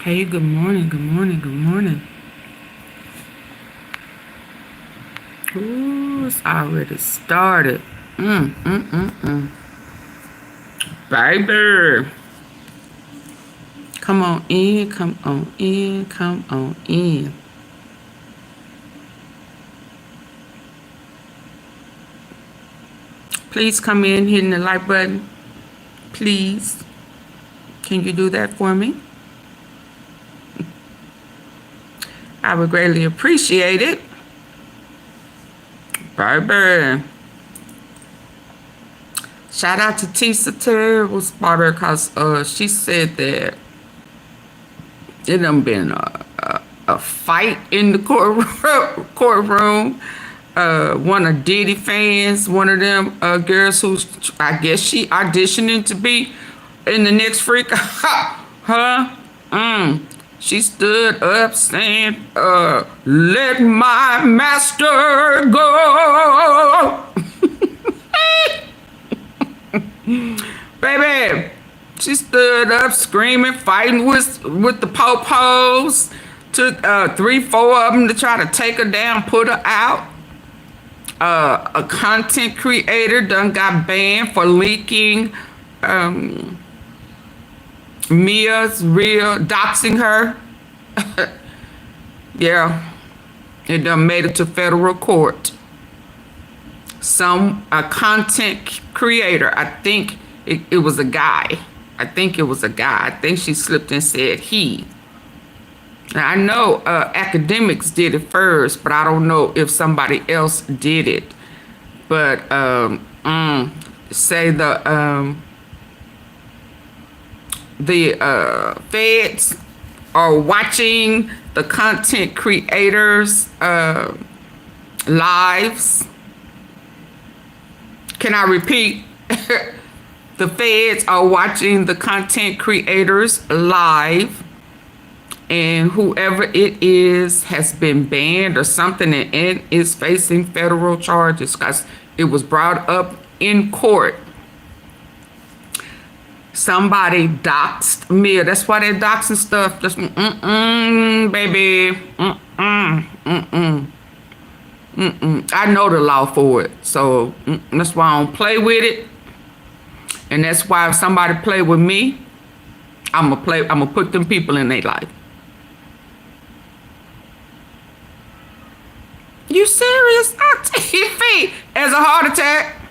Hey, good morning, good morning, good morning. Ooh, it's already started. Baby. Come on in, come on in, come on in. Please come in, hitting the like button. Please. Can you do that for me? I would greatly appreciate it. Baby. Shout out to Tisa Terrible Spotter because she said that it done been a fight in the courtroom. One of Diddy fans, one of them girls who's, I guess she auditioning to be in the next freak. She stood up saying, let my master go. Baby, she stood up screaming, fighting with the po-pos. Took 3-4 of them to try to take her down, put her out. A content creator done got banned for leaking Mia's real, doxing her. Yeah, it done made it to federal court. A content creator, I think it was a guy. I think she slipped and said he. Now, I know academics did it first, but I don't know if somebody else did it. But say the feds are watching the content creators' lives. Can I repeat? The feds are watching the content creators live, and whoever it is has been banned or something and is facing federal charges because it was brought up in court. Somebody doxed Mia. That's why they're doxing stuff. Just baby. I know the law for it, so that's why I don't play with it. And that's why if somebody play with me, I'm gonna put them people in their life. You serious? AunTeaFee as a heart attack.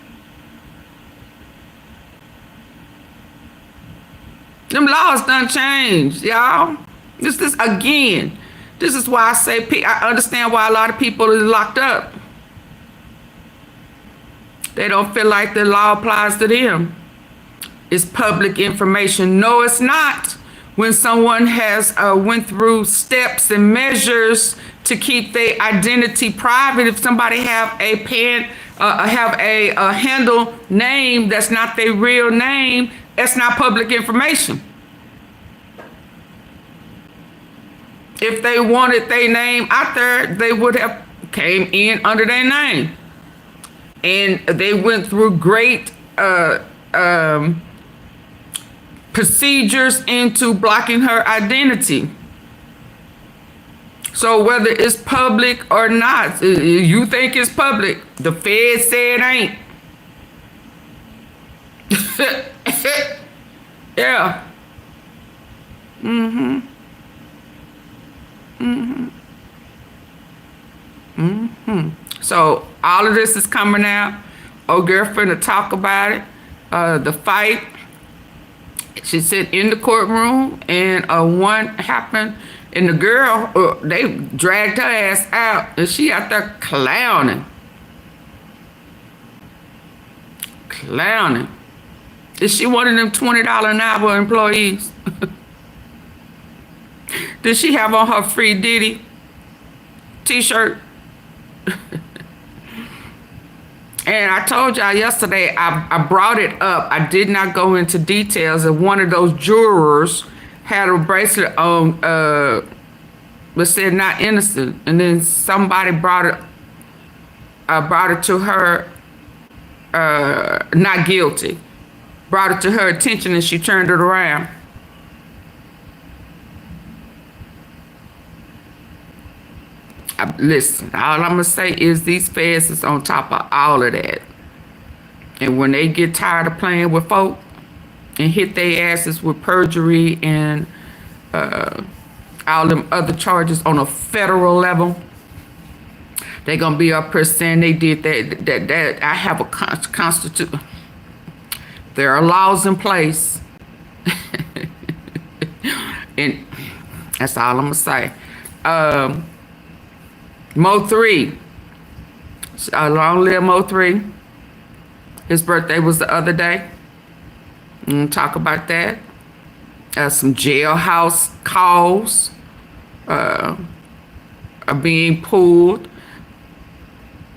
Them laws done changed, y'all. This is again. This is why I say I understand why a lot of people are locked up. They don't feel like the law applies to them. It's public information. No, it's not. When someone has went through steps and measures to keep their identity private, if somebody have a handle name that's not their real name, that's not public information. If they wanted their name out there, they would have came in under their name. And they went through great procedures into blocking her identity. So whether it's public or not, you think it's public, the Fed say it ain't. Yeah. So all of this is coming out. Old girlfriend to talk about it. The fight. She said in the courtroom, and one happened, and the girl, they dragged her ass out, and she out there clowning. Is she one of them $20 an hour employees? Did she have on her free Diddy t-shirt? And I told y'all yesterday, I brought it up. I did not go into details. And one of those jurors had a bracelet on, but said not innocent. And then somebody brought it to her, not guilty. Brought it to her attention, and she turned it around. Listen, all I'm gonna say is these feds is on top of all of that. And when they get tired of playing with folk and hit their asses with perjury and all them other charges on a federal level, they gonna be up here saying they did that. I have a constitution. There are laws in place, and that's all I'm gonna say. MO3, long live MO3. His birthday was the other day. Talk about that. Some jailhouse calls are being pulled.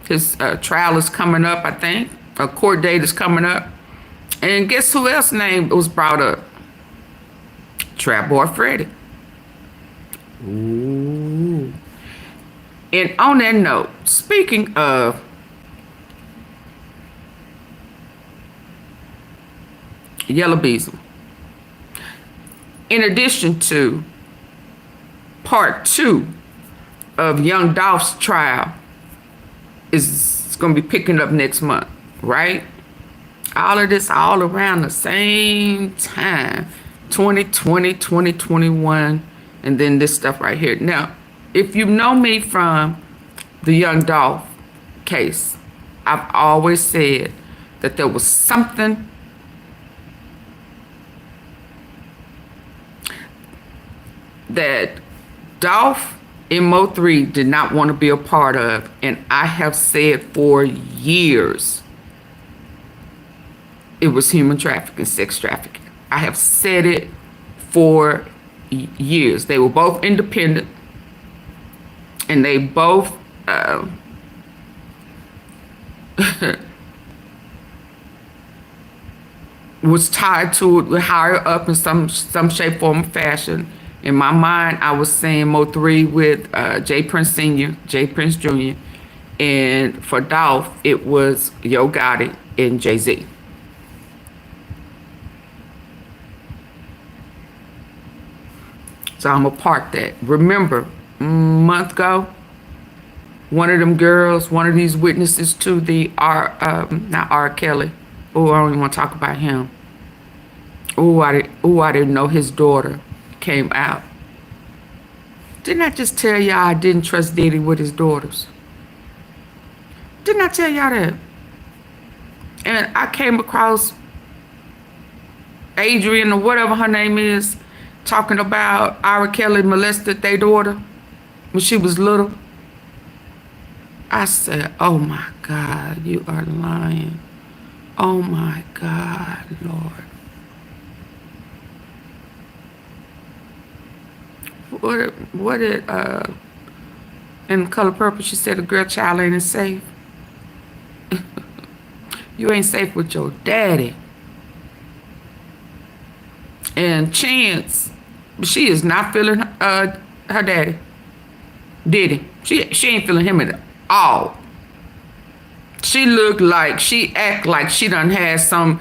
His trial is coming up, I think. A court date is coming up. And guess who else's name was brought up? Trap Boy Freddy. Ooh. And on that note, speaking of Yellabelly, in addition to part 2 of Young Dolph's trial is going to be picking up next month, right? All of this all around the same time, 2020, 2021, and then this stuff right here. Now, if you know me from the Young Dolph case, I've always said that there was something that Dolph and MO3 did not want to be a part of, and I have said for years it was human trafficking, sex trafficking. I have said it for years. They were both independent, and they both was tied to it higher up in some shape, form, or fashion. In my mind, I was saying MO3 with J. Prince Sr., J. Prince Jr., and for Dolph, it was Yo Gotti and Jay-Z. So I'm gonna park that. Remember, a month ago, one of them girls, one of these witnesses to the not Rkelly. Oh, I don't even want to talk about him. I didn't know his daughter came out. Didn't I just tell y'all I didn't trust Diddy with his daughters? Didn't I tell y'all that? And I came across Adrian or whatever her name is talking about Rkelly molested their daughter when she was little. I said, oh my God, you are lying. Oh my God, Lord. What did in Color Purple, she said a girl child ain't safe. You ain't safe with your daddy. And Chance, she is not feeling her daddy. Diddy. She ain't feeling him at all. She looked like, she act like she done had some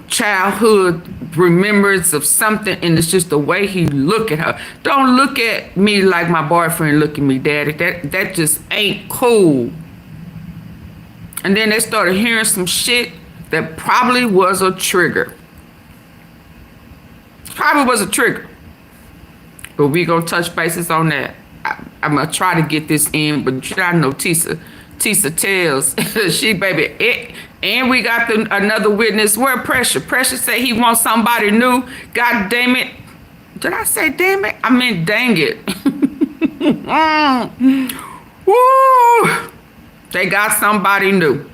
childhood remembrance of something, and it's just the way he look at her. Don't look at me like my boyfriend look at me, daddy. That just ain't cool. And then they started hearing some shit that probably was a trigger. Probably was a trigger. But we gonna touch bases on that. I'm gonna try to get this in, but I know Tisa tells she baby and we got another witness. Where Pressure say he wants somebody new. God damn it. Did I say damn it? I meant dang it. Woo! They got somebody new.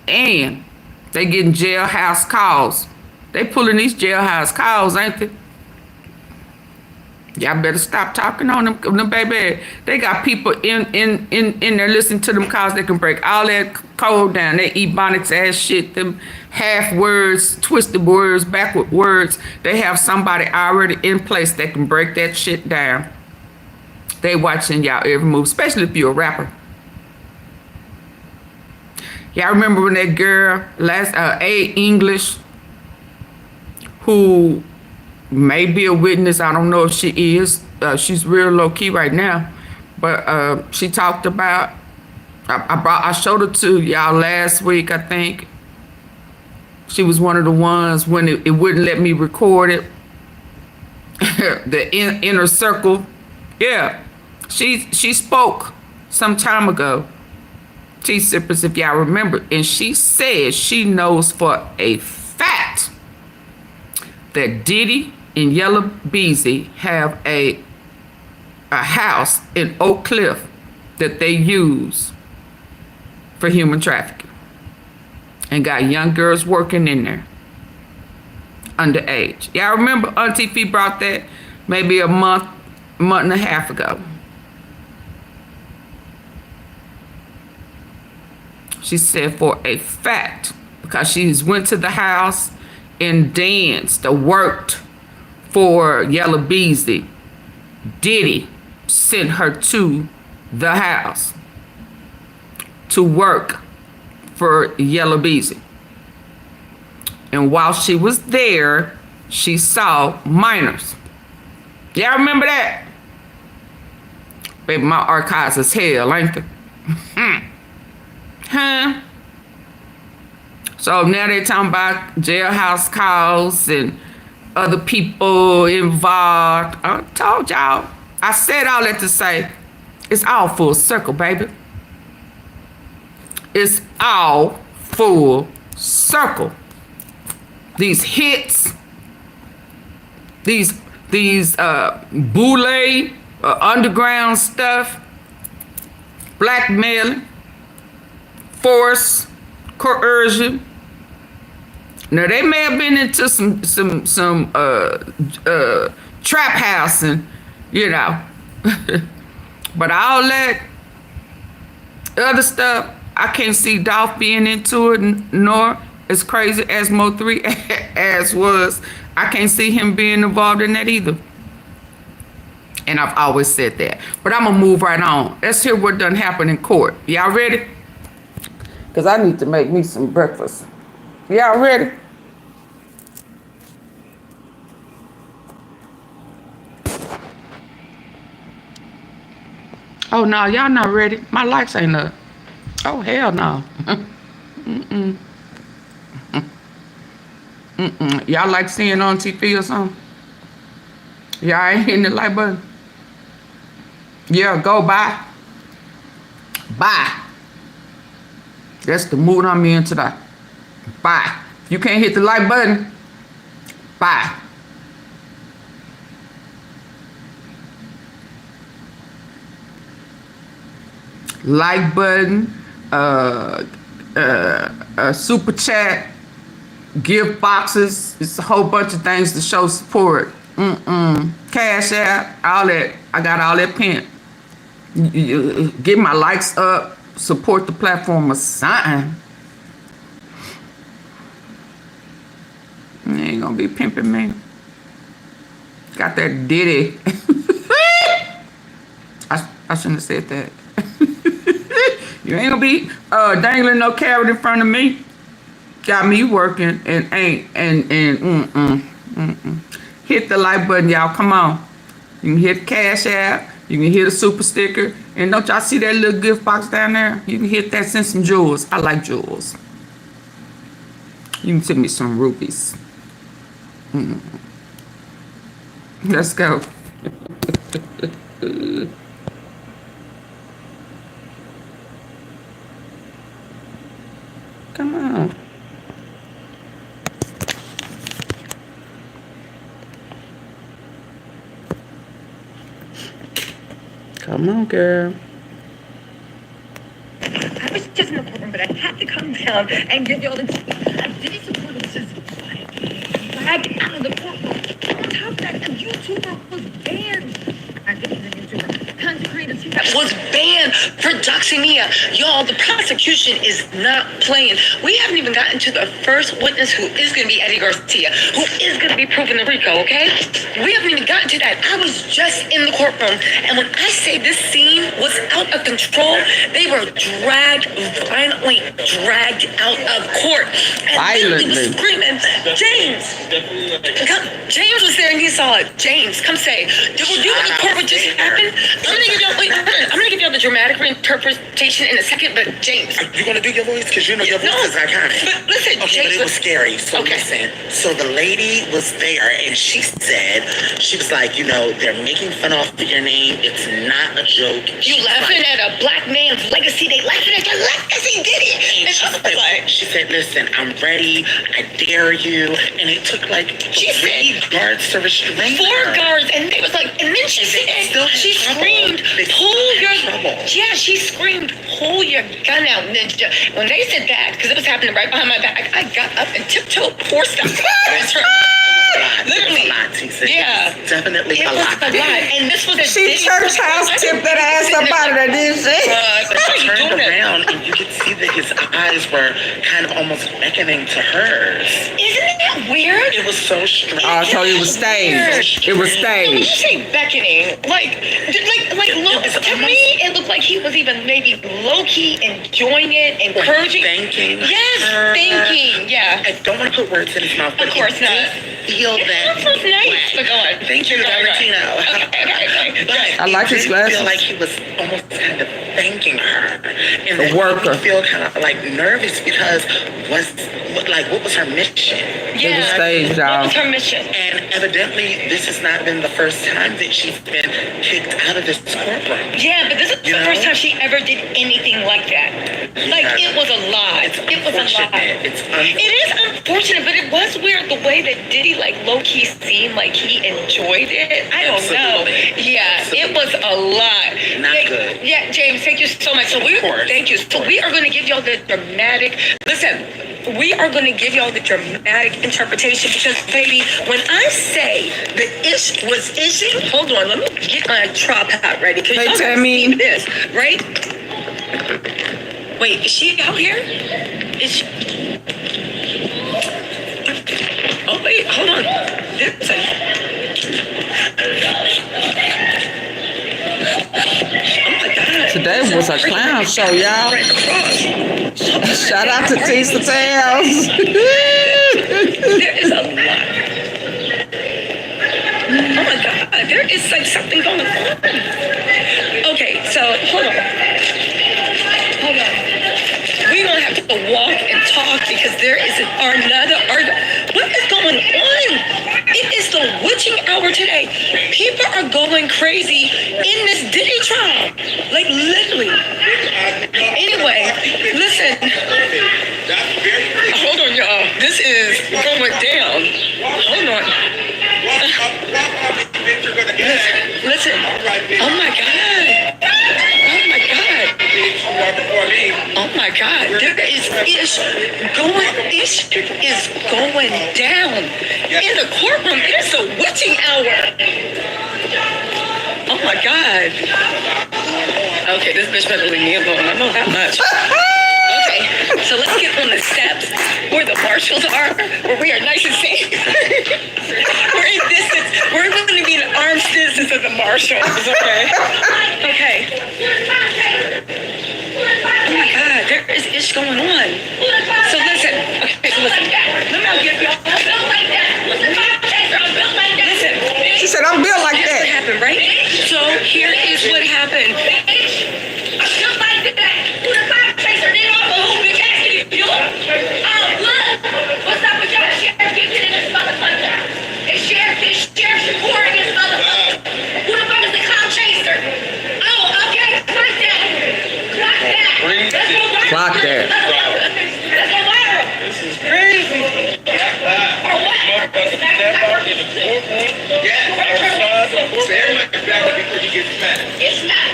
And they getting jailhouse calls. They pulling these jailhouse calls, ain't they? Y'all better stop talking on them, baby. They got people in there listening to them calls. They can break all that code down. They ebonics ass shit, them half words, twisted words, backward words. They have somebody already in place that can break that shit down. They watching y'all every move, especially if you're a rapper. Y'all remember when that girl, A. English, who may be a witness, I don't know if she is, she's real low key right now, but she talked about. I showed it to y'all last week, I think. She was one of the ones when it wouldn't let me record it. The inner circle. Yeah. She spoke some time ago. T-Sippers, if y'all remember. And she said she knows for a fact that Diddy and Yellabelly have a house in Oak Cliff that they use for human trafficking. And got young girls working in there, underage. Y'all remember AunTeaFee brought that maybe a month and a half ago. She said for a fact, because she's went to the house and danced or worked for Yellabelly. Diddy sent her to the house to work for Yellabelly. And while she was there, she saw minors. Y'all remember that? Baby, my archives is hell, ain't they? Huh? So now they're talking about jailhouse calls and other people involved. I told y'all. I said all that to say it's all full circle, baby. It's all full circle. These hits, these boule, underground stuff, blackmailing, force, coercion. Now they may have been into some trap housing, you know, but all that other stuff, I can't see Dolph being into it, nor as crazy as MO3 as was. I can't see him being involved in that either. And I've always said that. But I'm going to move right on. Let's hear what done happened in court. Y'all ready? Because I need to make me some breakfast. Y'all ready? Oh, no, y'all not ready. My lights ain't up. Oh, hell no. Mm-mm. Mm-mm. Y'all like seeing AunTeaFee or something? Y'all ain't hitting the like button? Yeah, go bye. Bye. That's the mood I'm in today. Bye. If you can't hit the like button, bye. Like button, super chat, gift boxes. It's a whole bunch of things to show support. Cash App, all that. I got all that pinned. Get my likes up, support the platform or something. You ain't gonna be pimping me. Got that Diddy. I shouldn't have said that. You ain't gonna be dangling no carrot in front of me. Got me working and hit the like button, y'all. Come on. You can hit the Cash App. You can hit a super sticker. And don't y'all see that little gift box down there? You can hit that, send some jewels. I like jewels. You can send me some rubies. Let's go. Come on. Come on, girl. I was just in the courtroom, but I had to come down and give y'all the Diddy supporters just dragged out of the courtroom. On top of that, the YouTuber was banned. I think he's a YouTuber. Content creator that was banned for doxing Mia. Y'all, the prosecution is not playing. We haven't even gotten to the first witness who is going to be Eddie Garcia, who is going to be proven the RICO, okay? We haven't even gotten to that. I was just in the courtroom, and when I say this scene was out of control, they were violently dragged out of court. And violently screaming, James was there then he saw it. James, come say, did we do what the court would just happen? I'm gonna give y'all the dramatic interpretation in a second, but James. You gonna do your voice? Because you know your voice is iconic. But listen, okay, James. but it was scary. So listen. So the lady was there and she said, she was like, you know, they're making fun of your name. It's not a joke. You laughing at a black man's legacy. They laughing at your legacy, Diddy. And she said, listen, I'm ready. I dare you. And it took like 3 guards to restrain 4 her. guards, and they was like, and then she screamed, pull your, yeah, she screamed, pull your gun out, ninja. When they said that, because it was happening right behind my back, I got up and tiptoed, forced out. Literally. Yeah. Definitely a lot. And this was a She church house tipped that ass up out of there, didn't she? She turned around and you could see that his eyes were kind of almost beckoning to hers. Isn't that weird? It was so strange. Oh, so it was staged. It was When you staged. say beckoning, like look, to me, it looked like he was even maybe low-key enjoying it, encouraging. Thanking. Yes, thinking. Yeah. I don't want to put words in his mouth. Of course not. Feel that. That sounds nice. But go on. Thank you, Valentino. Okay. But I like his glasses. feel like he was almost kind of thanking her. And The then worker. you feel kind of like nervous because what was her mission? Yeah. It was staged, What y'all. was her mission? And evidently, this has not been the first time that she's been kicked out of this courtroom. Yeah, but this is the first time she ever did anything like that. Like, it was a lie. It was a lie. It is unfortunate, but it was weird the way that Diddy, like, low-key seemed like he enjoyed it. I don't know. Yeah, it was a lot. Not good. Yeah, James, thank you so much. Thank you. So we are going to give y'all the dramatic, listen, we are going to give y'all the dramatic interpretation because, baby, when I say the ish was ishing, hold on, let me get my trap hat ready. Hey, Y'all gotta Tammy. see this, right? Wait, is she out here? Is she? Oh, wait, hold on. There's a... Oh, my God. Today was a clown show, y'all. Shout out to Taste the Tales. There is a lot. Oh my God, there is like something going on. Okay, so hold on. We're gonna have to walk and talk because there is another argument. What is going on? It is the witching hour today. People are going crazy in this Diddy trial. Like literally. Anyway, listen. Hold on, y'all. This is going down. Hold on. Listen. Oh my God. Oh my God. Oh my God. There is ish is going down. In the courtroom, it is the witching hour. Oh my God. Okay, this bitch better leave me alone. I know that much. Okay, so let's get on the steps where the marshals are, where we are nice and safe. We're in distance. We're going to be in arm's distance of the marshals, okay? Okay. Oh my God, there is ish going on. So listen. Okay, so listen. Let me give y'all. Listen. She said, I'm built like That's what that. happened, right? So here is what happened. What's up with y'all? Sheriff giving in this motherfucker. It's sheriff's recording this motherfucker. Who the fuck is the clown chaser? Oh, okay. Clock that. Clock that. Let's go viral. This is crazy. Or what? It's not.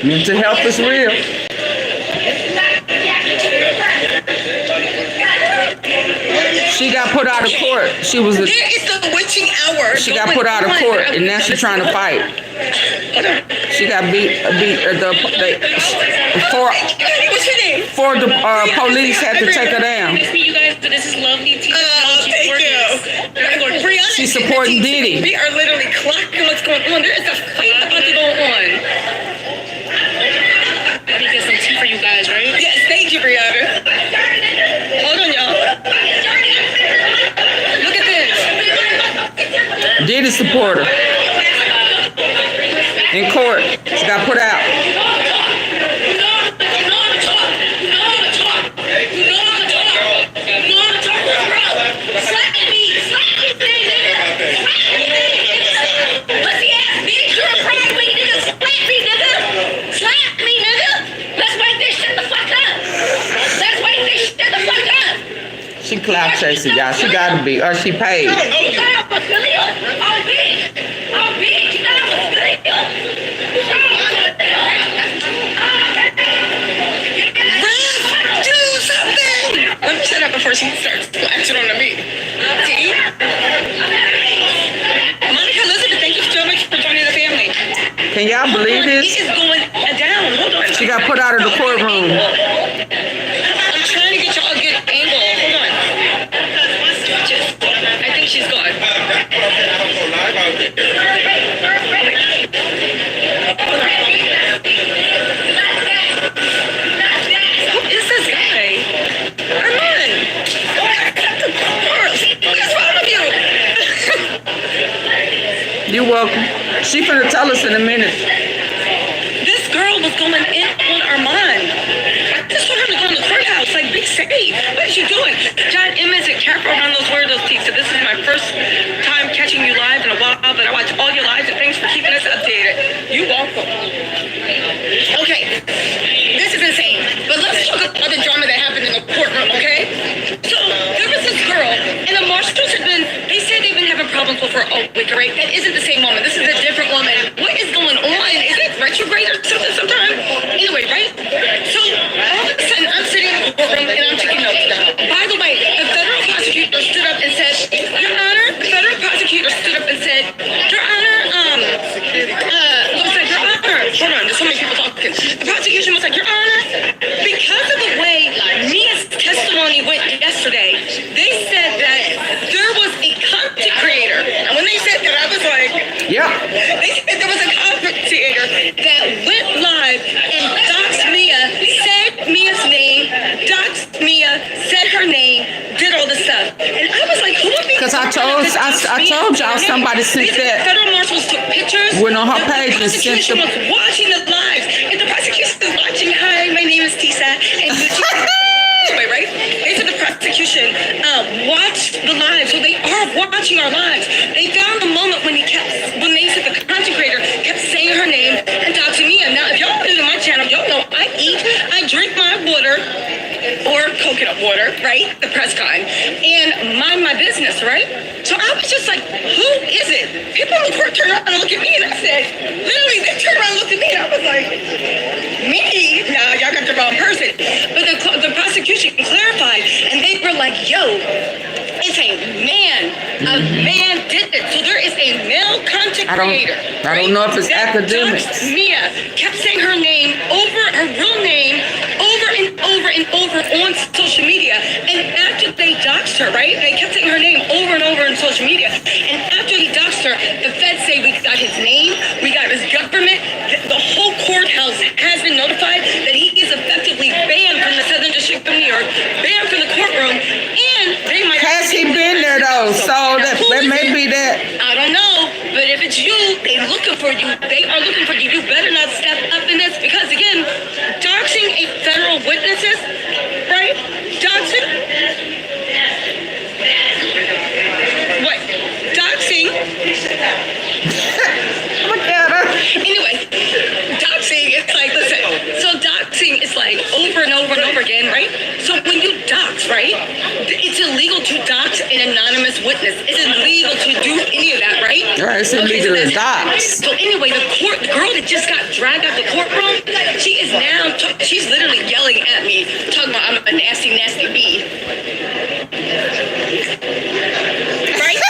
Mental health is real. She got put out of court. She was a, There is the witching hour. she got put out of court, and now she's trying to fight. She got beat. Before the police had to take her down. Nice to meet you guys. This is lovely. Thank you. Brianna, She's supporting Diddy. We are literally clocking what's going on. There is a fight about to go on. Let me get some tea for you guys, right? Yes, thank you, Brianna. Hold on, y'all. Look at this. Diddy supporter. In court. She got put out. She clout chasing, y'all. She gotta be, or she paid. Let me shut up before she starts flashing on me. Monica Elizabeth, thank you so much for joining the family. Can y'all believe this? It is going down. Hold on. She got put out of the courtroom. I'm trying to get y'all a good angle. Hold on. I think she's gone. Who is this guy? Armand! What is wrong with you? You're welcome. She finna tell us in a minute. This girl was going in on Armand. I just want her to go in the courthouse. Like, be safe. What is she doing? John Emmons and careful around those weirdos, Pete. So this is my first time catching you live in a while, but I watch all your lives and thanks for keeping us updated. You're welcome. Okay. This is insane. But let's talk about the drama that happened in the courtroom, okay? So there was this girl, and the marshals had been, they said they've been having problems with her all week, right? That isn't the same woman. This is a different woman. What is going on? Is it retrograde or something sometime? Anyway, right? So all of a sudden, I'm sitting in the courtroom and I'm taking notes. By the way, the federal prosecutor stood up and said, Your Honor, the federal prosecutor stood up and said, Your Honor, was like, Your Honor, hold on, there's so many people talking. The prosecution was like, Your Honor, because of the way Mia's testimony went yesterday, they said that there was a content creator. And when they said that, I was like, Yeah. they said there was a content creator that went live and doxed Mia, said Mia's name, doxed Mia, said her name, did all this stuff. And I was like, who would be? Because I told y'all somebody sent that. Federal marshals took pictures. Went on her page and sent the prosecution them. was watching the lives. If the prosecution is watching, hi, my name is Tisa, and anyway, right? They said the prosecution watched the lives, so they are watching our lives. They found the moment when they said the content creator kept saying her name and doxing Mia. Now, if y'all are new to my channel, y'all know I drink my water or coconut water, right? The press con, and mind my business, right? So I was just like, who is it? People in the court turned around and looked at me, and I said, literally, they turned around and looked at me, and I was like, me? Nah, y'all got the wrong person. But the prosecution clarified, and they were like, yo, it's a man. A man did it. So there is a male content creator. I don't know if it's academics. Mia kept saying her name over, her real name, over and over and over on social media. And after they doxed her, right? They kept saying her name over and over on social media. And after he doxed her, the feds say we got his name, we got his government. The whole courthouse has been notified that he is effectively banned from the Southern District of New York, banned from the courtroom, and they might. Has he been there though? So that may be that. I don't know, but if it's you, they looking for you. They are looking for you. You better not step up in this because again, doxing a federal witnesses, right? Doxing. What? Doxing. Look at her. Anyway, doxing is like, listen, so doxing is like over and over and over again, right? So when you dox, right, it's illegal to dox an anonymous witness. It's illegal to do any of that, right? Right, it's illegal to dox. So anyway, the girl that just got dragged out the courtroom, she is now, she's literally yelling at me, talking about I'm a nasty, nasty bee. Right?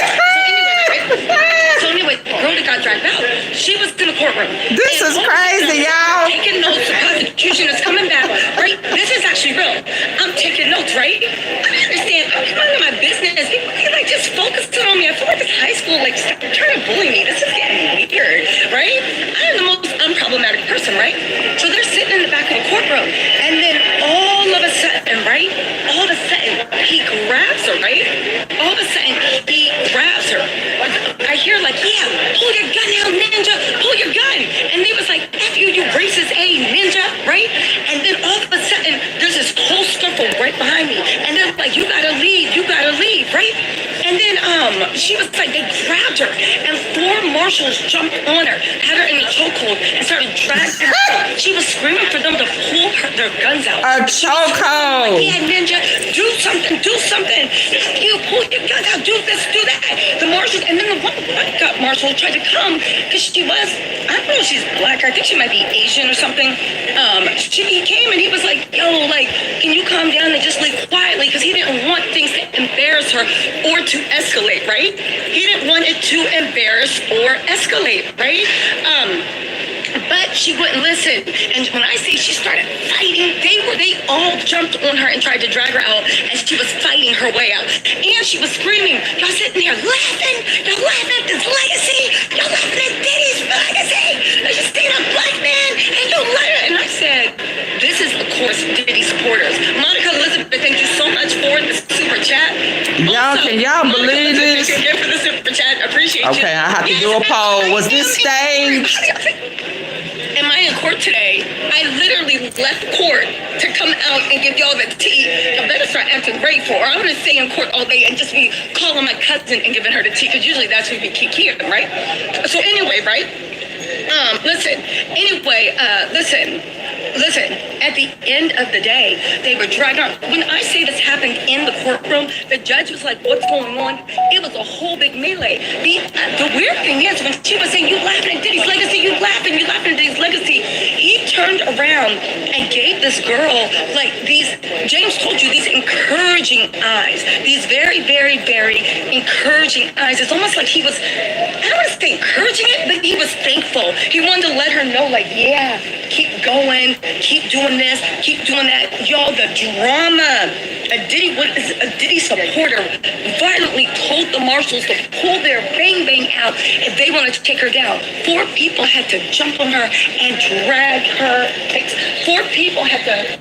So anyway, the girl that got dragged out, she was in the courtroom. This is crazy, y'all. Taking notes, the prosecution is coming back, right? This is actually real. I'm taking notes, right? I understand. I'm minding my business. People like just focusing on me. I feel like it's high school. Like, stop trying to bully me. This is getting weird, right? I am the most unproblematic person, right? So they're sitting in the back of the courtroom, and then all of a sudden, right? All of a sudden, he grabs her, right? All of a sudden, he grabs her. I hear like yeah, pull your gun out, ninja, pull your gun. And they was like, F you, you racist A ninja, right? And then all of a sudden, there's this whole scuffle right behind me. And they're like, you gotta leave, right? And then she was like, they grabbed her, and 4 marshals jumped on her, had her in a chokehold, and started dragging her. She was screaming for them to pull their guns out. A chokehold. Like, yeah, ninja, do something. You pull your guns out, do this, do that. The marshals, and then the one marshal tried to come, because she was, I don't know if she's black, I think she might be Asian or something. He came and he was like, yo, like, can you calm down and just leave quietly? Because he didn't want things to embarrass her or to escalate, right? He didn't want it to embarrass or escalate, right? But she wouldn't listen. And when I say she started fighting, they all jumped on her and tried to drag her out as she was fighting her way out. And she was screaming, y'all sitting there laughing, y'all laughing at this legacy, y'all laughing at Diddy's legacy. I just seen a black man and you let her. And I said, this is of course Diddy supporters. Monica Elizabeth, thank you so much for the super chat. Y'all, can y'all believe this? Thank you for the super chat. Appreciate you. Okay, I have to do a poll. Was this staged? Am I in court today? I literally left court to come out and give y'all the tea. I better start acting grateful, or I'm gonna stay in court all day and just be calling my cousin and giving her the tea, because usually that's who we keep here, right? So anyway, right? Listen, at the end of the day, they were dragged on. When I say this happened in the courtroom, the judge was like, what's going on? It was a whole big melee. The weird thing is, when she was saying, you laughing at Diddy's legacy, you laughing at Diddy's legacy, he turned around and gave this girl, like, these, James told you, these encouraging eyes. These very, very, very encouraging eyes. It's almost like he was, I don't want to say encouraging it, but he was thankful. He wanted to let her know, like, yeah, keep going, keep doing this, keep doing that. Y'all, the drama. A Diddy supporter violently told the marshals to pull their bang out if they wanted to take her down. 4 people had to jump on her and drag her. 4 people had to,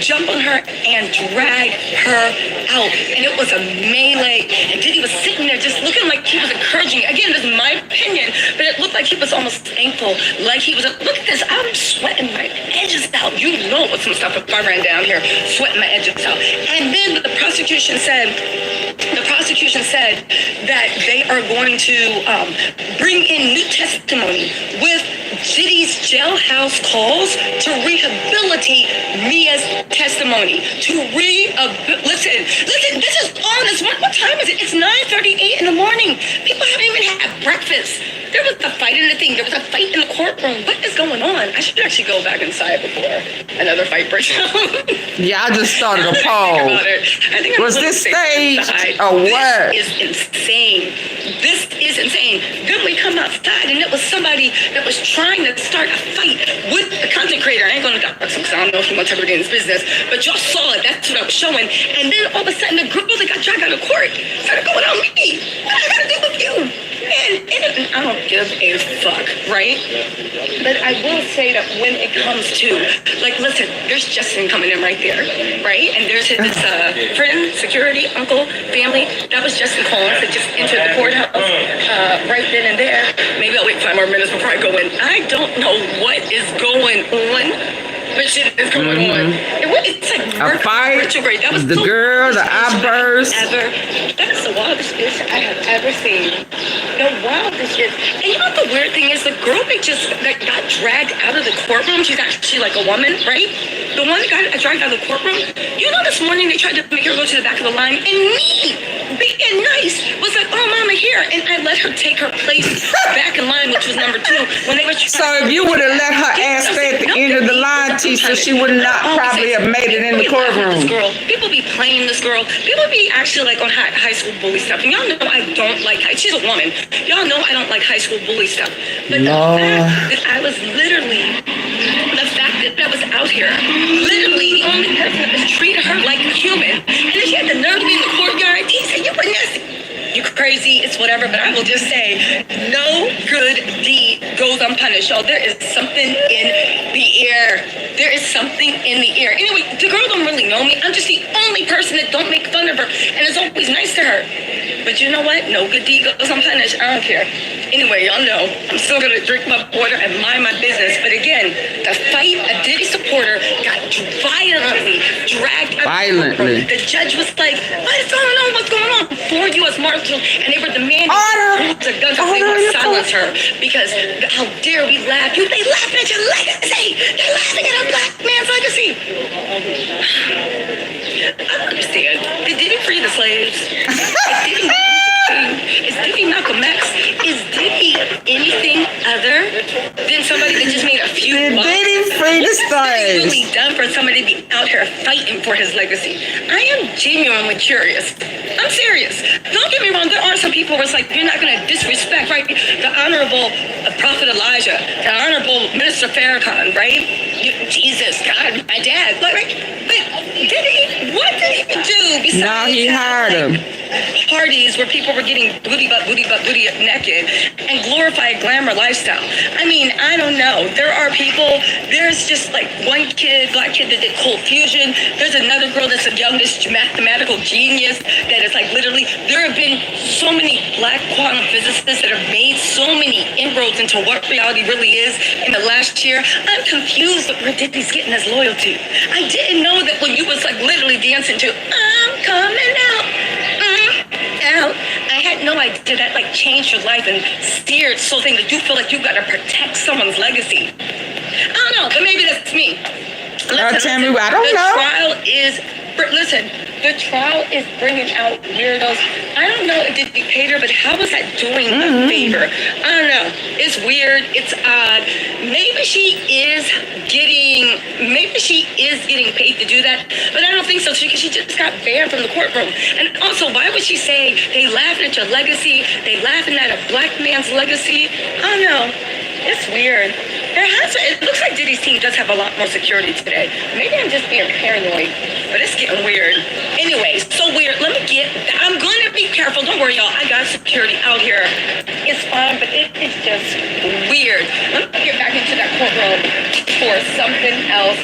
jump on her and drag her out. And it was a melee. And Diddy was sitting there just looking like he was encouraging. Again, this is my opinion, but it looked like he was almost thankful. Like he was, look at this, I'm sweating my edges out. You know what some stuff if I ran down here, sweating my edges out. And then the prosecution said that they are going to bring in new testimony with Diddy's jailhouse calls to rehabilitate Mia's testimony. Listen, this is on this one. What time is it? It's 9:38 in the morning. People haven't even had breakfast. There was a fight in the thing. There was a fight in the courtroom. What is going on? I should actually go back inside before another fight breaks out. Yeah, I just started a poll. Was this staged or what? This is insane. Then we come outside and it was somebody that was trying to start a fight with the content creator. I ain't going to dox him because I don't know if he wants everybody in his business, but y'all saw it. That's what I was showing. And then all of a sudden the girl that got dragged out of court started going on me. What I got to do with you? And I don't give a fuck, right? But I will say that when it comes to, like, listen, there's Justin coming in right there, right? And there's his friend, security, uncle, family. That was Justin Collins that just entered the courthouse right then and there. Maybe I'll wait 5 more minutes before I go in. I don't know what is going on. But shit is going on. It's like a fight. Retrograde. That was the girl, the outburst. That's the wildest shit I have ever seen. The wildest shit. And you know what the weird thing is? The girl that got dragged out of the courtroom, she's actually like a woman, right? The one that got dragged out of the courtroom, you know, this morning they tried to make her go to the back of the line, and me, being nice, was like, oh, mama, here. And I let her take her place back in line, which was number 2. When they were so if you would have let her ass stay at the end of the line, Tisha, she would not probably have made it in the courtroom. People be playing this girl. People be actually like on high school bully stuff. And y'all know I don't like, she's a woman. Y'all know I don't like high school bully stuff. But the fact that I was literally, the fact that I was out here, literally the only person that was treating her like a human, and then she had the nerve to be in the courtyard. He said, you were nasty. You crazy, it's whatever, but I will just say, no good deed goes unpunished, y'all. There is something in the air. There is something in the air. Anyway, the girl don't really know me. I'm just the only person that don't make fun of her and is always nice to her. But you know what? No good deed goes unpunished. I don't care. Anyway, y'all know I'm still gonna drink my water and mind my business. But again, the fight, a Diddy supporter got violently dragged out. Violently. The judge was like, "What is going on? What's going on?" 4 U.S. Marshals, and they were demanding the guns up. They would silence her because how dare we laugh? They laughing at your legacy. They're laughing at a black man's legacy. I don't understand. Did Diddy free the slaves? Is Diddy Malcolm X? Is Diddy anything other than somebody that just made a few bucks? Diddy free the slaves? Really done for somebody to be out here fighting for his legacy? I am genuinely curious. I'm serious. Don't get me wrong. There are some people where it's like you're not going to disrespect, right? The Honorable Prophet Elijah, the Honorable Minister Farrakhan, right? Jesus, God, my dad. But what did he do besides? No, he hired him. Parties where people were getting booty naked and glorify a glamour lifestyle. I mean, I don't know. There are people, there's just like one kid, black kid that did cold fusion. There's another girl that's the youngest mathematical genius that is like literally, there have been so many black quantum physicists that have made so many inroads into what reality really is in the last year. I'm confused with where Diddy's getting his loyalty. I didn't know that when you was like literally dancing to, I'm coming out. I had no idea that like changed your life and steered something that you feel like you gotta protect someone's legacy. I don't know, but maybe that's me. Tell me, I don't know. The trial is bringing out weirdos. I don't know if it's dictator, but how is that doing a favor? I don't know. It's weird. It's odd. Maybe she is getting paid to do that, but I don't think so. She just got banned from the courtroom. And also, why would she say they laughing at your legacy? They laughing at a black man's legacy? I don't know. It's weird. It looks like Diddy's team does have a lot more security today. Maybe I'm just being paranoid, but it's getting weird. Anyway, so weird. I'm going to be careful. Don't worry, y'all. I got security out here. It's fine, but it's just weird. Let me get back into that courtroom before something else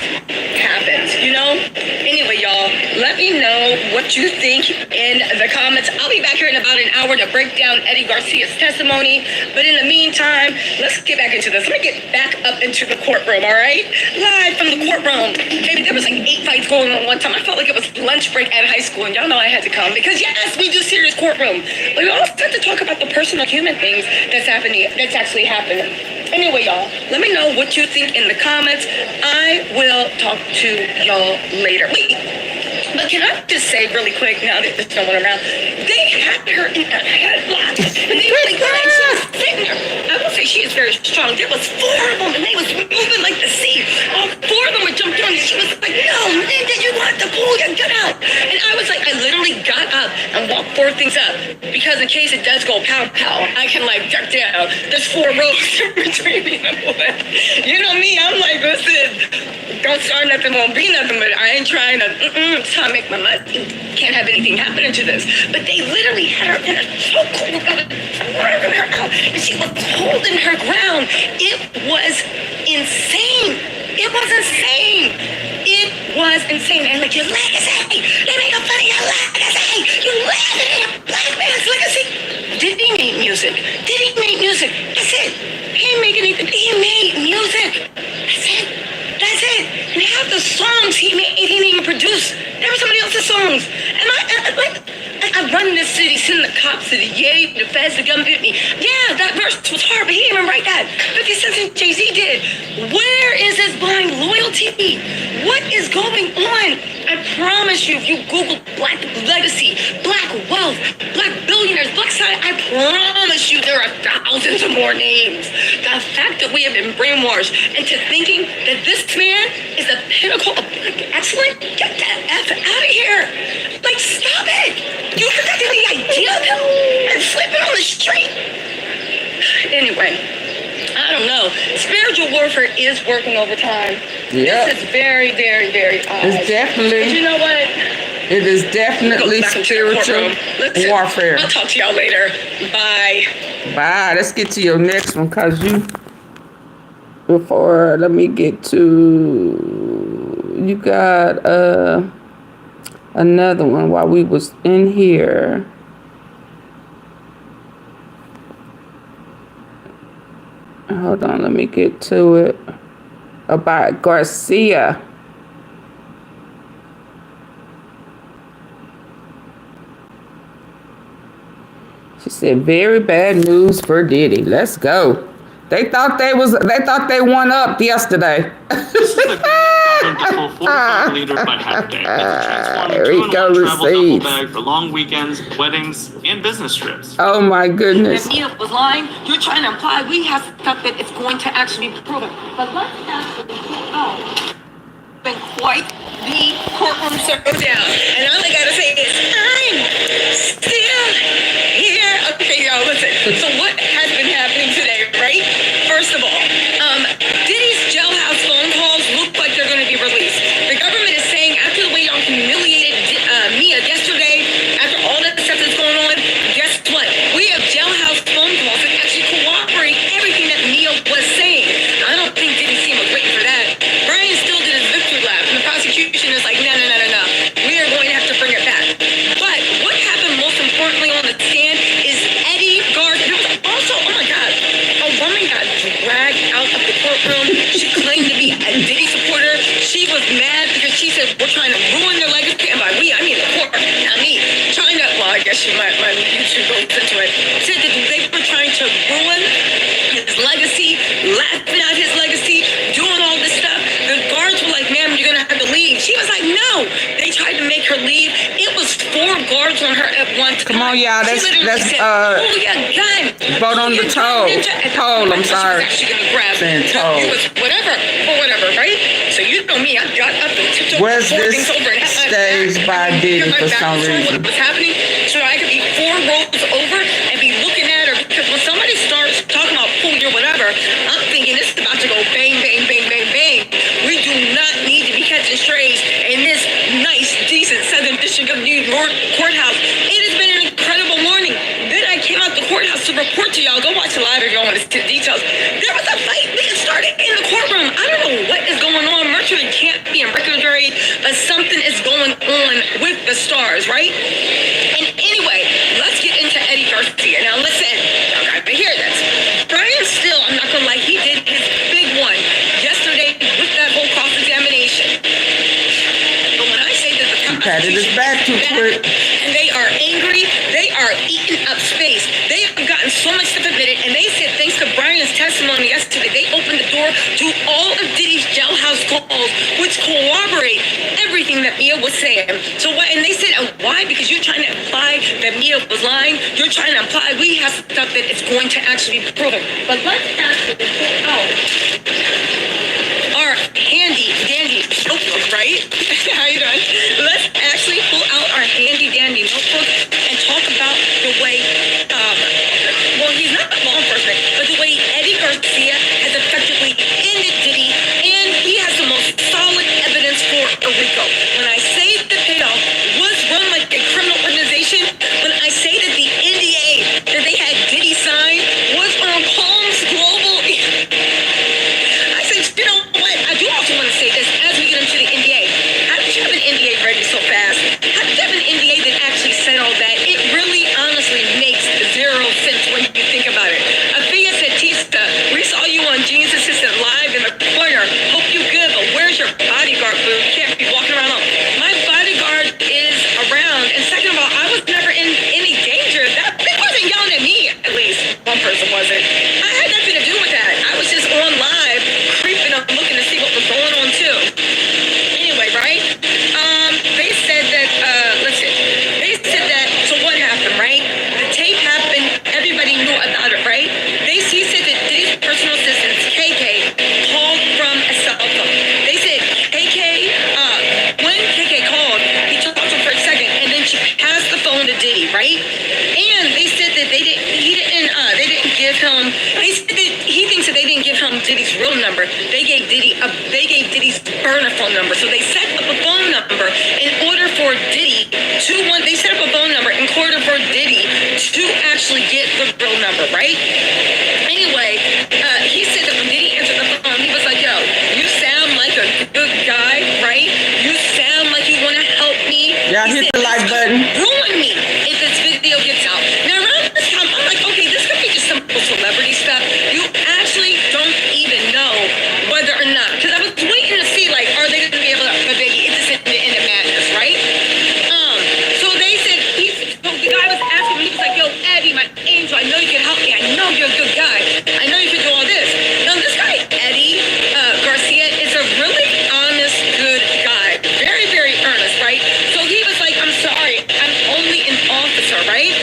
happens, you know? Anyway, y'all, let me know what you think in the comments. I'll be back here in about an hour to break down Eddie Garcia's testimony. But in the meantime, let's get back into this. Let me get back up into the courtroom, all right? Live from the courtroom. Maybe there was like 8 fights going on one time. I felt like it was lunch break at high school, and y'all know I had to come because yes, we do serious courtroom. But we also have to talk about the personal human things that's actually happening. Anyway, y'all, let me know what you think in the comments. I will talk to y'all later. Wait, but can I just say really quick now that there's no one around, they had her in a headlock, and they really got and she was sitting there. I will say she is very strong. There was 4 of them, and they was moving like the sea. All 4 of them were jumping on, and she was like, no, nigga, you want to pull your gun out. And I was like, I literally got up and walked 4 things up, because in case it does go pow pow, I can like duck down. There's 4 rows in between me and the woman. You know me, I'm like, listen, don't start nothing, won't be nothing, but I ain't trying to, it's time to make my money. Can't have anything happening to this. But they literally had her in a chokehold, driving her out, and she was holding her ground. It was insane. It was insane. It was insane. And like, your legacy, they make fun of your legacy. You laughing at a black man's legacy. Diddy made music. Diddy made music. That's it. He ain't making anything. He made music. That's it. That's it. And half the songs he made, he didn't even produce. They were somebody else's songs. And I run this city, send the cops to the Yay, the feds, the government hit me. Yeah, that verse was hard, but he didn't even write that. 50 Cent and Jay-Z did. Where is his blind loyalty? What is going on? I promise you, if you Google black legacy, black wealth, black billionaires, black side, I promise you there are thousands of more names. The fact that we have been brainwashed into thinking that this man is the pinnacle of black excellence, get that F out of here. Like, stop it. You think that's the idea of him and sleeping on the street? Anyway, I don't know. Spiritual warfare is working overtime. Yeah. This is very, very, very odd. It's definitely. But you know what? It is definitely spiritual warfare. I'll talk to y'all later. Bye. Bye. Let's get to your next one, cause let me get to. You got another one while we was in here. Hold on, let me get to it. About Garcia. She said, very bad news for Diddy. Let's go. They thought they won up yesterday. This is the government to pull 45 liters by half day. RICO travel bag for long weekends, weddings, and business trips. Oh my goodness. If Mia was lying, you're trying to imply we have stuff that it's going to actually be proven. But let's actually pull out. Been quite the courtroom circle down. And all I gotta say is, I'm still here. Okay, y'all, listen. So what has been happening today, right? First of all, Diddy's jailhouse phone calls look like they're gonna be released. The government is saying after the way y'all humiliated Mia yesterday, after all that stuff that's going on, guess what? We have jailhouse phone calls that actually corroborate everything that Mia was saying. I don't think Diddy's team was waiting for that. Brian still did his victory lap, and the prosecution is like, no. We are going to have to bring it back. But what happened most importantly on the stand is Eddie Garcia. There was also, oh my God, a woman got dragged out of the courtroom. She claimed to be a Diddy supporter. She was mad because she said, we're trying to ruin their legacy. And by we, I mean the court, not me. Trying to, well, I guess my YouTube goes into it. Said that they were trying to ruin his legacy, laughing at his legacy, doing all this stuff. The guards were like, ma'am, you're going to have to leave. She was like, no. They tried to make her leave. It was 4 guards on her at one time. Come on, y'all. Let's pull your gun. vote on the toll. Toll, I'm sorry. She was actually going to grab Saying toll. whatever, right? So you know me, I got up and tipped over Where's 4 this things over and had my staged back. by Diddy My for back some was toward reason? What was happening? So I could be 4 rows over and be looking at her, because when somebody starts talking about pull your whatever, I'm thinking this is about to go bang, bang, bang, bang, bang. We do not need to be catching strays in this nice, decent Southern District of New York courthouse. It has been an incredible morning. Then I came out the courthouse to report to y'all. Go watch the live if y'all want to see the details. There was a fight being started in the courtroom. I don't know what is going on. Mercury can't be in retrograde, but something is going on with the stars, right? And anyway, let's get into Eddie Garcia. Now listen, y'all got to hear this. Brian still, I'm not gonna lie, he did his big one yesterday with that whole cross-examination. But when I say that the Patted his back too quick. and they are angry, they are eating up space. They have gotten so much stuff admitted, and they said thanks to Brian's testimony yesterday, they opened the door to all of Diddy's jailhouse calls, which corroborate everything that Mia was saying. So what? And they said, why? Because you're trying to imply that Mia was lying. You're trying to imply we have stuff that it's going to actually be proven. But let's actually pull out our handy dandy notebook, right? How you doing? Let's actually pull out our handy dandy notebook and talk about the way, well, he's not law enforcement, but the way Eddie Garcia has effectively ended Diddy, and he has the most solid evidence for a RICO. When I say that payoff was run like a criminal organization, when I say that the NDA that they had Diddy sign was on Palms Global, I said, you know what? I do also want to say this as we get into the NDA. How did you have an NDA ready so fast? How did you have an NDA that actually said all that? It really, honestly makes 0 sense when you think about it. Afia said, Tista, we saw you on Gene's Assistant live in the corner. Hope you good, but where's your bodyguard, boo? You can't be walking around alone. My bodyguard is around, and second of all, I was never in any danger. That wasn't yelling at me, at least. One person wasn't. I had nothing to do with that. I was just on live, creeping up, looking to see what was going on, too. Anyway, right? They said that, so what happened, right? The tape happened, everybody knew about it, right? He said that Diddy's personal assistant, KK, called from a cell phone. They said, when KK called, he talked to him for a second, and then she passed the phone to Diddy, right? And they said that they said that he thinks that they didn't give him Diddy's real number. They gave Diddy's burner phone number. So they set up a phone number in order for Diddy they set up a phone number in order for Diddy to actually get the real number, right? Anyway, he said that when Diddy answered the phone, he was like, yo, you sound like a good guy, right? You sound like you want to help me. Y'all hit the like button. Ruin me if this video gets out. Now, around this time, I'm like, okay, this could be just simple celebrity stuff. You actually you're a good guy. I know you can do all this. Now, this guy, Eddie Garcia, is a really honest, good guy. Very, very earnest, right? So he was like, I'm sorry, I'm only an officer, right?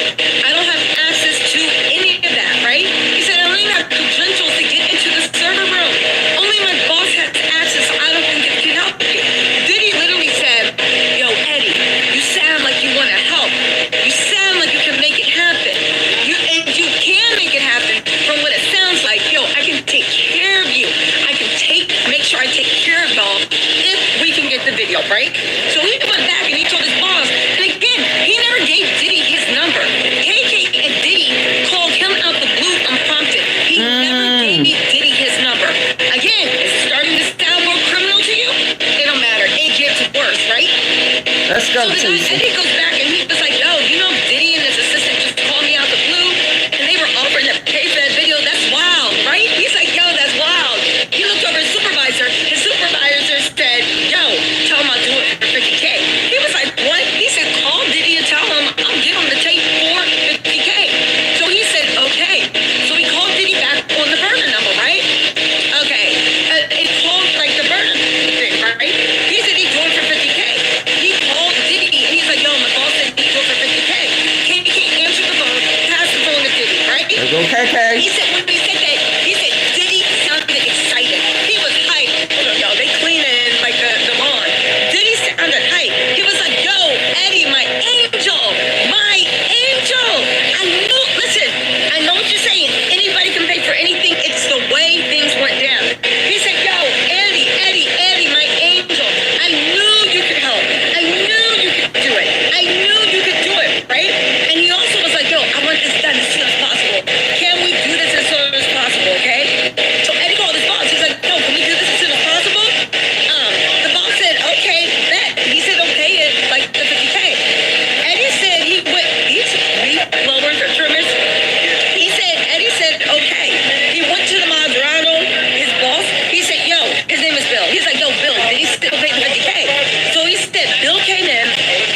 I don't have access to any of that, right? He said, I don't even have credentials to get into the server room. Only my boss has access, so I don't think it can help you. Diddy literally said, yo, Eddie, you sound like you want to help. You sound like you can make it happen. And you can make it happen from what it sounds like. Yo, I can take care of you. I can make sure I take care of y'all if we can get the video, right? So he went back and he told his boss, and again, he never gave Diddy his number. KK and Diddy called him out the blue unprompted. He never gave Diddy his number. Again, is it starting to sound more criminal to you? It don't matter. It gets worse, right? Let's go, So the guy, Eddie goes back and he was like, yo, you know, Diddy and his assistant just called me out the blue and they were offering to pay for that video. That's wild, right? He's like, yo, that's wild. He looked over his supervisor. His supervisor said, yo, tell him I'll do it for 50K. He was like, what? He said, call Diddy and tell him I'll give him the tape for 50K. So he said, okay. So he called Diddy back on the burner number, right? Okay. It called like the burner thing, right? He said he'd do it for 50K. He called Diddy and he's like, yo, my boss said he'd do it for 50K. KK answered the phone, passed the phone to Diddy, right? There go KK. He said when he said that, he said Diddy sounded excited. He was hyped. Hold on, yo, they cleaning like the lawn. Diddy sounded hyped. He was like, yo, Eddie, my angel, my angel. I knew, listen, I know what you're saying. Anybody can pay for anything. It's the way things went down. He said, yo, Eddie, my angel. I knew you could help. I knew you could do it. I knew you could do it, right? And he also was like, yo, I want this done as soon as possible. Can we do this as soon as possible, okay? So Eddie called his boss. He's like, no, can we do this as soon as possible? The boss said, okay, bet. He said, okay, it's like the 50K. Eddie said he's lowered the trimmers. Eddie said, okay. He went to the Maserati, his boss. He said, yo, his name is Bill. He's like, yo, Bill, did he still pay the 50K? So he said, Bill came in,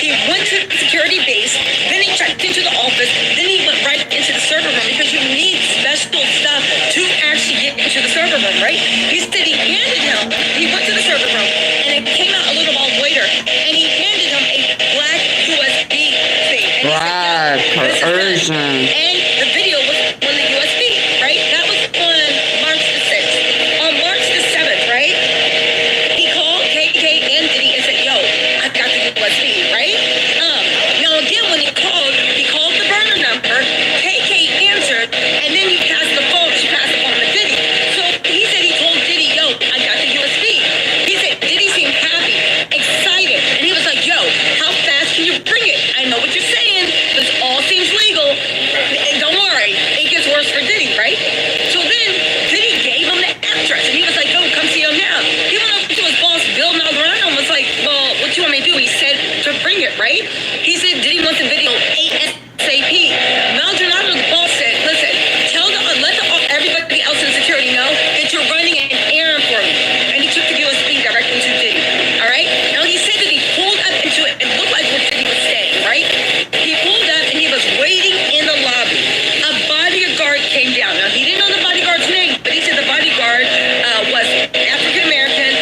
he went to the security base, then he checked into the office, then he went right into the server room because you need special stuff to actually get into the server room, right? He said he went to the server room, and it came out a little while later, and he handed him a black USB thing. And he Right, said, yo, this is done. coercion. And the video was on the USB, right? That was on March the 6th. On March the 7th, right? He called KK and Diddy and said, yo, I've got the USB, right? Now again, when he called the burner number, KK answered, and then she passed the phone to Diddy. So he said he told Diddy, yo, I got the USB. He said Diddy seemed happy, excited, and he was like, yo, how fast can you bring it? I know what you're saying. This all seems legal. And don't worry, it gets worse for Diddy, right? So then Diddy gave him the address, and he was like, yo, come see him now. He went up to his boss, Bill Malgrano, and was like, well, what do you want me to do? He said to bring it, right? He said Diddy wants the video ASAP. Maldonado, the boss, said, listen, let everybody else in security know that you're running an errand for me. And he took the USB directly to Diddy. All right? Now he said that he pulled up into it. It looked like where Diddy was staying, right? He pulled up and he was waiting in the lobby. A bodyguard came down. Now he didn't know the bodyguard's name, but he said the bodyguard was African American,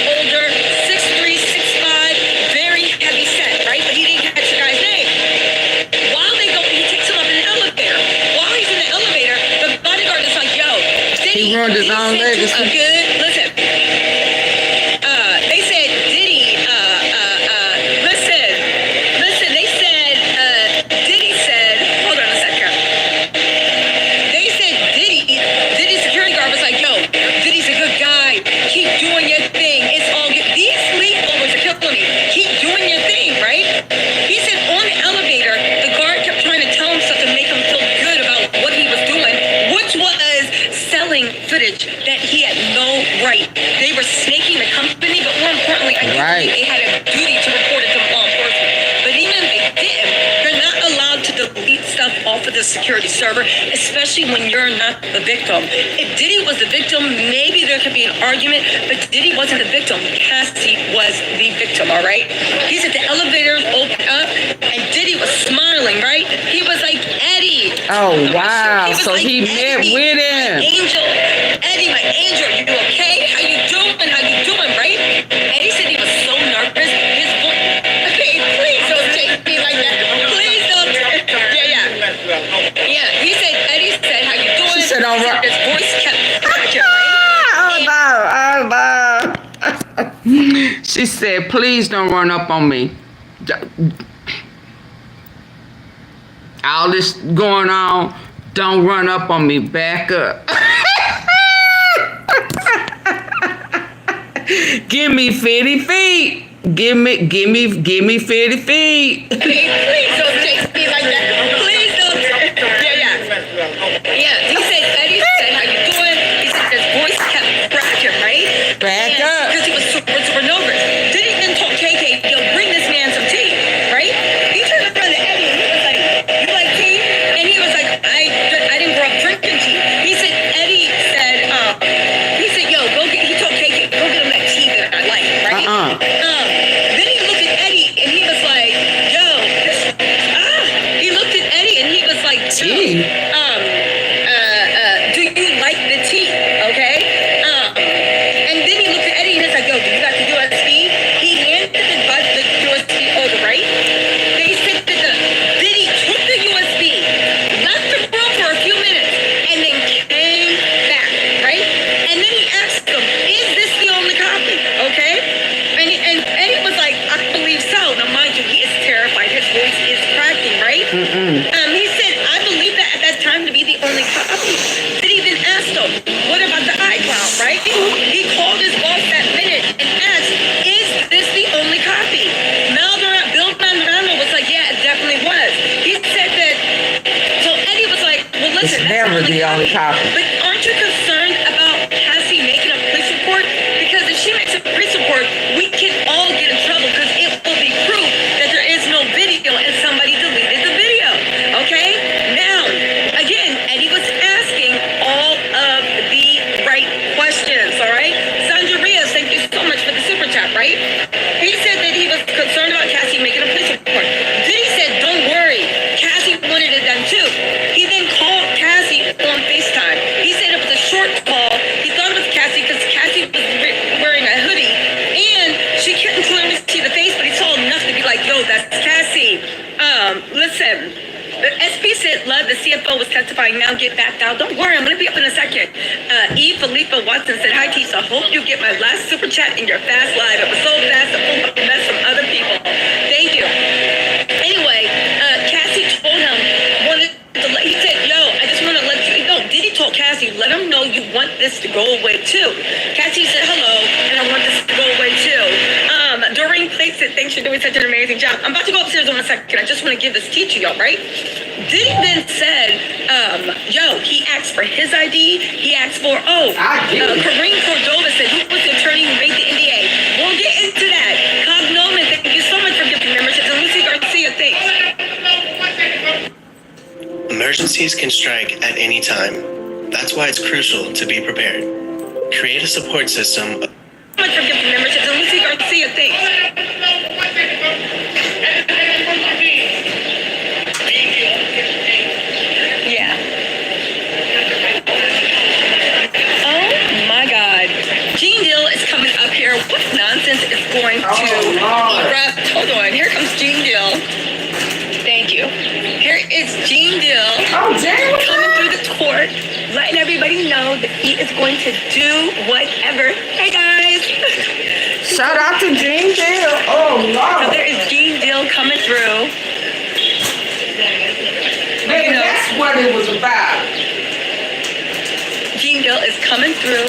older, 6'3", 6'5", very heavy set, right? But he didn't catch the guy's name. While they go, he takes him up in an elevator. While he's in the elevator, the bodyguard is like, yo, Diddy, He ruined his own sent you legacy. a good, listen. They said, Diddy, listen, they said, Diddy said, hold on a second. They said Diddy's security guard was like, yo, Diddy's a good guy. Keep doing your thing. It's all good. These sleepovers are killing me. Keep doing your thing, right? He said on the elevator, the guard kept trying to tell him stuff to make him feel good about what he was doing, which was selling footage that he had no right. They were snaking the company, but more importantly, I think Right. they had a duty to report it to law enforcement. But even if they didn't, they're not allowed to delete stuff off of the security server, especially when you're not the victim. If Diddy was the victim, maybe there could be an argument, but Diddy wasn't the victim. Cassie was the victim, all right? He said the elevators opened up, and Diddy was smiling, right? He was like, Eddie, Oh, So wow. was So he met "Eddie, with my him. angel, Eddie, my angel, you okay? How you doing, right? Eddie said he was so nervous. His voice, okay, please don't take me like that. Please don't. Yeah. He said, Eddie said, how you doing? She said, all right. His voice kept cracking, right? Oh, no. She said, please don't run up on me. All this going on, don't run up on me. Back up. Give me 50 feet. Give me 50 feet. Please don't take me like that. Please don't. Yeah. He said, Eddie said, how you doing? He said his voice kept cracking, right? Back up. Because he was super nervous. Diddy then told KK, yo, bring this man some tea, right? He turned around to Eddie and he was like, you like tea? And he was like, I didn't grow up drinking tea. He said, Eddie said, yo, he told KK, go get him that tea that I like, right? Then he looked at Eddie and he was like, yo, he looked at Eddie and he was like, Tea? do you like the tea? Okay? And then he looked at Eddie and he was like, yo, do you got the USB? He handed the USB over, right? They said that Diddy took the USB, left the room for a few minutes, and then came back, right? And then he asked him, is this the only copy? Okay? And Eddie was like, I believe so. Now, mind you, he is terrified. His voice is cracking, right? He said, I believe that at that time to be the only copy. Diddy then asked him, what about the iCloud, right? He called his boss that minute and asked, is this the only copy? Bill Mandrano was like, yeah, it definitely was. He said that, so Eddie was like, well, listen, It's never the only copy. But aren't you concerned about Cassie making a police report? Because if she makes a police report, we can all get in trouble because it will be proof that there is no video and somebody deleted the video. Okay? Now, again, Eddie was asking all of the right questions, all right? Sandra Rios, thank you so much for the super chat, right? He said that he was concerned about Cassie making a police report. Diddy said, don't worry, Cassie wanted it done too. He then called Cassie on FaceTime. He said it was a short call. He thought it was Cassie because Cassie was wearing a hoodie and she couldn't clearly see the face, but he saw enough to be like, yo, that's Cassie. Listen, the SP said, love, the CFO was testifying, now get back out. Don't worry, I'm going to be up in a second. E. Felipa Watson said, hi, Tisa, hope you get my last super chat in your fast live. It was so fast, I pulled up a mess from other people. Thank you. Anyway, Cassie told him, he said, yo, I just want to let you know. Diddy told Cassie, let him know you want this to go away too. Cassie said, hello, and I want this to go away too. Doreen Place said, thanks for doing such an amazing job. I'm about to go upstairs in a second. I just want to give this tea to y'all, right? Diddy then said, yo, he asked for his ID. He asked for, Kareem Cordova said, who was the attorney who made the NDA? We'll get into that. Cognomen, thank you so much for giving membership. And Lucy Garcia, thanks. Emergencies can strike at any time. That's why it's crucial to be prepared. Create a support system. So much for giving membership. And Lucy Garcia, thanks. Yeah. Oh my God. Gene Dill is coming up here. What nonsense is going to erupt? Hold on. Here comes Gene Dill. Thank you. Here is Gene Dill coming through the court, letting everybody know that he is going to do whatever. Hey guys. Shout out to Gene Dill. Oh, So Lord. there is Gene Dill coming through. Man, that's what it was about. Gene Dill is coming through,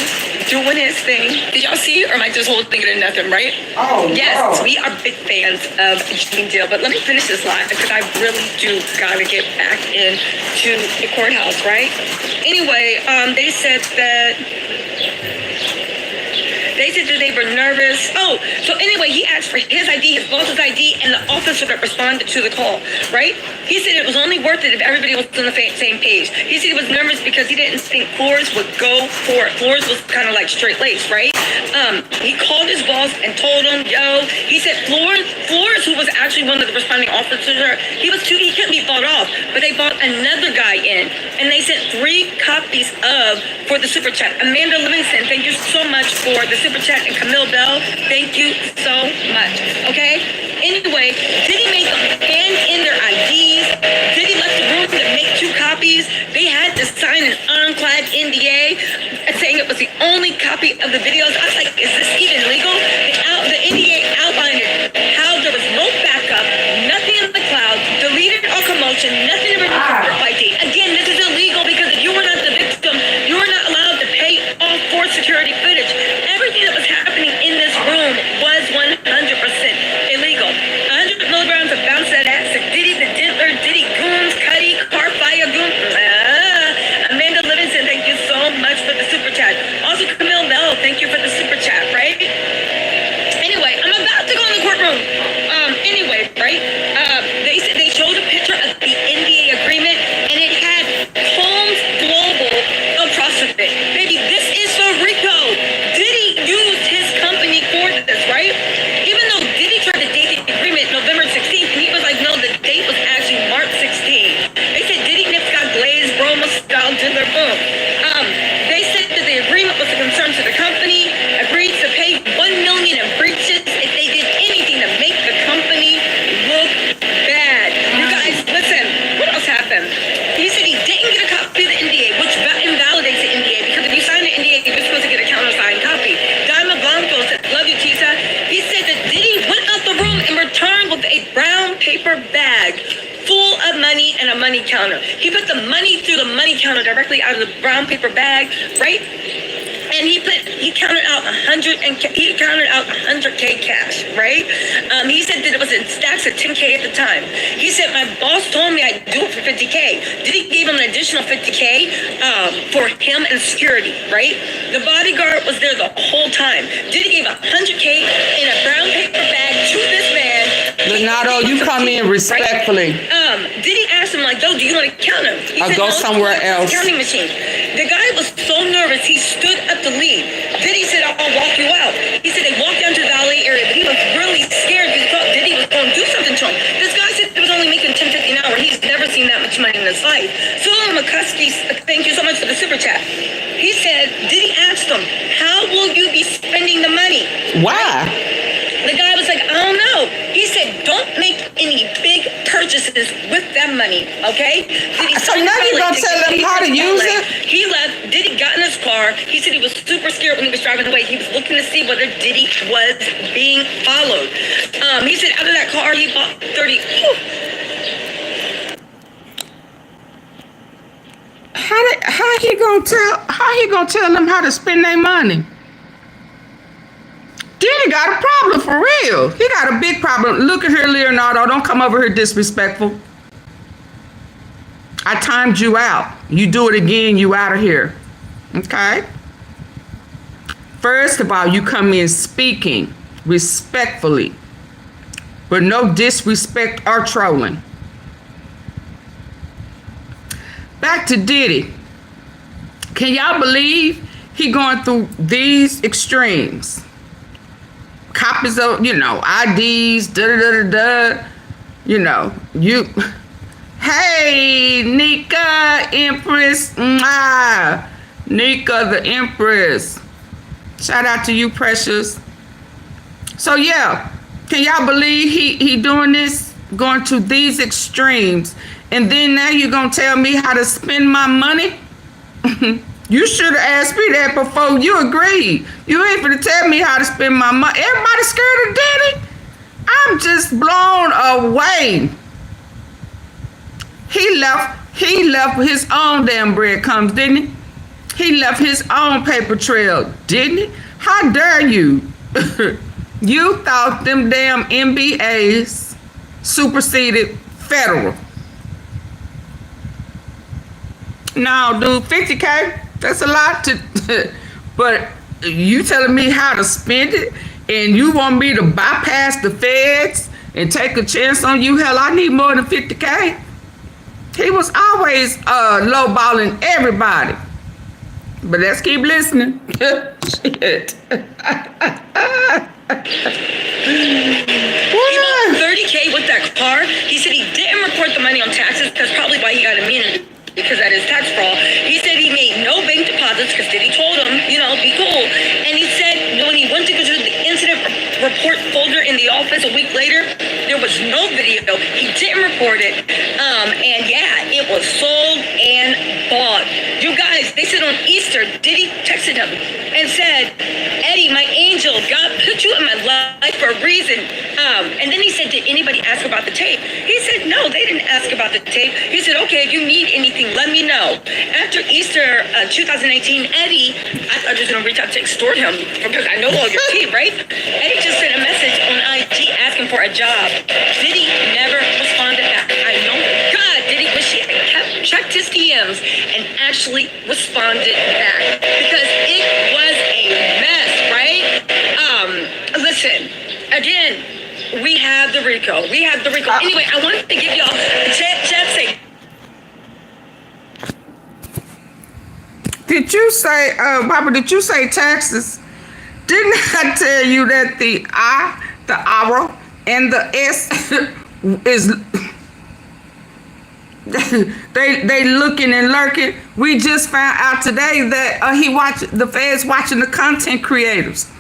doing his thing. Did y'all see it, or am I just holding it in nothing, right? Oh, Yes, Lord. we are big fans of Gene Dill, but let me finish this live because I really do gotta get back into the courthouse, right? Anyway, they said that They said that they were nervous. Oh, so anyway, he asked for his ID, his boss's ID, and the officer that responded to the call, right? He said it was only worth it if everybody was on the same page. He said he was nervous because he didn't think Flores would go for it. Flores was kind of like straight-laced, right? He called his boss and told him, yo, he said Flores, who was actually one of the responding officers, he couldn't be bought off, but they bought another guy in, and they sent 3 copies for the super chat. Amanda Livingston, thank you so much for the super chat, and Camille Bell, thank you so much. Okay? Anyway, Diddy made them hand in their IDs. Diddy left the room to make 2 copies. They had to sign an ironclad NDA saying it was the only copy of the videos. I was like, is this even legal? The NDA outlined it, how there was no backup, nothing in the cloud, deleted or commotion, nothing to remove by date. Again, this is illegal because if you were not the victim, you were not allowed to pay off for security footage. Everything that was happening in this room was 100% illegal. 100 milligrams of bounce that ass, Diddy the Diddler, Diddy Goons, Cuddy, Car Fire Goon. Amanda Livingston, thank you so much for the super chat. Also, Camille Bell, thank you for the super chat, right? Anyway, I'm about to go in the courtroom. Anyway, right? They showed a picture of the NDA agreement, and it had Holmes Global across of it. Baby, this is for RICO. Diddy used his company for this, right? Even though Diddy tried to date the agreement November 16th, and he was like, no, the date was actually March 16th. They said Diddy nips got glazed, Roma style, Diddler, boom. They said that the agreement was a concern to the company, agreed to pay $1 million in breaches if they did anything to make the company look bad. You guys, listen, what else happened? He said he didn't get a copy of the NDA, which invalidates the NDA, because if you sign the NDA, you're supposed to get a countersigned copy. Diamond Blanco said, love you, Tisa. He said that Diddy went out the room and returned with a brown paper bag full of money and a money counter. He put the money through the money counter directly out of the brown paper bag, right? And he counted out 100K cash, right? He said that it was in stacks of 10K at the time. He said, my boss told me I'd do it for 50K. Diddy gave him an additional 50K for him and security, right? The bodyguard was there the whole time. Diddy gave 100K in a brown paper bag to this man. Leonardo, you come in respectfully. Diddy asked him, like, yo, do you want to count him? He said, go no, somewhere else. Counting machine. The guy was so nervous, he stood up to leave. Diddy said, I'll walk you out. He said they walked down to the valet area, but he was really scared because he thought Diddy was going to do something to him. This guy said he was only making $10.50 an hour. He's never seen that much money in his life. Solomon McCuskey, thank you so much for the super chat. He said, Diddy asked him, how will you be spending the money? Why? The guy was like, I don't know. He said, don't make any big purchases with that money, okay? So now you're going to tell them how to use it? He left. Diddy got in his car. He said he was super scared when he was driving away. He was looking to see whether Diddy was being followed. He said out of that car, he bought 30. How he gonna tell them how to spend their money? Diddy got a problem for real. He got a big problem. Look at here, Leonardo. Don't come over here disrespectful. I timed you out. You do it again, you out of here. Okay? First of all, you come in speaking respectfully, but no disrespect or trolling. Back to Diddy. Can y'all believe he going through these extremes? Copies of, IDs, da-da-da-da-da. Hey, Nika, Empress. Mwah. Nika, the Empress. Shout out to you, precious. So, yeah. Can y'all believe he doing this? Going to these extremes. And then now you're going to tell me how to spend my money? You should have asked me that before you agreed. You ain't finna tell me how to spend my money. Everybody scared of Diddy? I'm just blown away. He left his own damn breadcrumbs, didn't he? He left his own paper trail, didn't he? How dare you? You thought them damn MBAs superseded federal. No, dude, 50K, that's a lot but you telling me how to spend it, and you want me to bypass the feds and take a chance on you? Hell, I need more than 50K. He was always lowballing everybody. But let's keep listening. Shit. He bought 30K with that car. He said he didn't report the money on taxes. That's probably why he got immunity, because that is tax fraud. He said he made no bank deposits because Diddy told him, you know, be cool. And he said when he went to go to the incident report folder in the office a week later, there was no video. He didn't report it. And yeah, it was sold and bought. You guys, they said on Easter, Diddy texted him and said, Eddie, my angel, God put you in my life for a reason. And then he said, did anybody ask about the tape? He said, no, they didn't ask about the tape. He said, okay, if you need anything, let me know. After Easter 2018, Eddie, I thought he was going to reach out to extort him because I know all your team, right? Eddie just sent a message on IG asking for a job. Diddy never responded back. I know, God, Diddy wish he had checked his DMs and actually responded back because it was a mess, right? Listen, again, we have the RICO. We have the RICO. Anyway, I wanted to give y'all Jeff say. Did you say, Papa, did you say taxes? Didn't I tell you that the I, the R, and the S is, they looking and lurking? We just found out today that the feds watching the content creators.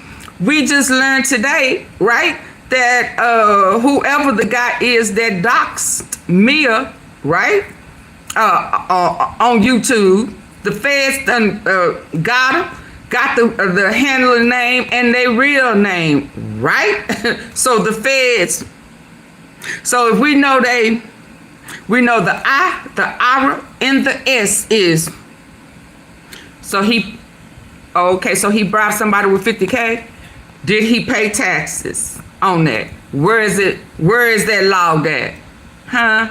We just learned today, right, that whoever the guy is that doxed Mia, right, on YouTube, the feds done got him, got the handler name and their real name, right? So the feds, so if we know the I, the R, and the S is, so he bribed somebody with 50K. Did he pay taxes on that? Where is it? Where is that logged at? Huh?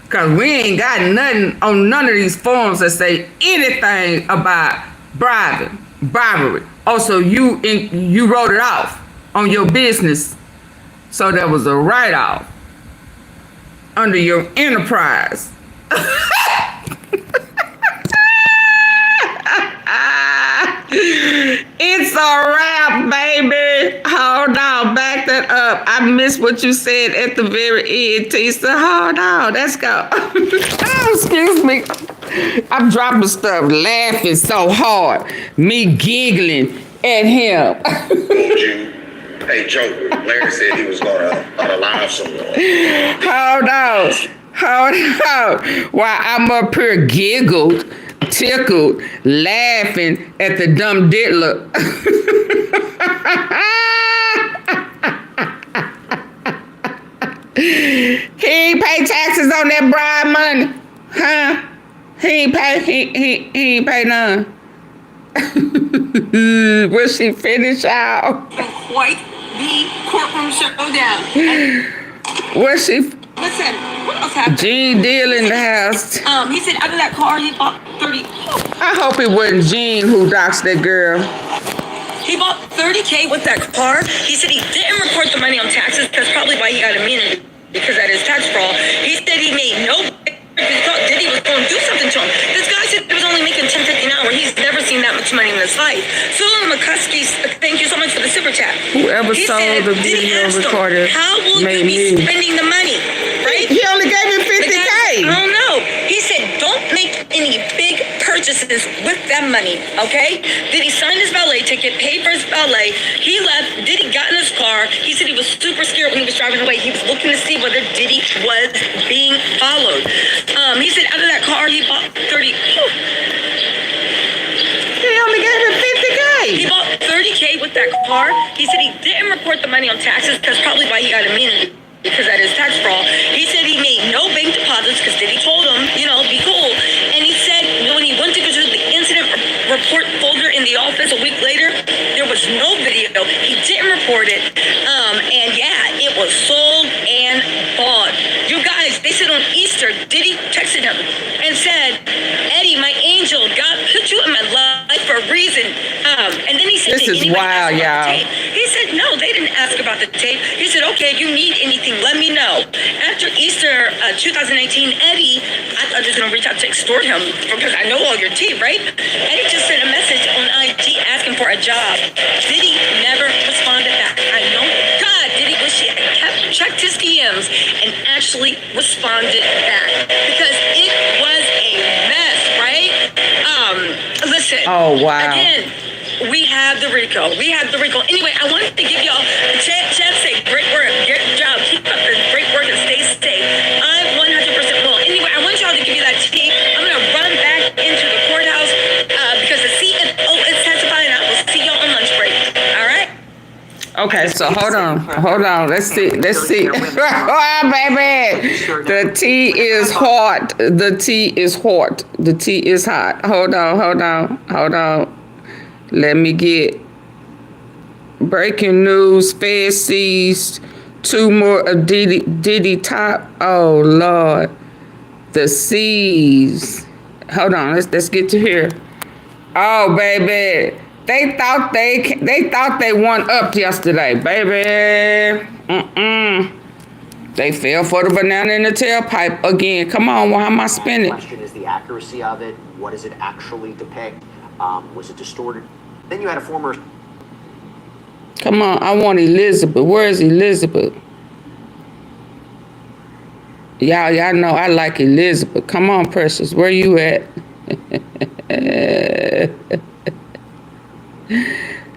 Cause we ain't got nothing on none of these forms that say anything about bribery. Also, you wrote it off on your business, so there was a write-off under your enterprise. It's a wrap, baby. Hold on, back that up. I missed what you said at the very end, Tisa. Hold on, let's go. Oh, excuse me. I'm dropping stuff, laughing so hard. Me giggling at him. Hey, Joe, Larry said he was going to unalive someone. Hold on. While I'm up here giggled, tickled, laughing at the dumb diddler. He ain't pay taxes on that bribe money, huh? He ain't pay none. Will she finish out? Quite the courtroom showdown. Will she? Listen, what else happened? Gene Deal in the house. He said out of that car he bought 30. I hope it wasn't Gene who doxed that girl. He bought 30K with that car. He said he didn't report the money on taxes. That's probably why he got immunity, because that is tax fraud. He said he made no. He thought Diddy was going to do something to him. This guy said he was only making $10.50 an hour. He's never seen that much money in his life. Solon McCuskey, thank you so much for the super chat. Whoever sold the video recorder how will made you be me spending the money? Right? He only gave me 50K. I don't know. He said don't make any big purchases with that money, okay? Diddy signed his valet ticket, paid for his valet. He left. Diddy got in his car. He said he was super scared when he was driving away. He was looking to see whether Diddy was being followed. He said out of that car he bought 30. He only gave me 50K. He bought 30K with that car. He said he didn't report the money on taxes. That's probably why he got immunity, because that is tax fraud. He said he made no bank deposits because Diddy told him, you know, be cool. And he said when he went to go to the incident report folder in the office a week later, there was no video. He didn't report it. And yeah, it was sold and bought. You guys, they said on Easter, Diddy texted him and said, Eddie, my angel, God put you in my life for a reason. reason. And then he said, This "Did is anybody wild, ask about the y'all. tape?" He said, "No, they didn't ask about the tape." He said, "Okay, if you need anything, let me know." After Easter 2018, Eddie, I thought he was going to reach out to extort him because I know all your tea, right? Eddie just sent a message on IG asking for a job. Diddy never responded back. I know, God, Diddy wish he had checked his DMs and actually responded back because it was a mess, right? Listen. Oh, wow. Again, we have the RICO. Anyway, I wanted to give y'all, Chad say, great work, great job, keep up the great work and stay safe. I'm 100% will. Anyway, I want y'all to give you that tea. I'm going to run back into the courthouse because the CFO is testifying. I will see y'all on lunch break. All right? Okay, so hold on. Let's see. Oh, baby. The tea is hot. The tea is hot. Hold on. Let me get breaking news. Fed seized 2 more of Diddy top. Oh, Lord. The seize. Hold on. Let's get to here. Oh, baby. They thought they won up yesterday, baby. They fell for the banana in the tailpipe again. Come on, why am I spinning? The question is the accuracy of it. What does it actually depict? Was it distorted? Then you had a former. Come on, I want Elizabeth. Where is Elizabeth? Y'all know I like Elizabeth. Come on, Precious. Where you at?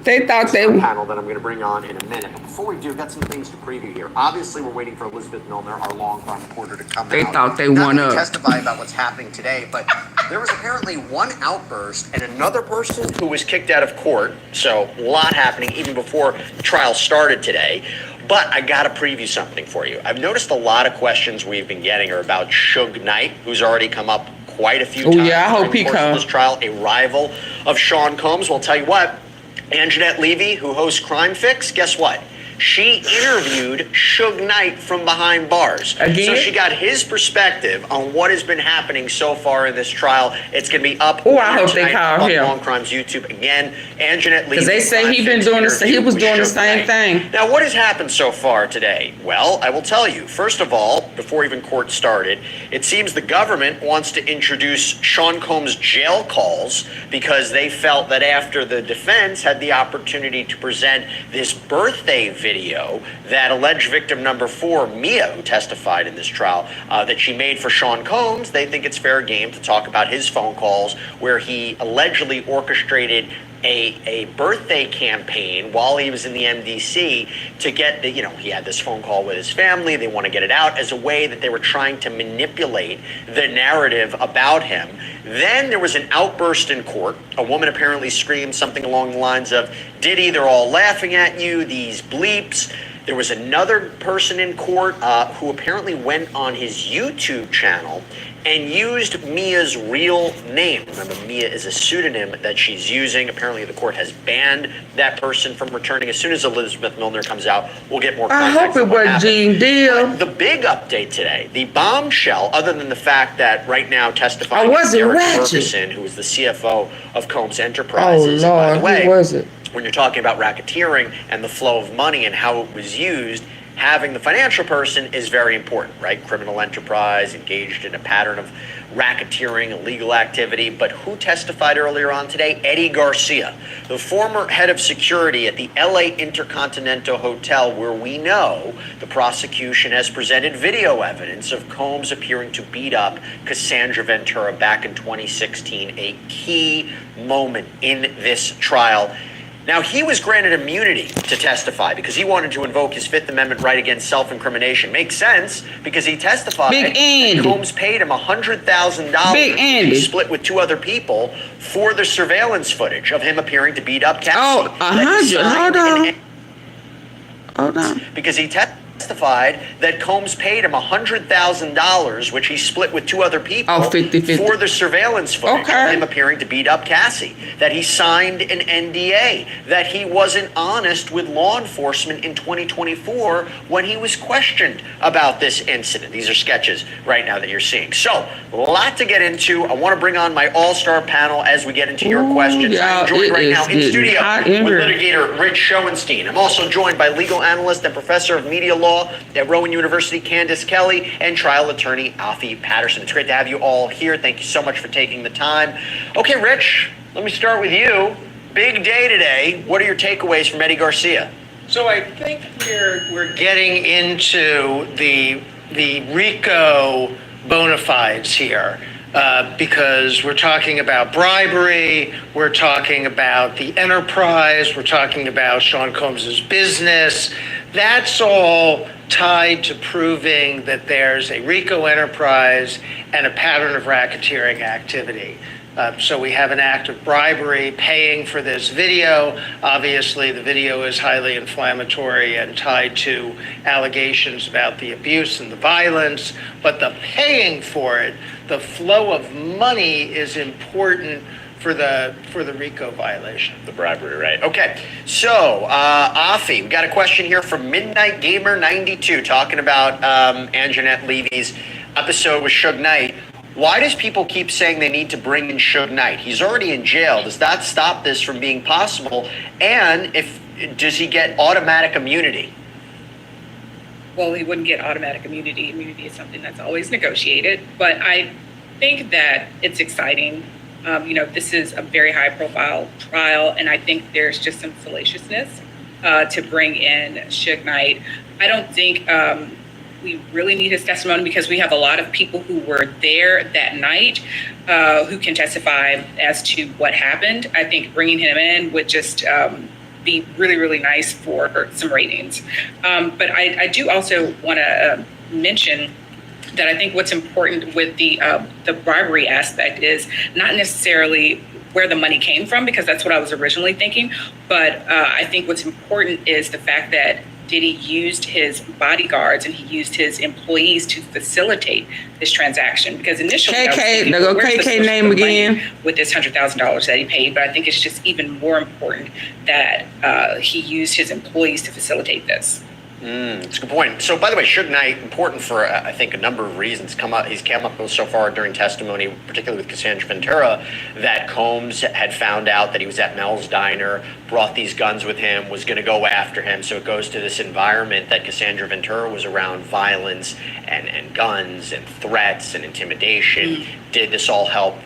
They thought they panel that I'm going to bring on in a minute. But before we do, got some things to preview here. Obviously, we're waiting for Elizabeth Milner, our long-time reporter, to come out. They thought they Not won only up. testify about what's happening today, but there was apparently one outburst and another person Who was kicked out of court. So a lot happening even before the trial started today. But I got to preview something for you. I've noticed a lot of questions we've been getting are about Suge Knight, who's already come up quite a few times. Yeah, I hope he during the course of comes. this trial, a rival of Sean Combs. Well, I'll tell you what, Anjanette Levy, who hosts Crime Fix, guess what? She interviewed Suge Knight from behind bars. Again? So she got his perspective on what has been happening so far in this trial. It's going to be up Oh, I hope they tonight call on him. Long Crimes YouTube. Again, Anjanette Levy. Because they say he was doing the same thing. Now, what has happened so far today? Well, I will tell you. First of all, before even court started, it seems the government wants to introduce Sean Combs' jail calls because they felt that after the defense had the opportunity to present this birthday video that alleged victim number 4, Mia, who testified in this trial, that she made for Sean Combs, they think it's fair game to talk about his phone calls where he allegedly orchestrated a birthday campaign while he was in the MDC to get he had this phone call with his family. They want to get it out as a way that they were trying to manipulate the narrative about him. Then there was an outburst in court. A woman apparently screamed something along the lines of, "Diddy, they're all laughing at you, these bleeps." There was another person in court who apparently went on his YouTube channel and used Mia's real name. Remember, Mia is a pseudonym that she's using. Apparently, the court has banned that person from returning. As soon as Elizabeth Milner comes out, we'll get more I context. hope it was Gene Deal. The big update today, the bombshell, other than the fact that right now testifying Oh, was is it Derek Ratchet? Ferguson, who is the CFO of Combs Oh, Enterprises. And by Lord, the way, who was it? when you're talking about racketeering and the flow of money and how it was used, having the financial person is very important, right? Criminal enterprise, engaged in a pattern of racketeering, illegal activity. But who testified earlier on today? Eddie Garcia, the former head of security at the LA Intercontinental Hotel, where we know the prosecution has presented video evidence of Combs appearing to beat up Cassandra Ventura back in 2016, a key moment in this trial. Now, he was granted immunity to testify because he wanted to invoke his Fifth Amendment right against self-incrimination. Makes sense because he testified Big Andy. that Combs paid him $100,000 Big Andy. to split with 2 other people for the surveillance footage of him appearing to beat up Cassie. Oh, 100. Hold on. Because he testified testified that Combs paid him $100,000, which he split with 2 other people, 50-50. for the surveillance footage Okay. of him appearing to beat up Cassie, that he signed an NDA, that he wasn't honest with law enforcement in 2024 when he was questioned about this incident. These are sketches right now that you're seeing. So, a lot to get into. I want to bring on my all-star panel as we get into your questions. I'm joined right now in studio with litigator Rich Schoenstein. I'm also joined by legal analyst and professor of media law at Rowan University, Candace Kelly, and trial attorney AunTeaFee Patterson. It's great to have you all here. Thank you so much for taking the time. Okay, Rich, let me start with you. Big day today. What are your takeaways from Eddie Garcia? So I think we're getting into the RICO bona fides here. Because we're talking about bribery, we're talking about the enterprise, we're talking about Sean Combs's business. That's all tied to proving that there's a RICO enterprise and a pattern of racketeering activity. So we have an act of bribery, paying for this video. Obviously, the video is highly inflammatory and tied to allegations about the abuse and the violence, but the paying for it, the flow of money is important for the RICO violation. The bribery, right? Okay. So, AunTeaFee, we got a question here from Midnight Gamer 92 talking about Anjanette Levy's episode with Suge Knight. Why does people keep saying they need to bring in Suge Knight? He's already in jail. Does that stop this from being possible? And does he get automatic immunity? Well, he wouldn't get automatic immunity. Immunity is something that's always negotiated. But I think that it's exciting. This is a very high-profile trial, and I think there's just some salaciousness to bring in Suge Knight. I don't think we really need his testimony because we have a lot of people who were there that night who can testify as to what happened. I think bringing him in would just be really, really nice for some ratings. But I do also want to mention that I think what's important with the bribery aspect is not necessarily where the money came from, because that's what I was originally thinking. But I think what's important is the fact that Diddy used his bodyguards and he used his employees to facilitate this transaction. Because initially, KK name again with this $100,000 that he paid. But I think it's just even more important that he used his employees to facilitate this. That's a good point. So, by the way, Suge Knight, important for, I think, a number of reasons. He's come up with so far during testimony, particularly with Cassandra Ventura, that Combs had found out that he was at Mel's Diner, brought these guns with him, was going to go after him. So it goes to this environment that Cassandra Ventura was around violence and guns and threats and intimidation. Did this all help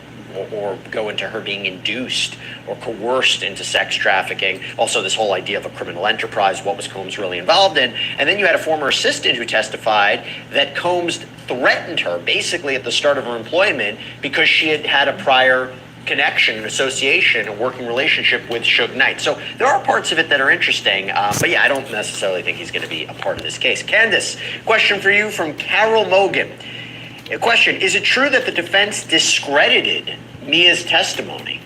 or go into her being induced or coerced into sex trafficking? Also, this whole idea of a criminal enterprise, what was Combs really involved in? And then you had a former assistant who testified that Combs threatened her basically at the start of her employment because she had had a prior connection, an association, a working relationship with Suge Knight. So there are parts of it that are interesting, but yeah, I don't necessarily think he's going to be a part of this case. Candace, question for you from Carol Mogan. A question, is it true that the defense discredited Mia's testimony?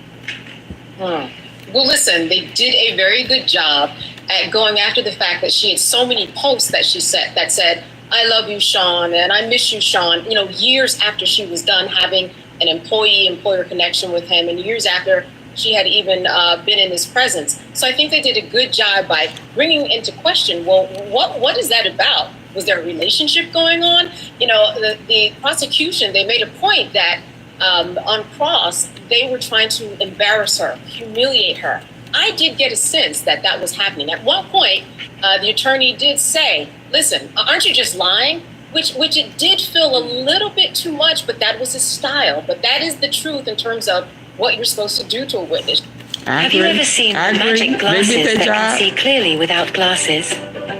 Well, listen, they did a very good job at going after the fact that she had so many posts that she said that said, "I love you, Sean," and "I miss you, Sean," years after she was done having an employer connection with him, and years after she had even been in his presence. So I think they did a good job by bringing into question, well, what is that about? Was there a relationship going on? The prosecution, they made a point that on cross, they were trying to embarrass her, humiliate her. I did get a sense that that was happening. At one point, the attorney did say, listen, aren't you just lying? Which it did feel a little bit too much, but that was his style. But that is the truth in terms of what you're supposed to do to a witness. Have you ever seen the magic glasses that can see clearly without glasses?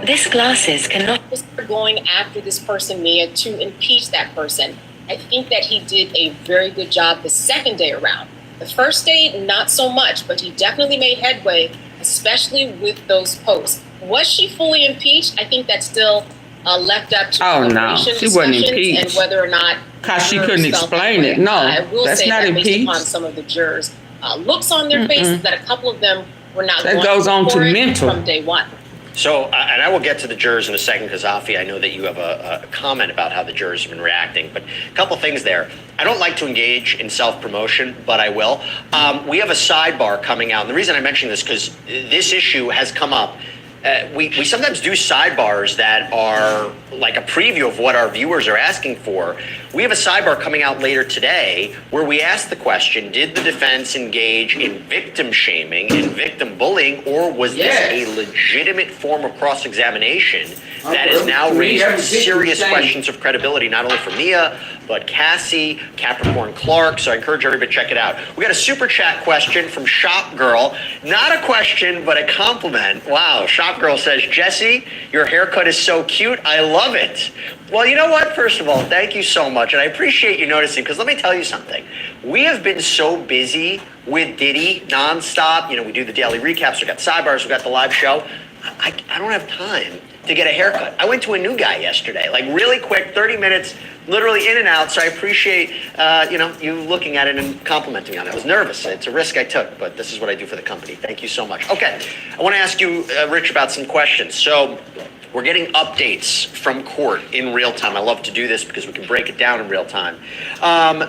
This glasses cannot... Going after this person, Mia, to impeach that person. I think that he did a very good job the second day around. The first day, not so much, but he definitely made headway, especially with those posts. Was she fully impeached? I think that's still left up to no, she wasn't impeached. And whether or not because she couldn't explain it. No, I will that's say not that impeached. based upon some of the jurors' looks on their faces, that a couple of them were not. That goes on to mental from day one. So, and I will get to the jurors in a second, because AunTeaFee, I know that you have a comment about how the jurors have been reacting, but a couple things there. I don't like to engage in self-promotion, but I will. We have a sidebar coming out, and the reason I mention this, because this issue has come up. We sometimes do sidebars that are like a preview of what our viewers are asking for. We have a sidebar coming out later today where we ask the question, did the defense engage in victim shaming and victim bullying, or was this a legitimate form of cross-examination that has now raised serious questions of credibility, not only for Mia, but Cassie, Capricorn Clark. So I encourage everybody to check it out. We got a super chat question from Shop Girl. Not a question, but a compliment. Wow, Shop Girl says, Jesse, your haircut is so cute. I love it. Well, you know what? First of all, thank you so much. And I appreciate you noticing, because let me tell you something. We have been so busy with Diddy nonstop. You know, we do the daily recaps. We got sidebars. We got the live show. I don't have time to get a haircut. I went to a new guy yesterday, like really quick, 30 minutes, literally in and out. So I appreciate, you looking at it and complimenting on it. I was nervous. It's a risk I took, but this is what I do for the company. Thank you so much. Okay, I want to ask you, Rich, about some questions. So we're getting updates from court in real time. I love to do this because we can break it down in real time. The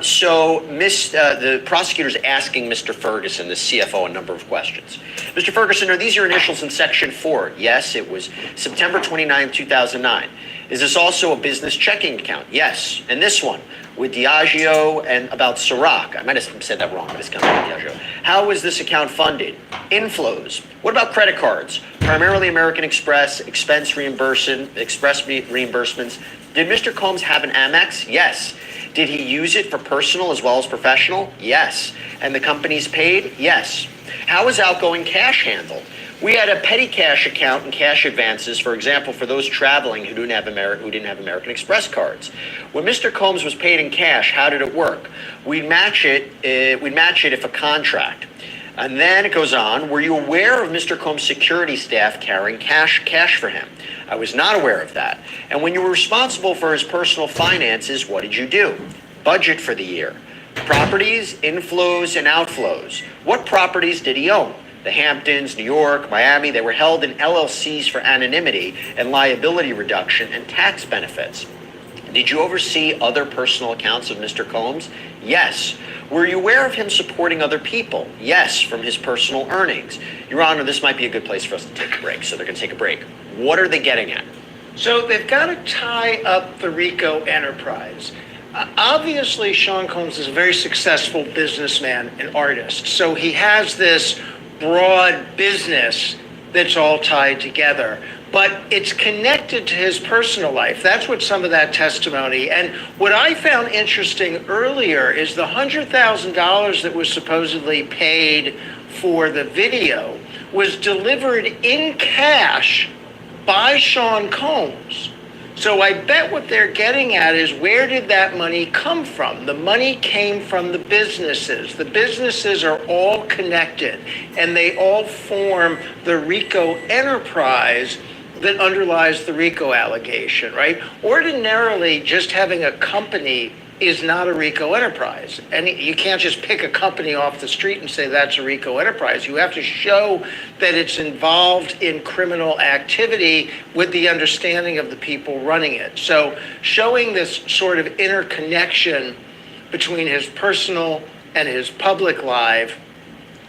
prosecutor's asking Mr. Ferguson, the CFO, a number of questions. Mr. Ferguson, are these your initials in Section 4? Yes, it was September 29, 2009. Is this also a business checking account? Yes. And this one, with Diageo and about Ciroc. I might have said that wrong, this company, Diageo. How was this account funded? Inflows. What about credit cards? Primarily American Express, express reimbursements. Did Mr. Combs have an Amex? Yes. Did he use it for personal as well as professional? Yes. And the company's paid? Yes. How is outgoing cash handled? We had a petty cash account and cash advances, for example, for those traveling who didn't have American Express cards. When Mr. Combs was paid in cash, how did it work? We'd match it if a contract. And then it goes on, were you aware of Mr. Combs' security staff carrying cash for him? I was not aware of that. And when you were responsible for his personal finances, what did you do? Budget for the year. Properties, inflows, and outflows. What properties did he own? The Hamptons, New York, Miami, they were held in LLCs for anonymity and liability reduction and tax benefits. Did you oversee other personal accounts of Mr. Combs? Yes. Were you aware of him supporting other people? Yes, from his personal earnings. Your Honor, this might be a good place for us to take a break, so they're going to take a break. What are they getting at? So they've got to tie up the RICO enterprise. Obviously, Sean Combs is a very successful businessman and artist, so he has this broad business that's all tied together, but it's connected to his personal life. That's what some of that testimony. And what I found interesting earlier is the $100,000 that was supposedly paid for the video was delivered in cash by Sean Combs. So I bet what they're getting at is, where did that money come from? The money came from the businesses. The businesses are all connected, and they all form the RICO enterprise that underlies the RICO allegation, right? Ordinarily, just having a company is not a RICO enterprise. And you can't just pick a company off the street and say that's a RICO enterprise. You have to show that it's involved in criminal activity with the understanding of the people running it. So showing this sort of interconnection between his personal and his public life,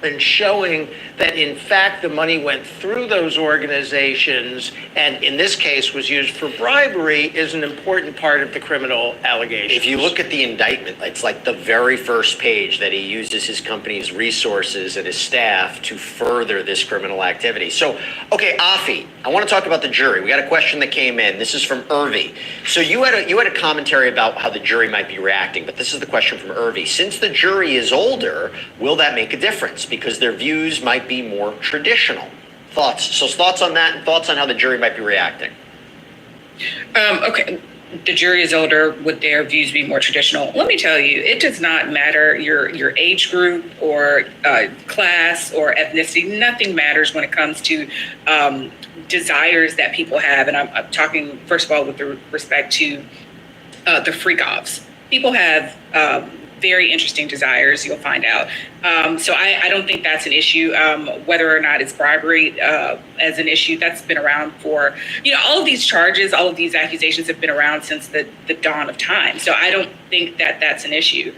and showing that in fact the money went through those organizations and in this case was used for bribery, is an important part of the criminal allegations. If you look at the indictment, it's like the very first page that he uses his company's resources and his staff to further this criminal activity. So, okay, AunTeaFee, I want to talk about the jury. We got a question that came in. This is from Irvi. So you had a commentary about how the jury might be reacting, but this is the question from Irvi. Since the jury is older, will that make a difference? Because their views might be more traditional. Thoughts? So thoughts on that, and thoughts on how the jury might be reacting. Okay, the jury is older. Would their views be more traditional? Let me tell you, it does not matter your age group or class or ethnicity. Nothing matters when it comes to desires that people have. And I'm talking, first of all, with respect to the freak-offs. People have very interesting desires, you'll find out. So I don't think that's an issue. Whether or not it's bribery as an issue, that's been around for, all of these charges, all of these accusations have been around since the dawn of time. So I don't think that that's an issue.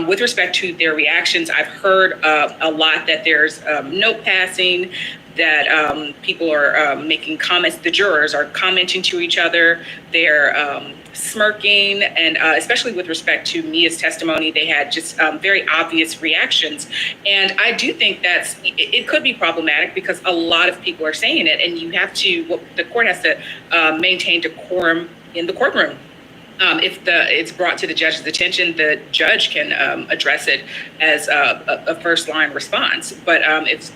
With respect to their reactions, I've heard a lot that there's note passing, that people are making comments, the jurors are commenting to each other, they're smirking, and especially with respect to Mia's testimony, they had just very obvious reactions. And I do think it could be problematic because a lot of people are saying it, and the court has to maintain decorum in the courtroom. If it's brought to the judge's attention, the judge can address it as a first line response. But if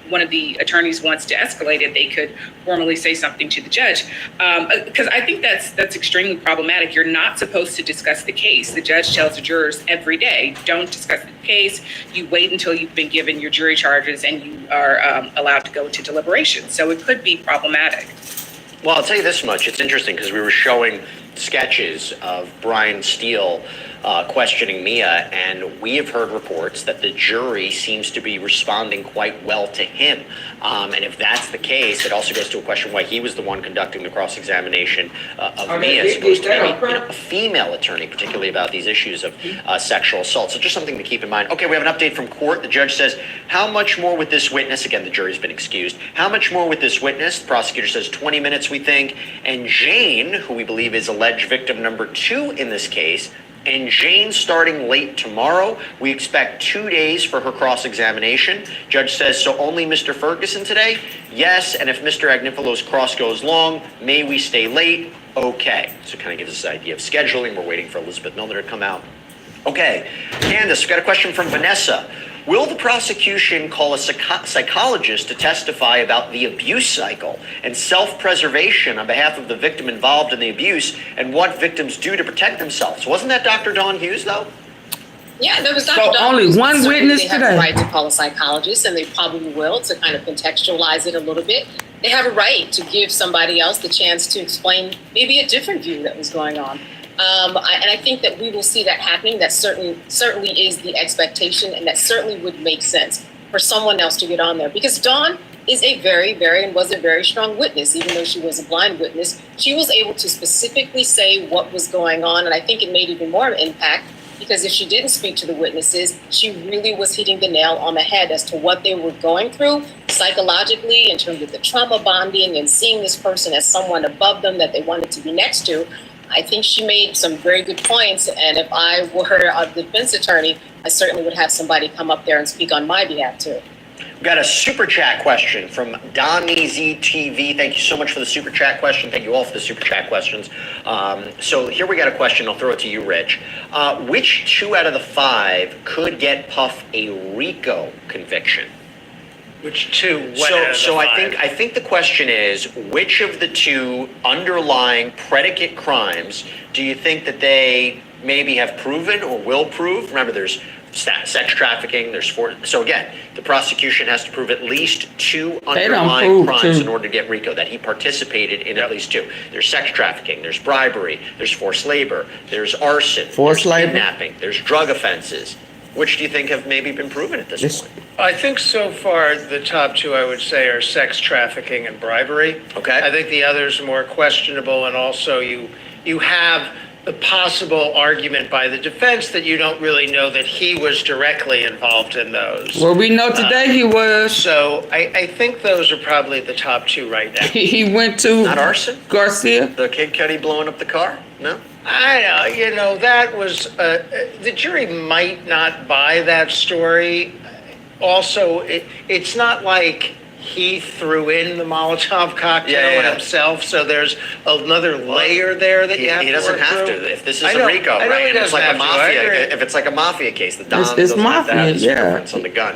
one of the attorneys wants to escalate it, they could formally say something to the judge. Because I think that's extremely problematic. You're not supposed to discuss the case. The judge tells the jurors every day, don't discuss the case. You wait until you've been given your jury charges and you are allowed to go to deliberation. So it could be problematic. Well, I'll tell you this much. It's interesting because we were showing sketches of Brian Steele questioning Mia, and we have heard reports that the jury seems to be responding quite well to him. And if that's the case, it also goes to a question why he was the one conducting the cross-examination of Mia, as opposed to maybe a female attorney, particularly about these issues of sexual assault. So just something to keep in mind. Okay, we have an update from court. The judge says, how much more with this witness? Again, the jury's been excused. How much more with this witness? The prosecutor says 20 minutes, we think. And Jane, who we believe is alleged victim number 2 in this case, and Jane starting late tomorrow. We expect 2 days for her cross-examination. Judge says, so only Mr. Ferguson today? Yes, and if Mr. Agnifalo's cross goes long, may we stay late? Okay. So it kind of gives us an idea of scheduling. We're waiting for Elizabeth Milner to come out. Okay. Candace, we've got a question from Vanessa. Will the prosecution call a psychologist to testify about the abuse cycle and self-preservation on behalf of the victim involved in the abuse and what victims do to protect themselves? Wasn't that Dr. Dawn Hughes, though? Yeah, there was Dr. Dawn only Hughes. one witness they have today. a right to call a psychologist, and they probably will, to kind of contextualize it a little bit. They have a right to give somebody else the chance to explain maybe a different view that was going on. And I think that we will see that happening. That certainly is the expectation, and that certainly would make sense for someone else to get on there. Because Dawn is a very strong witness, even though she was a blind witness. She was able to specifically say what was going on, and I think it made even more impact because if she didn't speak to the witnesses, she really was hitting the nail on the head as to what they were going through psychologically in terms of the trauma bonding and seeing this person as someone above them that they wanted to be next to. I think she made some very good points, and if I were a defense attorney, I certainly would have somebody come up there and speak on my behalf too. We've got a super chat question from Donnie ZTV. Thank you so much for the super chat question. Thank you all for the super chat questions. So here we got a question. I'll throw it to you, Rich. Which 2 out of the 5 could get Puff a RICO conviction? Which 2? So I think the question is, which of the 2 underlying predicate crimes do you think that they maybe have proven or will prove? Remember, there's sex trafficking, there's 4. So again, the prosecution has to prove at least 2 underlying crimes in order to get RICO, that he participated in at least 2. There's sex trafficking, there's bribery, there's forced labor, there's arson, there's kidnapping, there's drug offenses. Which do you think have maybe been proven at this point? I think so far the top 2 I would say are sex trafficking and bribery. Okay. I think the others are more questionable, and also you have the possible argument by the defense that you don't really know that he was directly involved in those. Well, we know today he was. So I think those are probably the top 2 right now. He went to Not arson? Garcia. The Kid Cudi blowing up the car? No? I know, that was, the jury might not buy that story. Also, it's not like he threw in the Molotov cocktail himself, so there's another layer there that you have to He doesn't work have through. to. If this is a RICO, right? It's like a mafia. If it's like a mafia case, the Don it's mafia, have his yeah. fingerprints on the gun.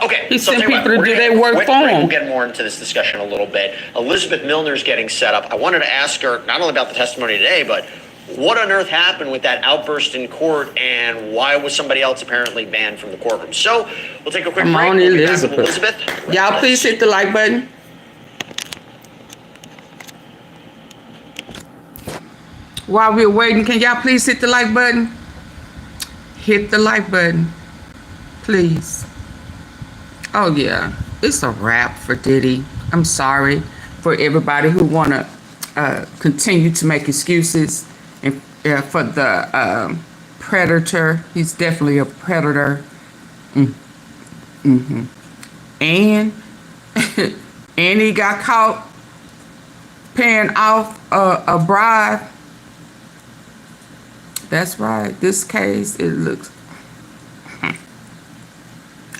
Okay, He so sent I'll tell you people to what, do their work for him. We'll get more into this discussion a little bit. Elizabeth Milner's getting set up. I wanted to ask her not only about the testimony today, but what on earth happened with that outburst in court, and why was somebody else apparently banned from the courtroom? So we'll take a quick break. On, We'll be back with Elizabeth. Elizabeth. Y'all please hit the like button. While we're waiting, can y'all please hit the like button? hit the like button, please. Oh yeah, it's a wrap for Diddy. I'm sorry for everybody who want to continue to make excuses and for the predator. He's definitely a predator. And and he got caught paying off a bribe. That's right. This case, it looks.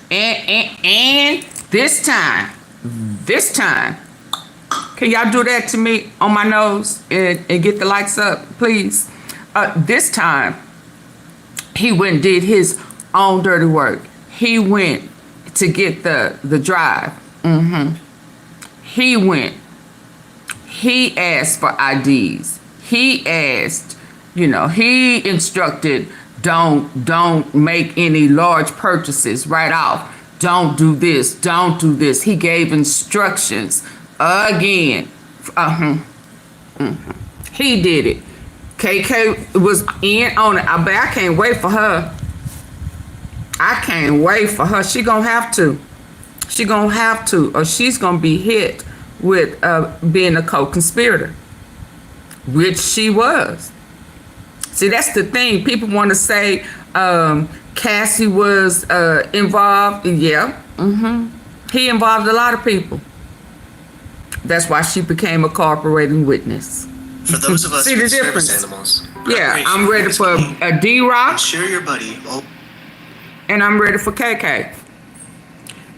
And this time, can y'all do that to me on my nose and get the likes up, please? This time, he went and did his own dirty work. He went to get the drive. He went. He asked for IDs. He asked, he instructed, don't make any large purchases right off. Don't do this. Don't do this. He gave instructions again. He did it. KK was in on it. I can't wait for her. I can't wait for her. She gonna have to. She gonna have to, or she's gonna be hit with being a co-conspirator, which she was. See, that's the thing. People want to say Cassie was involved. Yeah. He involved a lot of people. That's why she became a cooperating witness. For those of us See who the service difference? animals. Yeah, I'm ready for a D-Rock. Share your buddy. And I'm ready for KK.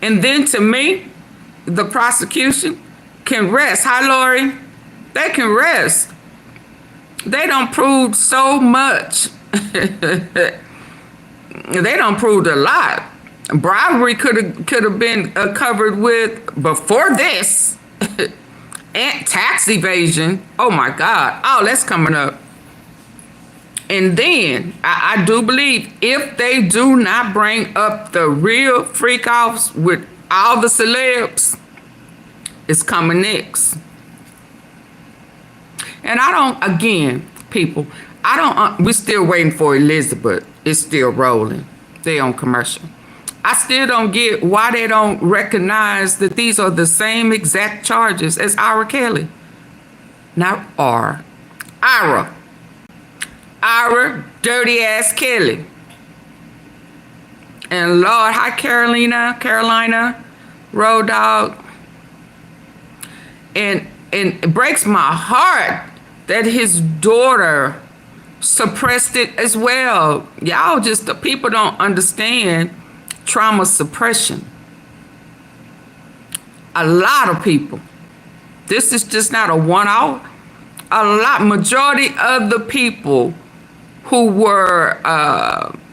And then to me, the prosecution can rest. Hi, Lori. They can rest. They don't prove so much. They don't prove a lot. Bribery could have been covered with before this. And tax evasion. Oh my God. Oh, that's coming up. And then I do believe if they do not bring up the real freak offs with all the celebs, it's coming next. And I don't, again, people, we're still waiting for Elizabeth. It's still rolling. They on commercial. I still don't get why they don't recognize that these are the same exact charges as Rkelly. Not R. Ira, dirty ass Kelly. And Lord, hi Carolina, Road Dog. And it breaks my heart that his daughter suppressed it as well. Y'all just, the people don't understand trauma suppression. A lot of people. This is just not a one-off. Majority of the people who were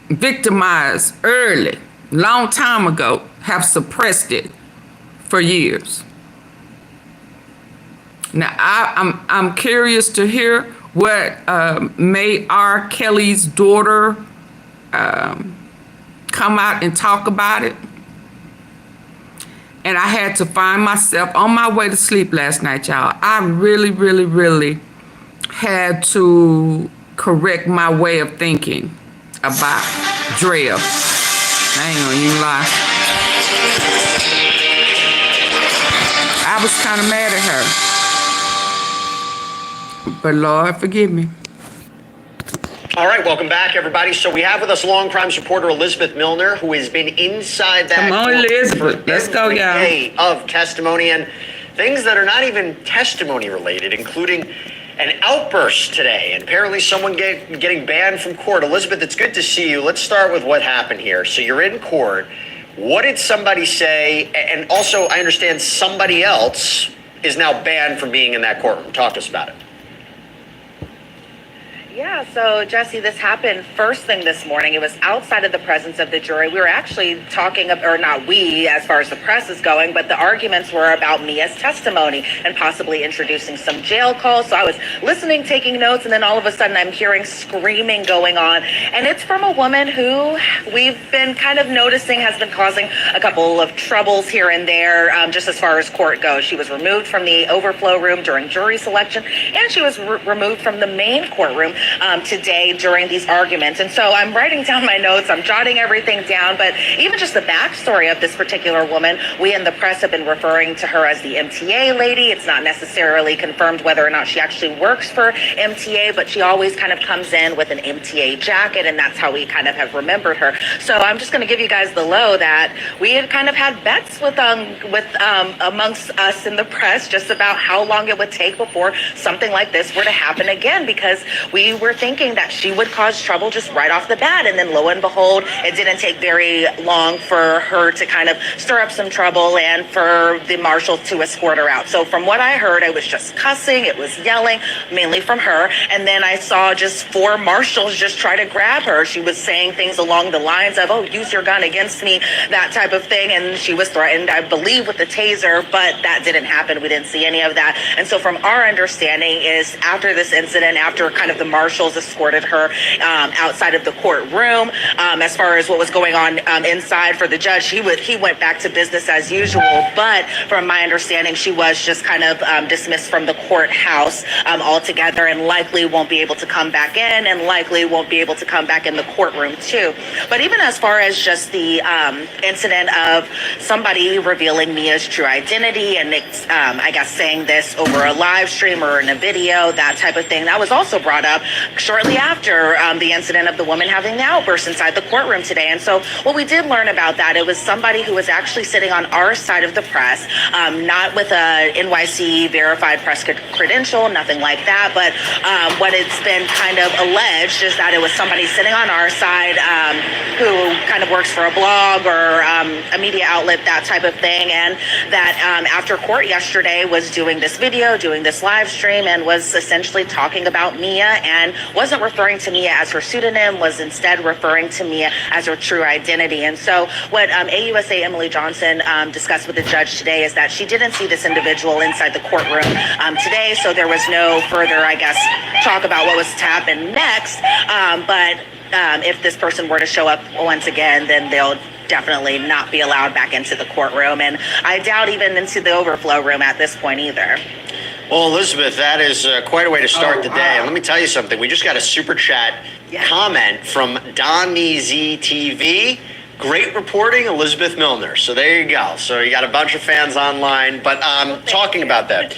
victimized early, long time ago, have suppressed it for years. Now, I'm curious to hear what May R. Kelly's daughter come out and talk about it. And I had to find myself on my way to sleep last night, y'all. I really, really, really had to correct my way of thinking about Drell. I ain't gonna even lie. I was kind of mad at her. But Lord, forgive me. All right, welcome back, everybody. So we have with us long crimes reporter Elizabeth Milner, who has been inside that. Come on, Elizabeth. Let's go, y'all. Day of testimony and things that are not even testimony related, including an outburst today, and apparently someone getting banned from court. Elizabeth, it's good to see you. Let's start with what happened here. So you're in court. What did somebody say? And also, I understand somebody else is now banned from being in that courtroom. Talk to us about it. Yeah, so Jesse, this happened first thing this morning. It was outside of the presence of the jury. We were actually talking, or not we, as far as the press is going, but the arguments were about Mia's testimony and possibly introducing some jail calls. So I was listening, taking notes, and then all of a sudden I'm hearing screaming going on. And it's from a woman who we've been kind of noticing has been causing a couple of troubles here and there, just as far as court goes. She was removed from the overflow room during jury selection, and she was removed from the main courtroom today during these arguments. And so I'm writing down my notes, I'm jotting everything down, but even just the backstory of this particular woman, we in the press have been referring to her as the MTA lady. It's not necessarily confirmed whether or not she actually works for MTA, but she always kind of comes in with an MTA jacket, and that's how we kind of have remembered her. So I'm just going to give you guys the low that we had kind of had bets with amongst us in the press just about how long it would take before something like this were to happen again, because we were thinking that she would cause trouble just right off the bat, and then lo and behold, it didn't take very long for her to kind of stir up some trouble and for the marshals to escort her out. So from what I heard, it was just cussing, it was yelling, mainly from her, and then I saw just 4 marshals just try to grab her. She was saying things along the lines of, oh, use your gun against me, that type of thing, and she was threatened, I believe, with the taser, but that didn't happen. We didn't see any of that. And so from our understanding is after this incident, after kind of the marshals escorted her outside of the courtroom, as far as what was going on inside for the judge, he went back to business as usual, but from my understanding, she was just kind of dismissed from the courthouse altogether, and likely won't be able to come back in, and likely won't be able to come back in the courtroom too. But even as far as just the incident of somebody revealing Mia's true identity and I guess saying this over a live stream or in a video, that type of thing, that was also brought up shortly after the incident of the woman having the outburst inside the courtroom today. And so what we did learn about that, it was somebody who was actually sitting on our side of the press, not with a NYC verified press credential, nothing like that, but what it's been kind of alleged is that it was somebody sitting on our side who kind of works for a blog or a media outlet, that type of thing, and that after court yesterday was doing this video, doing this live stream, and was essentially talking about Mia and wasn't referring to Mia as her pseudonym, was instead referring to Mia as her true identity. And so what AUSA Emily Johnson discussed with the judge today is that she didn't see this individual inside the courtroom today, so there was no further, I guess, talk about what was to happen next. But if this person were to show up once again, then they'll definitely not be allowed back into the courtroom, and I doubt even into the overflow room at this point either. Well, Elizabeth, that is quite a way to start the day. And let me tell you something. We just got a super chat comment from Donnie ZTV. Great reporting, Elizabeth Milner. So there you go. So you got a bunch of fans online. But talking about that,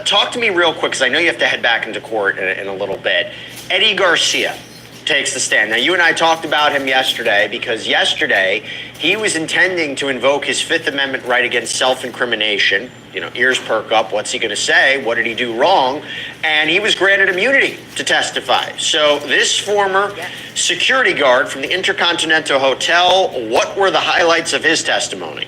talk to me real quick, because I know you have to head back into court in a little bit. Eddie Garcia takes the stand. Now, you and I talked about him yesterday, because yesterday he was intending to invoke his Fifth Amendment right against self-incrimination. You know, ears perk up. What's he going to say? What did he do wrong? And he was granted immunity to testify. So this former security guard from the Intercontinental Hotel, what were the highlights of his testimony?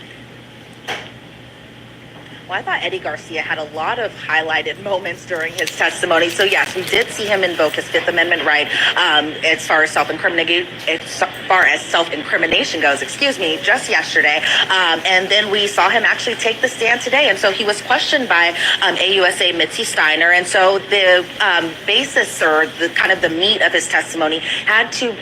Well, I thought Eddie Garcia had a lot of highlighted moments during his testimony. So yes, we did see him invoke his Fifth Amendment right as far as self-incrimination goes, just yesterday. And then we saw him actually take the stand today. And so he was questioned by AUSA Mitzi Steiner. And so the basis, or the kind of the meat of his testimony, had to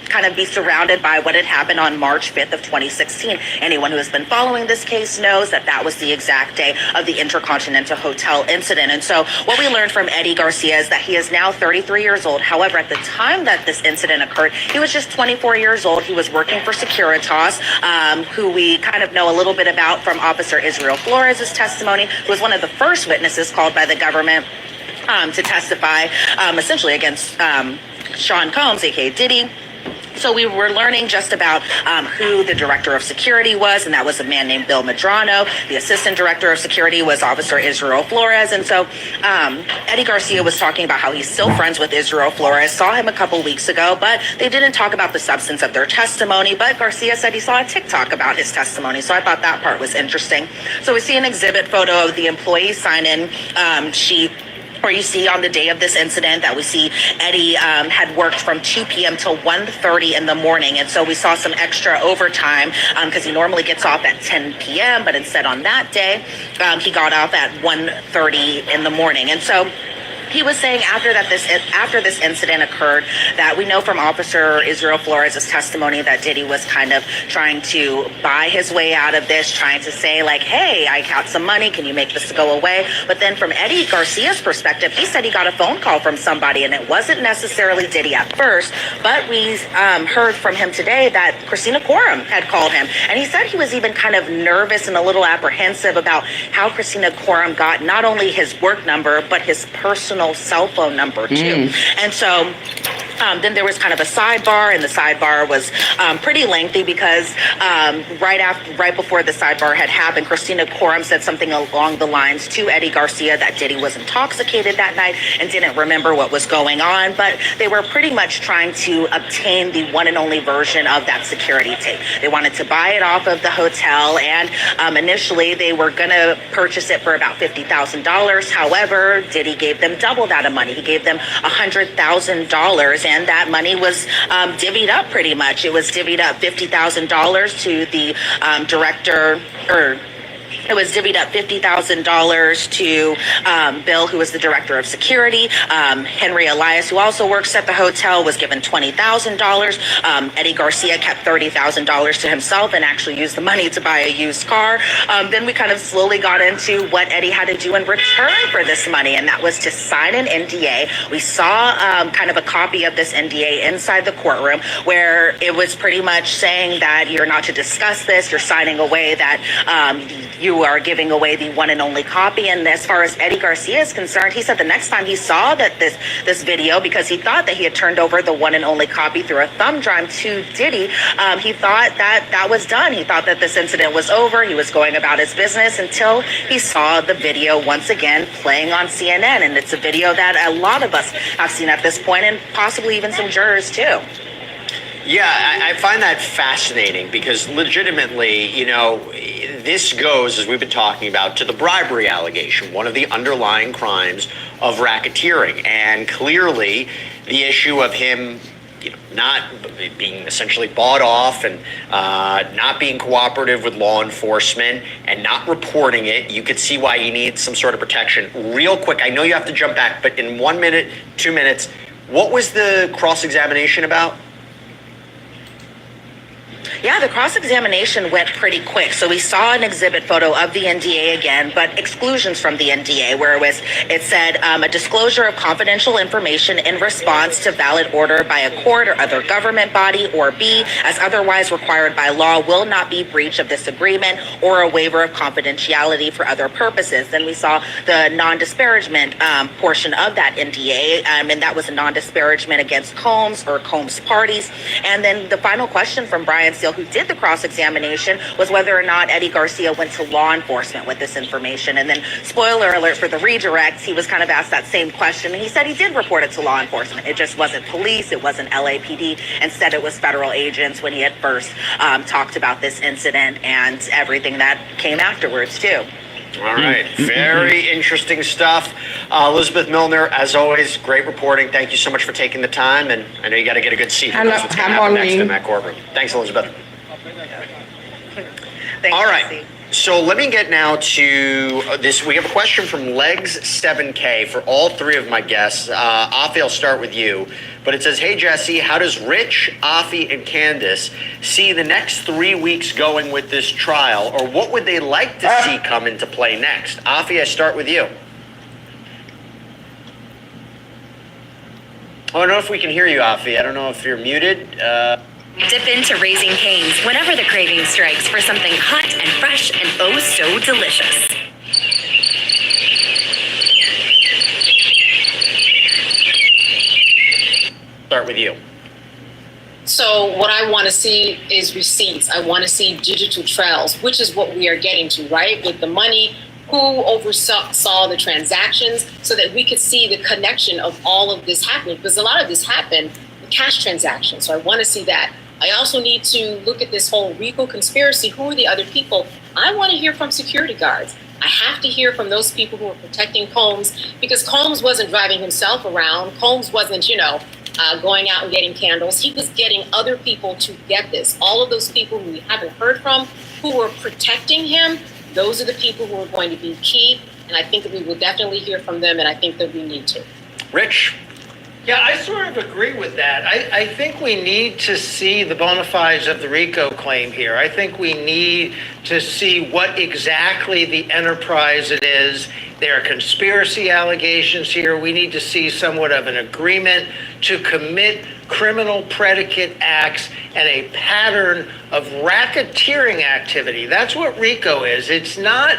kind of be surrounded by what had happened on March 5th of 2016. Anyone who has been following this case knows that that was the exact day of the Intercontinental Hotel incident. And so what we learned from Eddie Garcia is that he is now 33 years old. However, at the time that this incident occurred, he was just 24 years old. He was working for Securitas, who we kind of know a little bit about from Officer Israel Flores' testimony, who was one of the first witnesses called by the government to testify essentially against Sean Combs, aka Diddy. So we were learning just about who the director of security was, and that was a man named Bill Medrano. The assistant director of security was Officer Israel Flores. And so Eddie Garcia was talking about how he's still friends with Israel Flores, saw him a couple weeks ago, but they didn't talk about the substance of their testimony. But Garcia said he saw a TikTok about his testimony, so I thought that part was interesting. So we see an exhibit photo of the employee sign-in sheet, where you see on the day of this incident that we see Eddie had worked from 2 p.m. till 1:30 in the morning. And so we saw some extra overtime because he normally gets off at 10 p.m. But instead on that day, he got off at 1:30 in the morning. And so He was saying after this incident occurred that we know from Officer Israel Flores' testimony that Diddy was kind of trying to buy his way out of this, trying to say like, hey, I got some money, can you make this go away? But then from Eddie Garcia's perspective, he said he got a phone call from somebody, and it wasn't necessarily Diddy at first, but we heard from him today that Christina Courtroom had called him, and he said he was even kind of nervous and a little apprehensive about how Christina Courtroom got not only his work number, but his personal cell phone number too. And so then there was kind of a sidebar, and the sidebar was pretty lengthy because right before the sidebar had happened, Christina Courtroom said something along the lines to Eddie Garcia that Diddy was intoxicated that night and didn't remember what was going on, but they were pretty much trying to obtain the one and only version of that security tape. They wanted to buy it off of the hotel, and initially they were going to purchase it for about $50,000. However, Diddy gave them double that of money. He gave them $100,000, and that money was divvied up pretty much. It was divvied up $50,000 to the director, or it was divvied up $50,000 to Bill, who was the director of security. Henry Elias, who also works at the hotel, was given $20,000. Eddie Garcia kept $30,000 to himself and actually used the money to buy a used car. Then we kind of slowly got into what Eddie had to do in return for this money, and that was to sign an NDA. We saw kind of a copy of this NDA inside the courtroom where it was pretty much saying that you're not to discuss this, you're signing away that you are giving away the one and only copy. And as far as Eddie Garcia is concerned, he said the next time he saw that this video, because he thought that he had turned over the one and only copy through a thumb drive to Diddy, he thought that was done. He thought that this incident was over. He was going about his business until he saw the video once again playing on CNN. And it's a video that a lot of us have seen at this point, and possibly even some jurors too. Yeah, I find that fascinating because legitimately, this goes, as we've been talking about, to the bribery allegation, one of the underlying crimes of racketeering. And clearly, the issue of him not being essentially bought off and not being cooperative with law enforcement and not reporting it, you could see why he needs some sort of protection. Real quick, I know you have to jump back, but in 1 minute, 2 minutes, what was the cross-examination about? Yeah, the cross-examination went pretty quick. So we saw an exhibit photo of the NDA again, but exclusions from the NDA, where it said a disclosure of confidential information in response to valid order by a court or other government body, or B, as otherwise required by law, will not be breach of this agreement or a waiver of confidentiality for other purposes. Then we saw the non-disparagement portion of that NDA, and that was a non-disparagement against Combs or Combs parties. And then the final question from Brian Steele, who did the cross-examination, was whether or not Eddie Garcia went to law enforcement with this information. And then, spoiler alert for the redirects, he was kind of asked that same question, and he said he did report it to law enforcement. It just wasn't police, it wasn't LAPD. Instead, it was federal agents when he had first talked about this incident and everything that came afterwards, too. All right. Very interesting stuff. Elizabeth Milner, as always, great reporting. Thank you so much for taking the time, and I know you got to get a good seat. Who knows what's going to happen next in that courtroom. Thanks, Elizabeth. Thanks, all right. Cassie. So let me get now to this. We have a question from Legs7K for all three of my guests. AunTeaFee, I'll start with you. But it says, hey, Jesse, how does Rich, AunTeaFee, and Candace see the next 3 weeks going with this trial? Or what would they like to see come into play next? AunTeaFee, I start with you. I don't know if we can hear you, AunTeaFee. I don't know if you're muted. Dip into Raising Cane's whenever the craving strikes for something hot and fresh and oh so delicious. Start with you. So what I want to see is receipts. I want to see digital trails, which is what we are getting to, right? With the money, who oversaw the transactions, so that we could see the connection of all of this happening, because a lot of this happened with cash transactions. So I want to see that. I also need to look at this whole RICO conspiracy. Who are the other people? I want to hear from security guards. I have to hear from those people who are protecting Combs, because Combs wasn't driving himself around. Combs wasn't, going out and getting candles. He was getting other people to get this. All of those people who we haven't heard from, who were protecting him, those are the people who are going to be key. And I think that we will definitely hear from them, and I think that we need to. Rich? Yeah, I sort of agree with that. I think we need to see the bona fides of the RICO claim here. I think we need to see what exactly the enterprise it is. There are conspiracy allegations here. We need to see somewhat of an agreement to commit criminal predicate acts and a pattern of racketeering activity. That's what RICO is. It's not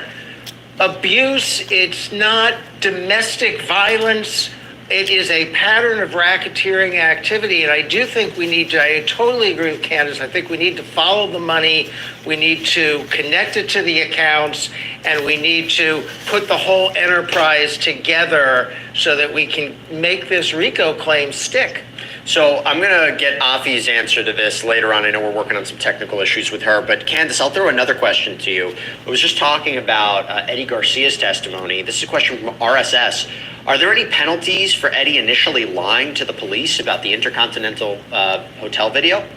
abuse. It's not domestic violence. It is a pattern of racketeering activity, and I do think we need to, I totally agree with Candace, I think we need to follow the money, we need to connect it to the accounts, and we need to put the whole enterprise together so that we can make this RICO claim stick. So I'm going to get Afi's answer to this later on. I know we're working on some technical issues with her, but Candace, I'll throw another question to you. I was just talking about Eddie Garcia's testimony. This is a question from RSS. Are there any penalties for Eddie initially lying to the police about the Intercontinental Hotel video?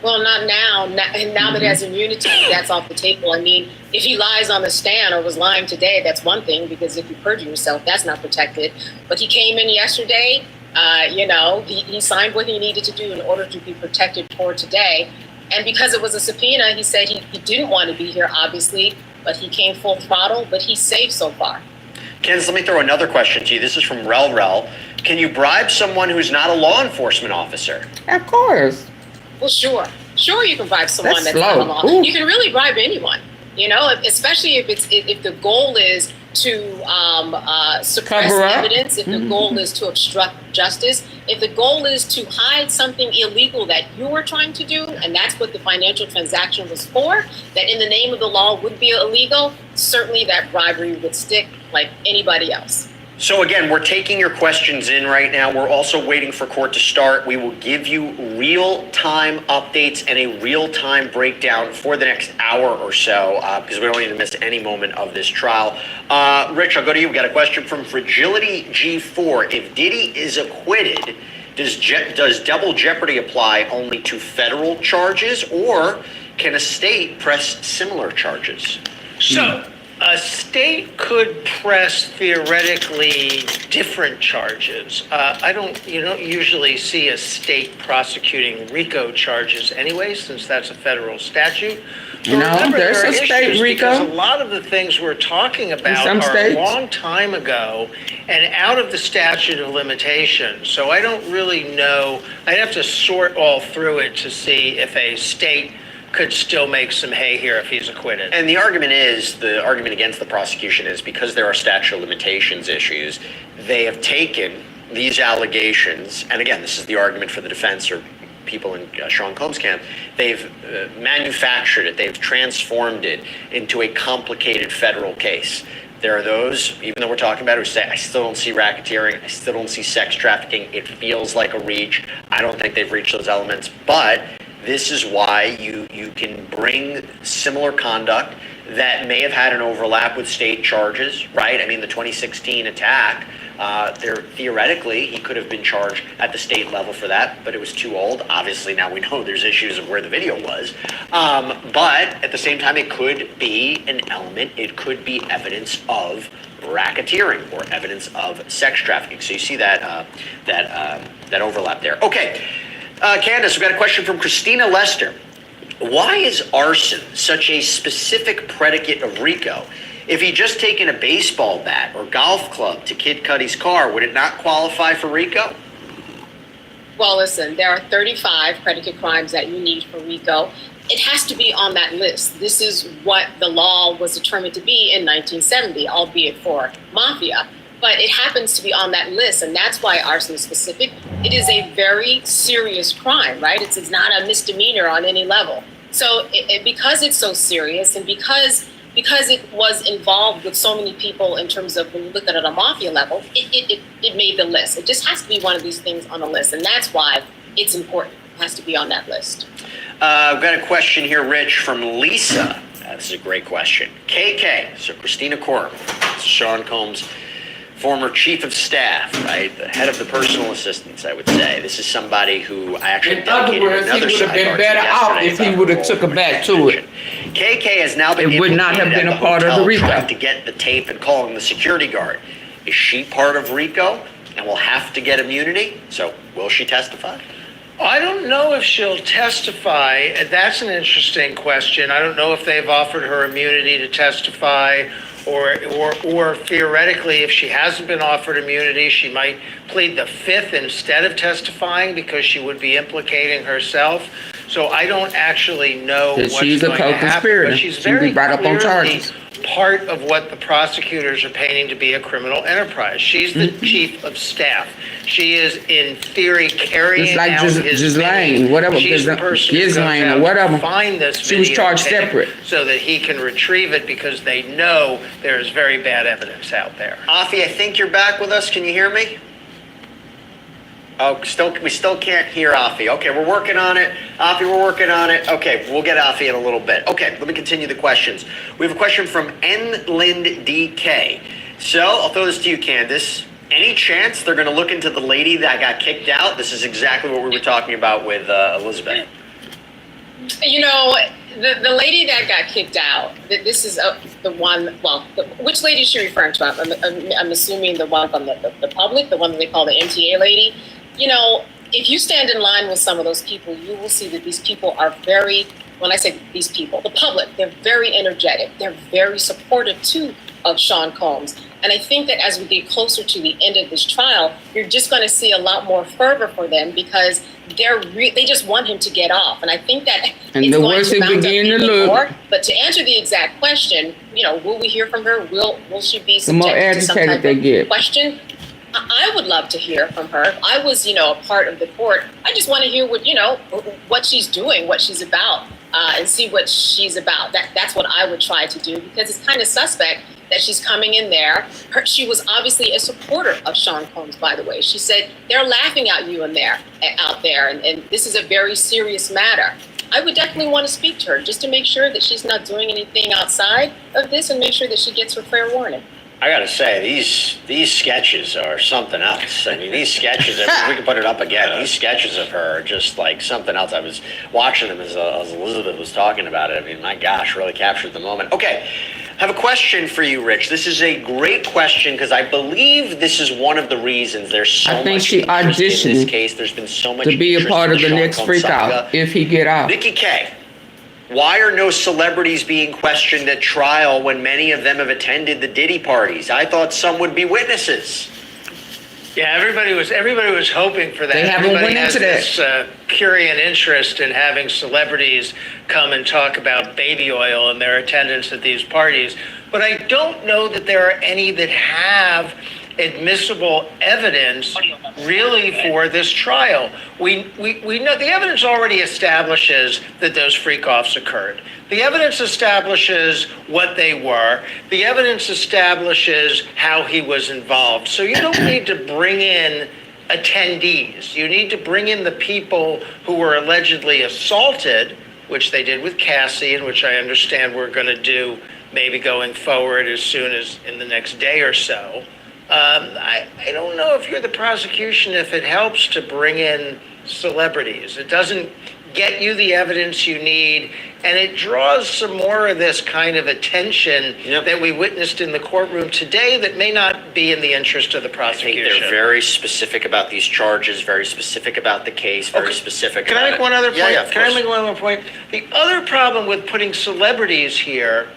Well, not now. Now that he has immunity, that's off the table. I mean, if he lies on the stand or was lying today, that's one thing, because if you perjure yourself, that's not protected. But he came in yesterday. He signed what he needed to do in order to be protected for today. And because it was a subpoena, he said he didn't want to be here, obviously, but he came full throttle, but he's safe so far. Candace, let me throw another question to you. This is from Rel. Can you bribe someone who's not a law enforcement officer? Of course. Well, sure. Sure, you can bribe someone That's not a slow. law. Ooh. You can really bribe anyone, especially if the goal is to suppress Cover up. evidence, if the goal is to obstruct justice, if the goal is to hide something illegal that you were trying to do, and that's what the financial transaction was for, that in the name of the law would be illegal, certainly that bribery would stick like anybody else. So again, we're taking your questions in right now. We're also waiting for court to start. We will give you real-time updates and a real-time breakdown for the next hour or so, because we don't need to miss any moment of this trial. Rich, I'll go to you. We got a question from Fragility G4. If Diddy is acquitted, does double jeopardy apply only to federal charges, or can a state press similar charges? So a state could press theoretically different charges. You don't usually see a state prosecuting RICO charges anyway, since that's a federal statute. No, Remember, there's there are a state issues RICO. because a lot of the things we're talking about some are states. a long time ago and out of the statute of limitations. So I don't really know. I'd have to sort all through it to see if a state could still make some hay here if he's acquitted. And the argument against the prosecution is because there are statute of limitations issues, they have taken these allegations, and again, this is the argument for the defense or people in Sean Combs' camp, they've manufactured it, they've transformed it into a complicated federal case. There are those, even though we're talking about it, who say, I still don't see racketeering, I still don't see sex trafficking, it feels like a reach, I don't think they've reached those elements, but this is why you can bring similar conduct that may have had an overlap with state charges, right? I mean, the 2016 attack, theoretically, he could have been charged at the state level for that, but it was too old. Obviously, now we know there's issues of where the video was. But at the same time, it could be an element, it could be evidence of racketeering or evidence of sex trafficking. So you see that overlap there. Okay. Candace, we've got a question from Christina Lester. Why is arson such a specific predicate of RICO? If he'd just taken a baseball bat or golf club to Kid Cudi's car, would it not qualify for RICO? Well, listen, there are 35 predicate crimes that you need for RICO. It has to be on that list. This is what the law was determined to be in 1970, albeit for mafia. But it happens to be on that list, and that's why arson is specific. It is a very serious crime, right? It's not a misdemeanor on any level. So because it's so serious, and because it was involved with so many people in terms of when you look at it at a mafia level, it made the list. It just has to be one of these things on the list, and that's why it's important. It has to be on that list. I've got a question here, Rich, from Lisa. This is a great question. KK, so Christina Courtroom, Sean Combs' former chief of staff, right? The head of the personal assistants, I would say. This is somebody who I actually In other words, he would have been better off if he would have took her back to it. KK has now been It would not have been a part of the RICO. trying to get the tape and calling the security guard. Is she part of RICO? and will have to get immunity. So will she testify? I don't know if she'll testify. That's an interesting question. I don't know if they've offered her immunity to testify, or theoretically, if she hasn't been offered immunity, she might plead the fifth instead of testifying because she would be implicating herself. So I don't actually know what's going to happen. But she's very clearly part of what the prosecutors are painting to be a criminal enterprise. She's the chief of staff. She is, in theory, carrying out his mission. Whatever, She's the person who's going to or whatever. find this She was charged videotape separate. so that he can retrieve it because they know there is very bad evidence out there. AunTeaFee, I think you're back with us. Can you hear me? Oh, we still can't hear AunTeaFee. Okay, we're working on it. AunTeaFee, we're working on it. Okay, we'll get AunTeaFee in a little bit. Okay, let me continue the questions. We have a question from NLindDK. So I'll throw this to you, Candace. Any chance they're going to look into the lady that got kicked out? This is exactly what we were talking about with Elizabeth. You know, the lady that got kicked out, this is the one, well, which lady is she referring to? I'm assuming the one from the public, the one that they call the MTA lady. You know, if you stand in line with some of those people, you will see that these people are very, when I say these people, the public, they're very energetic. They're very supportive too of Sean Combs. And I think that as we get closer to the end of this trial, you're just going to see a lot more fervor for them because they just want him to get off. And I think that and it's the going worse to it mount up begin to even look, more. But to answer the exact question, you know, will we hear from her? Will she be the more subjected to some agitated type they of get. question? I would love to hear from her. I was, you know, a part of the court. I just want to hear what, you know, what she's doing, what she's about, and see what she's about. That's what I would try to do because it's kind of suspect that she's coming in there. She was obviously a supporter of Sean Combs, by the way. She said, they're laughing at you out there, and this is a very serious matter. I would definitely want to speak to her just to make sure that she's not doing anything outside of this and make sure that she gets her fair warning. I gotta say, these sketches are something else. I mean, these sketches, we can put it up again. These sketches of her are just like something else. I was watching them as Elizabeth was talking about it. I mean, my gosh, really captured the moment. Okay, I have a question for you, Rich. This is a great question because I believe this is one of the reasons there's so much interest in this case. There's been so much to be a part of the Sean next Combs freak out if he get out. Nikki K. Why are no celebrities being questioned at trial when many of them have attended the Diddy parties? I thought some would be witnesses. Yeah, everybody was hoping for that. They haven't Everybody went has into this prurient interest in having celebrities come and talk about baby oil and their attendance at these parties. But I don't know that there are any that have admissible evidence really for this trial. We know the evidence already establishes that those freak-offs occurred. The evidence establishes what they were. The evidence establishes how he was involved. So you don't need to bring in attendees. You need to bring in the people who were allegedly assaulted, which they did with Cassie, and which I understand we're going to do maybe going forward as soon as in the next day or so. I don't know if you're the prosecution, if it helps to bring in celebrities. It doesn't get you the evidence you need, and it draws some more of this kind of attention that we witnessed in the courtroom today that may not be in the interest of the prosecution. I think they're very specific about these charges, very specific about the case, very specific Can about I make one other point? Yeah, Can I make one more point? The other problem with putting celebrities here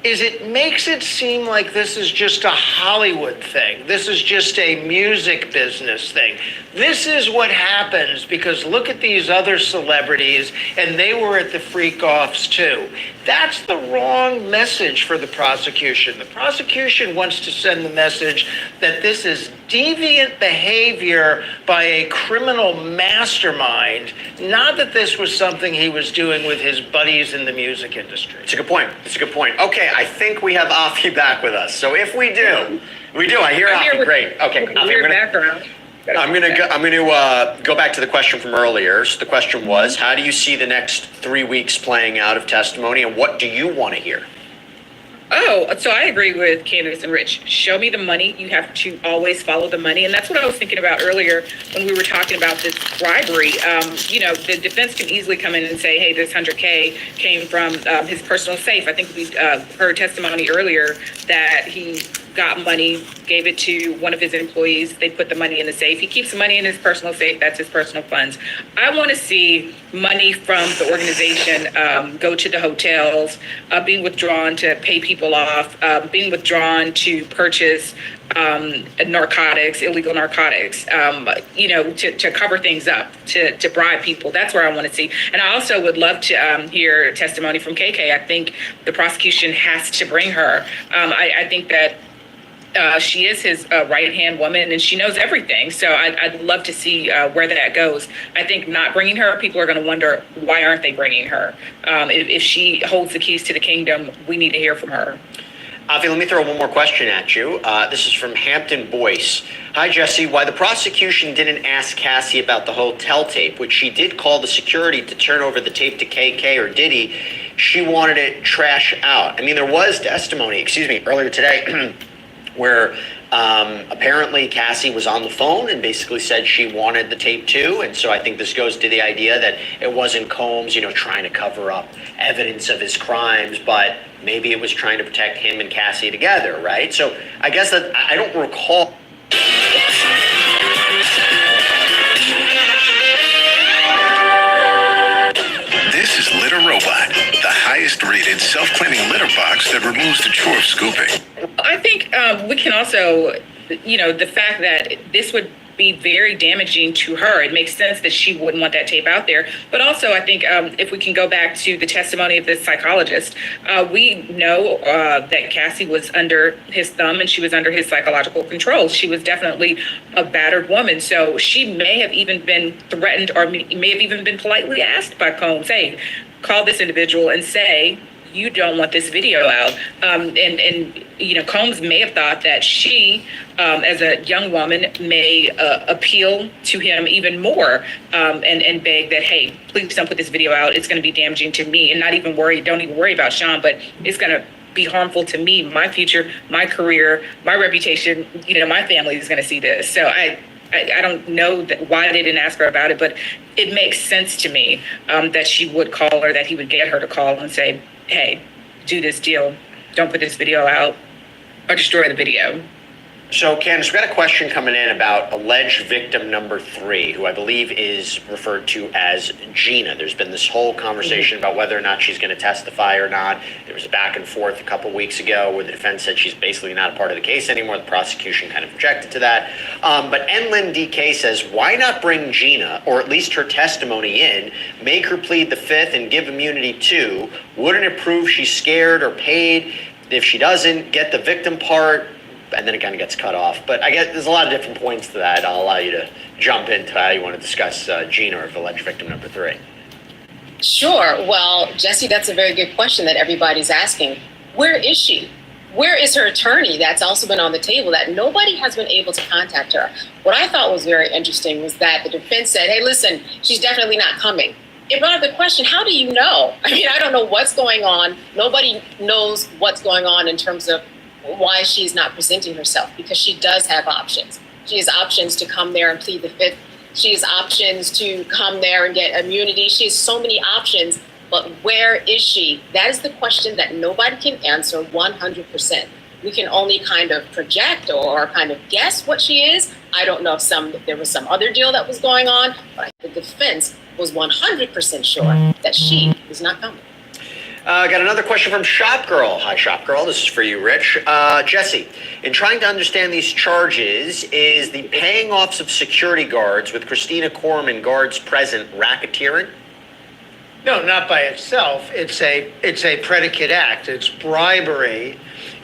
is it makes it seem like this is just a Hollywood thing. This is just a music business thing. This is what happens because look at these other celebrities and they were at the freak-offs too. That's the wrong message for the prosecution. The prosecution wants to send the message that this is deviant behavior by a criminal mastermind, not that this was something he was doing with his buddies in the music industry. It's a good point. It's a good point. Okay, I think we have AunTeaFee back with us. So if we do, I hear AunTeaFee. Great. Okay, I'm gonna go back to the question from earlier. So the question was, how do you see the next 3 weeks playing out of testimony, and what do you want to hear? Oh, so I agree with Candace and Rich. Show me the money. You have to always follow the money. And that's what I was thinking about earlier when we were talking about this bribery. You know, the defense can easily come in and say, hey, this 100K came from his personal safe. I think we heard testimony earlier that he got money, gave it to one of his employees. They put the money in the safe. He keeps the money in his personal safe. That's his personal funds. I want to see money from the organization go to the hotels, being withdrawn to pay people off, being withdrawn to purchase narcotics, illegal narcotics, to cover things up, to bribe people. That's where I want to see. And I also would love to hear testimony from KK. I think the prosecution has to bring her. I think that she is his right-hand woman, and she knows everything. So I'd love to see where that goes. I think not bringing her, people are going to wonder, why aren't they bringing her? If she holds the keys to the kingdom, we need to hear from her. Avi, let me throw one more question at you. This is from Hampton Boyce. Hi, Jesse. Why the prosecution didn't ask Cassie about the hotel tape, which she did call the security to turn over the tape to KK or Diddy, she wanted it trash out. I mean, there was testimony, earlier today where apparently Cassie was on the phone and basically said she wanted the tape too. And so I think this goes to the idea that it wasn't Combs, trying to cover up evidence of his crimes, but maybe it was trying to protect him and Cassie together, right? So I guess that I don't recall. This is Litter Robot, the highest rated self-cleaning litter box that removes the chore of scooping. I think we can also, the fact that this would be very damaging to her. It makes sense that she wouldn't want that tape out there. But also, I think if we can go back to the testimony of this psychologist, we know that Cassie was under his thumb and she was under his psychological control. She was definitely a battered woman. So she may have even been threatened or may have even been politely asked by Combs, hey, call this individual and say, you don't want this video out. Combs may have thought that she, as a young woman, may appeal to him even more and beg that, hey, please don't put this video out. It's going to be damaging to me, and don't even worry about Sean, but it's going to be harmful to me, my future, my career, my reputation. My family is going to see this. So I don't know why they didn't ask her about it, but it makes sense to me that she would call her, that he would get her to call and say, hey, do this deal. Don't put this video out or destroy the video. So, Candace, we got a question coming in about alleged victim number 3, who I believe is referred to as Gina. There's been this whole conversation about whether or not she's going to testify or not. There was a back and forth a couple weeks ago where the defense said she's basically not a part of the case anymore. The prosecution kind of objected to that. But Enlin DK says, why not bring Gina, or at least her testimony in, make her plead the Fifth and give immunity too? Wouldn't it prove she's scared or paid? If she doesn't, get the victim part, and then it kind of gets cut off. But I guess there's a lot of different points to that. I'll allow you to jump into how you want to discuss Gina or alleged victim number 3. Sure. Well, Jesse, that's a very good question that everybody's asking. Where is she? Where is her attorney that's also been on the table that nobody has been able to contact her? What I thought was very interesting was that the defense said, hey, listen, she's definitely not coming. It brought up the question, how do you know? I mean, I don't know what's going on. Nobody knows what's going on in terms of why she's not presenting herself, because she does have options. She has options to come there and plead the Fifth. She has options to come there and get immunity. She has so many options, but where is she? That is the question that nobody can answer 100%. We can only kind of project or kind of guess what she is. I don't know if there was some other deal that was going on, but the defense was 100% sure that she is not coming. Got another question from Shop Girl. Hi, Shop Girl. This is for you, Rich. Jesse, in trying to understand these charges, is the paying offs of security guards with Christina Corman guards present racketeering? No, not by itself. It's a predicate act. It's bribery.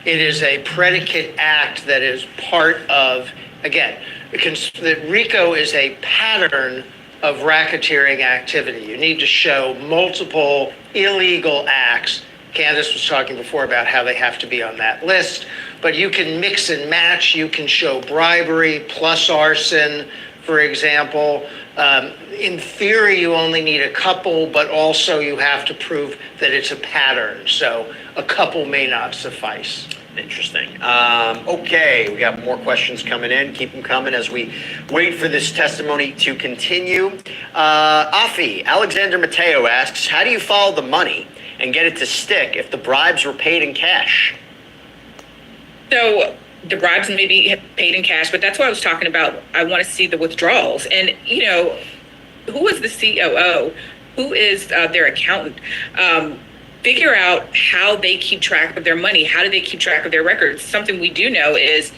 It is a predicate act that is part of, again, the RICO is a pattern of racketeering activity. You need to show multiple illegal acts. Candace was talking before about how they have to be on that list, but you can mix and match. You can show bribery plus arson, for example. In theory, you only need a couple, but also you have to prove that it's a pattern. So a couple may not suffice. Interesting. Okay, we got more questions coming in. Keep them coming as we wait for this testimony to continue. Afi, Alexander Mateo asks, how do you follow the money and get it to stick if the bribes were paid in cash? So the bribes may be paid in cash, but that's what I was talking about. I want to see the withdrawals. And, who is the COO? Who is their accountant? Figure out how they keep track of their money. How do they keep track of their records? Something we do know is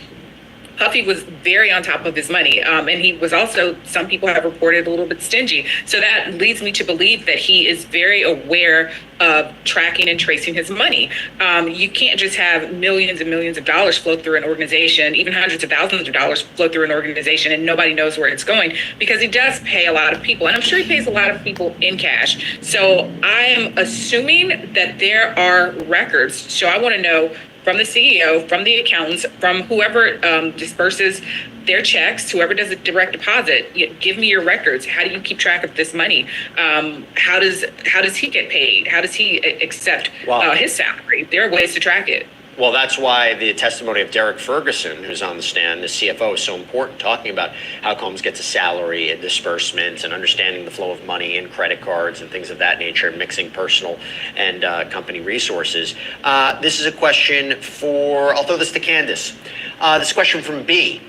Puffy was very on top of his money. And he was also, some people have reported, a little bit stingy. So that leads me to believe that he is very aware of tracking and tracing his money. You can't just have millions and millions of dollars flow through an organization, even hundreds of thousands of dollars flow through an organization, and nobody knows where it's going, because he does pay a lot of people. And I'm sure he pays a lot of people in cash. So I am assuming that there are records. So I want to know from the CEO, from the accountants, from whoever disperses their checks, whoever does a direct deposit, give me your records. How do you keep track of this money? How does he get paid? How does he accept his salary? There are ways to track it. Well, that's why the testimony of Derek Ferguson, who's on the stand, the CFO, is so important, talking about how Combs gets a salary and disbursements and understanding the flow of money and credit cards and things of that nature, mixing personal and company resources. This is a question I'll throw this to Candace. This question from B.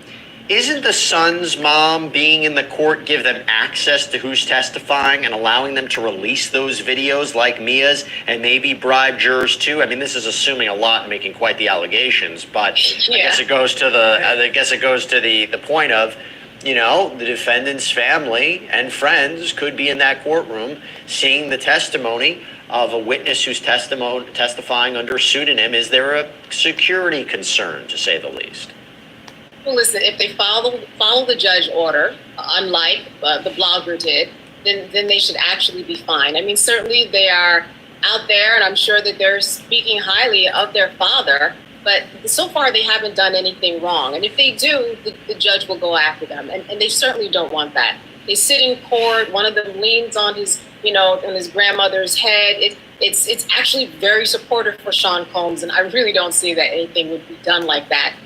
Isn't the son's mom being in the court give them access to who's testifying and allowing them to release those videos like Mia's and maybe bribe jurors too? I mean, this is assuming a lot and making quite the allegations, but I guess it goes to the point of, the defendant's family and friends could be in that courtroom seeing the testimony of a witness who's testifying under a pseudonym. Is there a security concern, to say the least? Well, listen, if they follow the judge order, unlike the blogger did, then they should actually be fine. I mean, certainly they are out there, and I'm sure that they're speaking highly of their father, but so far they haven't done anything wrong. And if they do, the judge will go after them, and they certainly don't want that. They sit in court, one of them leans on his, on his grandmother's head. It's actually very supportive for Sean Combs, and I really don't see that anything would be done like that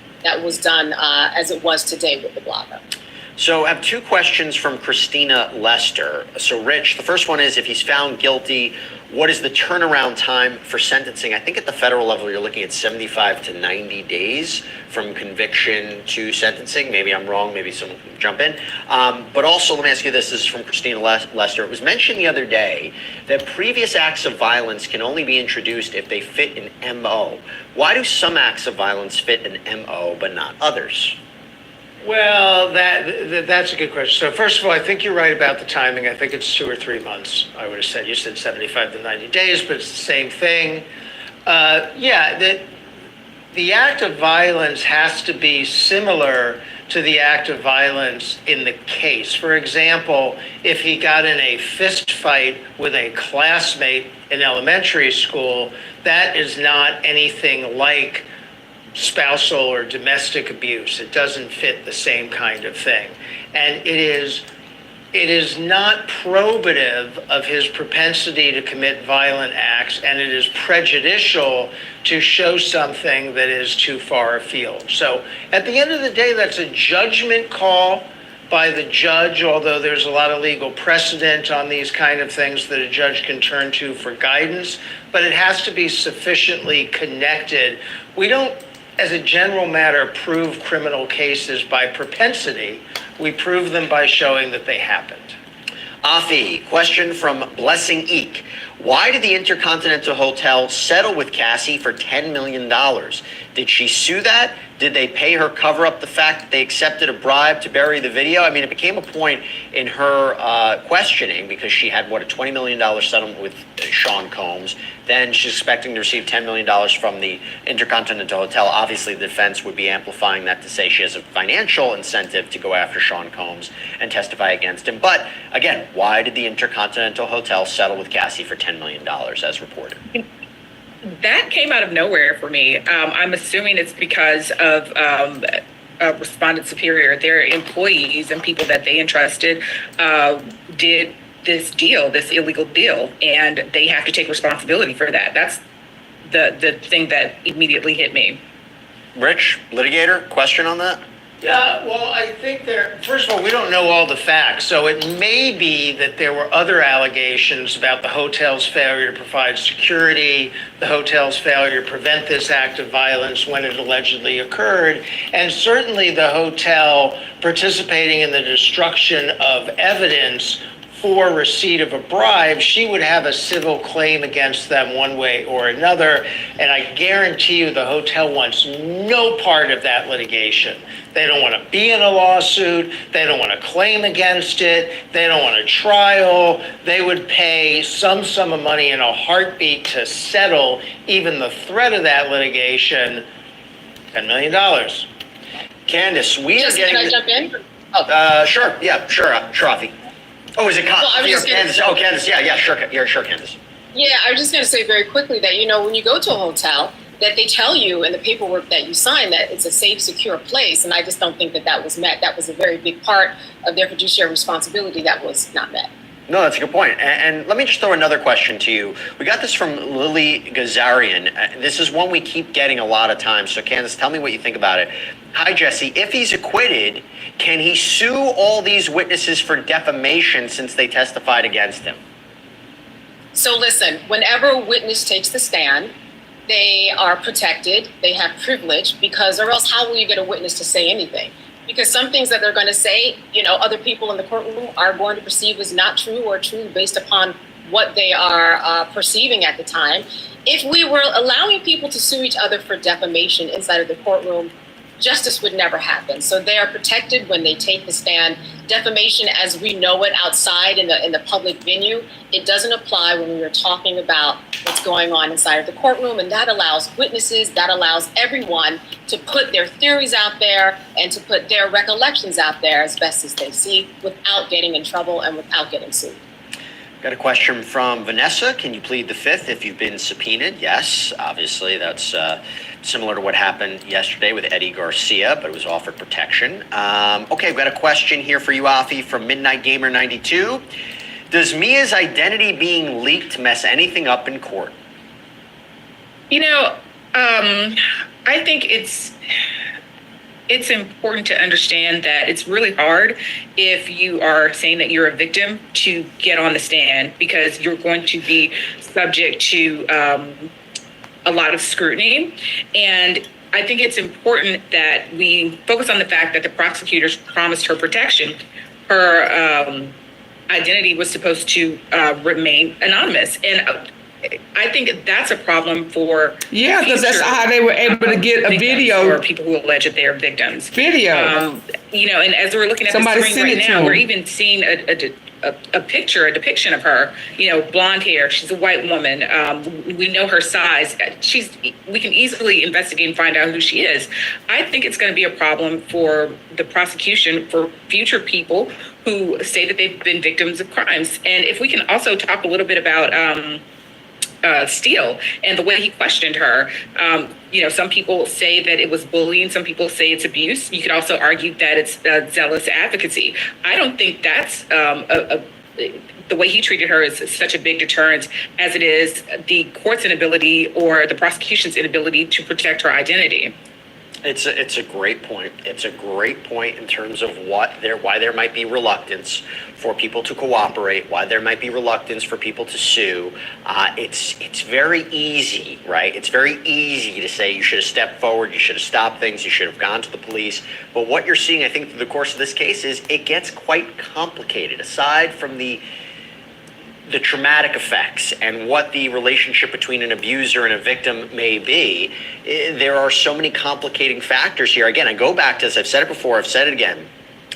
was done as it was today with the blogger. So I have two questions from Christina Lester. So Rich, the first one is, if he's found guilty, what is the turnaround time for sentencing? I think at the federal level, you're looking at 75 to 90 days from conviction to sentencing. Maybe I'm wrong. Maybe someone can jump in. But also, let me ask you this. This is from Christina Lester. It was mentioned the other day that previous acts of violence can only be introduced if they fit an MO. Why do some acts of violence fit an MO but not others? Well, that's a good question. So first of all, I think you're right about the timing. I think it's 2 or 3 months. I would have said, you said 75 to 90 days, but it's the same thing. The act of violence has to be similar to the act of violence in the case. For example, if he got in a fist fight with a classmate in elementary school, that is not anything like spousal or domestic abuse. It doesn't fit the same kind of thing. And it is not probative of his propensity to commit violent acts, and it is prejudicial to show something that is too far afield. So at the end of the day, that's a judgment call by the judge, although there's a lot of legal precedent on these kind of things that a judge can turn to for guidance, but it has to be sufficiently connected. We don't, as a general matter, prove criminal cases by propensity. We prove them by showing that they happened. Afi, question from Blessing Eek. Why did the Intercontinental Hotel settle with Cassie for $10 million? Did she sue that? Did they pay her cover up the fact that they accepted a bribe to bury the video? I mean, it became a point in her questioning because she had, a $20 million settlement with Sean Combs. Then she's expecting to receive $10 million from the Intercontinental Hotel. Obviously, the defense would be amplifying that to say she has a financial incentive to go after Sean Combs and testify against him. But again, why did the Intercontinental Hotel settle with Cassie for $10 million as reported? That came out of nowhere for me. I'm assuming it's because of Respondent Superior. Their employees and people that they entrusted did this deal, this illegal deal, and they have to take responsibility for that. That's the thing that immediately hit me. Rich, litigator, question on that? Yeah, well, I think first of all, we don't know all the facts. So it may be that there were other allegations about the hotel's failure to provide security, the hotel's failure to prevent this act of violence when it allegedly occurred, and certainly the hotel participating in the destruction of evidence for receipt of a bribe. She would have a civil claim against them one way or another, and I guarantee you the hotel wants no part of that litigation. They don't want to be in a lawsuit. They don't want to claim against it. They don't want a trial. They would pay some sum of money in a heartbeat to settle even the threat of that litigation, $10 million. Candace, we are getting... Can I jump in? Sure, yeah, sure, Traffy. Oh, is it Candace? Oh, Candace, yeah, sure, Candace. Yeah, I was just going to say very quickly that, when you go to a hotel, that they tell you in the paperwork that you sign that it's a safe, secure place. And I just don't think that was met. That was a very big part of their fiduciary responsibility that was not met. No, that's a good point. And let me just throw another question to you. We got this from Lily Gazarian. This is one we keep getting a lot of times. So Candace, tell me what you think about it. Hi, Jesse. If he's acquitted, can he sue all these witnesses for defamation since they testified against him? So listen, whenever a witness takes the stand, they are protected, they have privilege, because or else how will you get a witness to say anything? Because some things that they're going to say, other people in the courtroom are going to perceive as not true or true based upon what they are perceiving at the time. If we were allowing people to sue each other for defamation inside of the courtroom, justice would never happen. So they are protected when they take the stand. Defamation as we know it outside in the public venue, it doesn't apply when we are talking about what's going on inside of the courtroom. And that allows witnesses, that allows everyone to put their theories out there and to put their recollections out there as best as they see without getting in trouble and without getting sued. Got a question from Vanessa. Can you plead the fifth if you've been subpoenaed? Yes, obviously that's similar to what happened yesterday with Eddie Garcia, but it was offered protection. Okay, I've got a question here for you, AunTeaFee, from Midnight Gamer 92. Does Mia's identity being leaked mess anything up in court? I think it's important to understand that it's really hard if you are saying that you're a victim to get on the stand, because you're going to be subject to a lot of scrutiny. And I think it's important that we focus on the fact that the prosecutors promised her protection. Her identity was supposed to remain anonymous. And I think that's a problem for because that's how they were able to get a video for people who allege that they are victims. Video, and as we're looking at somebody the screen right now, we're even seeing a picture, a depiction of her. Blonde hair. She's a white woman. We know her size. We can easily investigate and find out who she is. I think it's going to be a problem for the prosecution for future people who say that they've been victims of crimes. And if we can also talk a little bit about Steele and the way he questioned her. Some people say that it was bullying. Some people say it's abuse. You could also argue that it's zealous advocacy. I don't think that's the way he treated her is such a big deterrent as it is the court's inability or the prosecution's inability to protect her identity. It's a great point. It's a great point in terms of why there might be reluctance for people to cooperate, why there might be reluctance for people to sue. It's very easy, right? It's very easy to say you should have stepped forward, you should have stopped things, you should have gone to the police. But what you're seeing, I think, through the course of this case is it gets quite complicated. Aside from the traumatic effects and what the relationship between an abuser and a victim may be, there are so many complicating factors here. Again, I go back to this. I've said it before. I've said it again.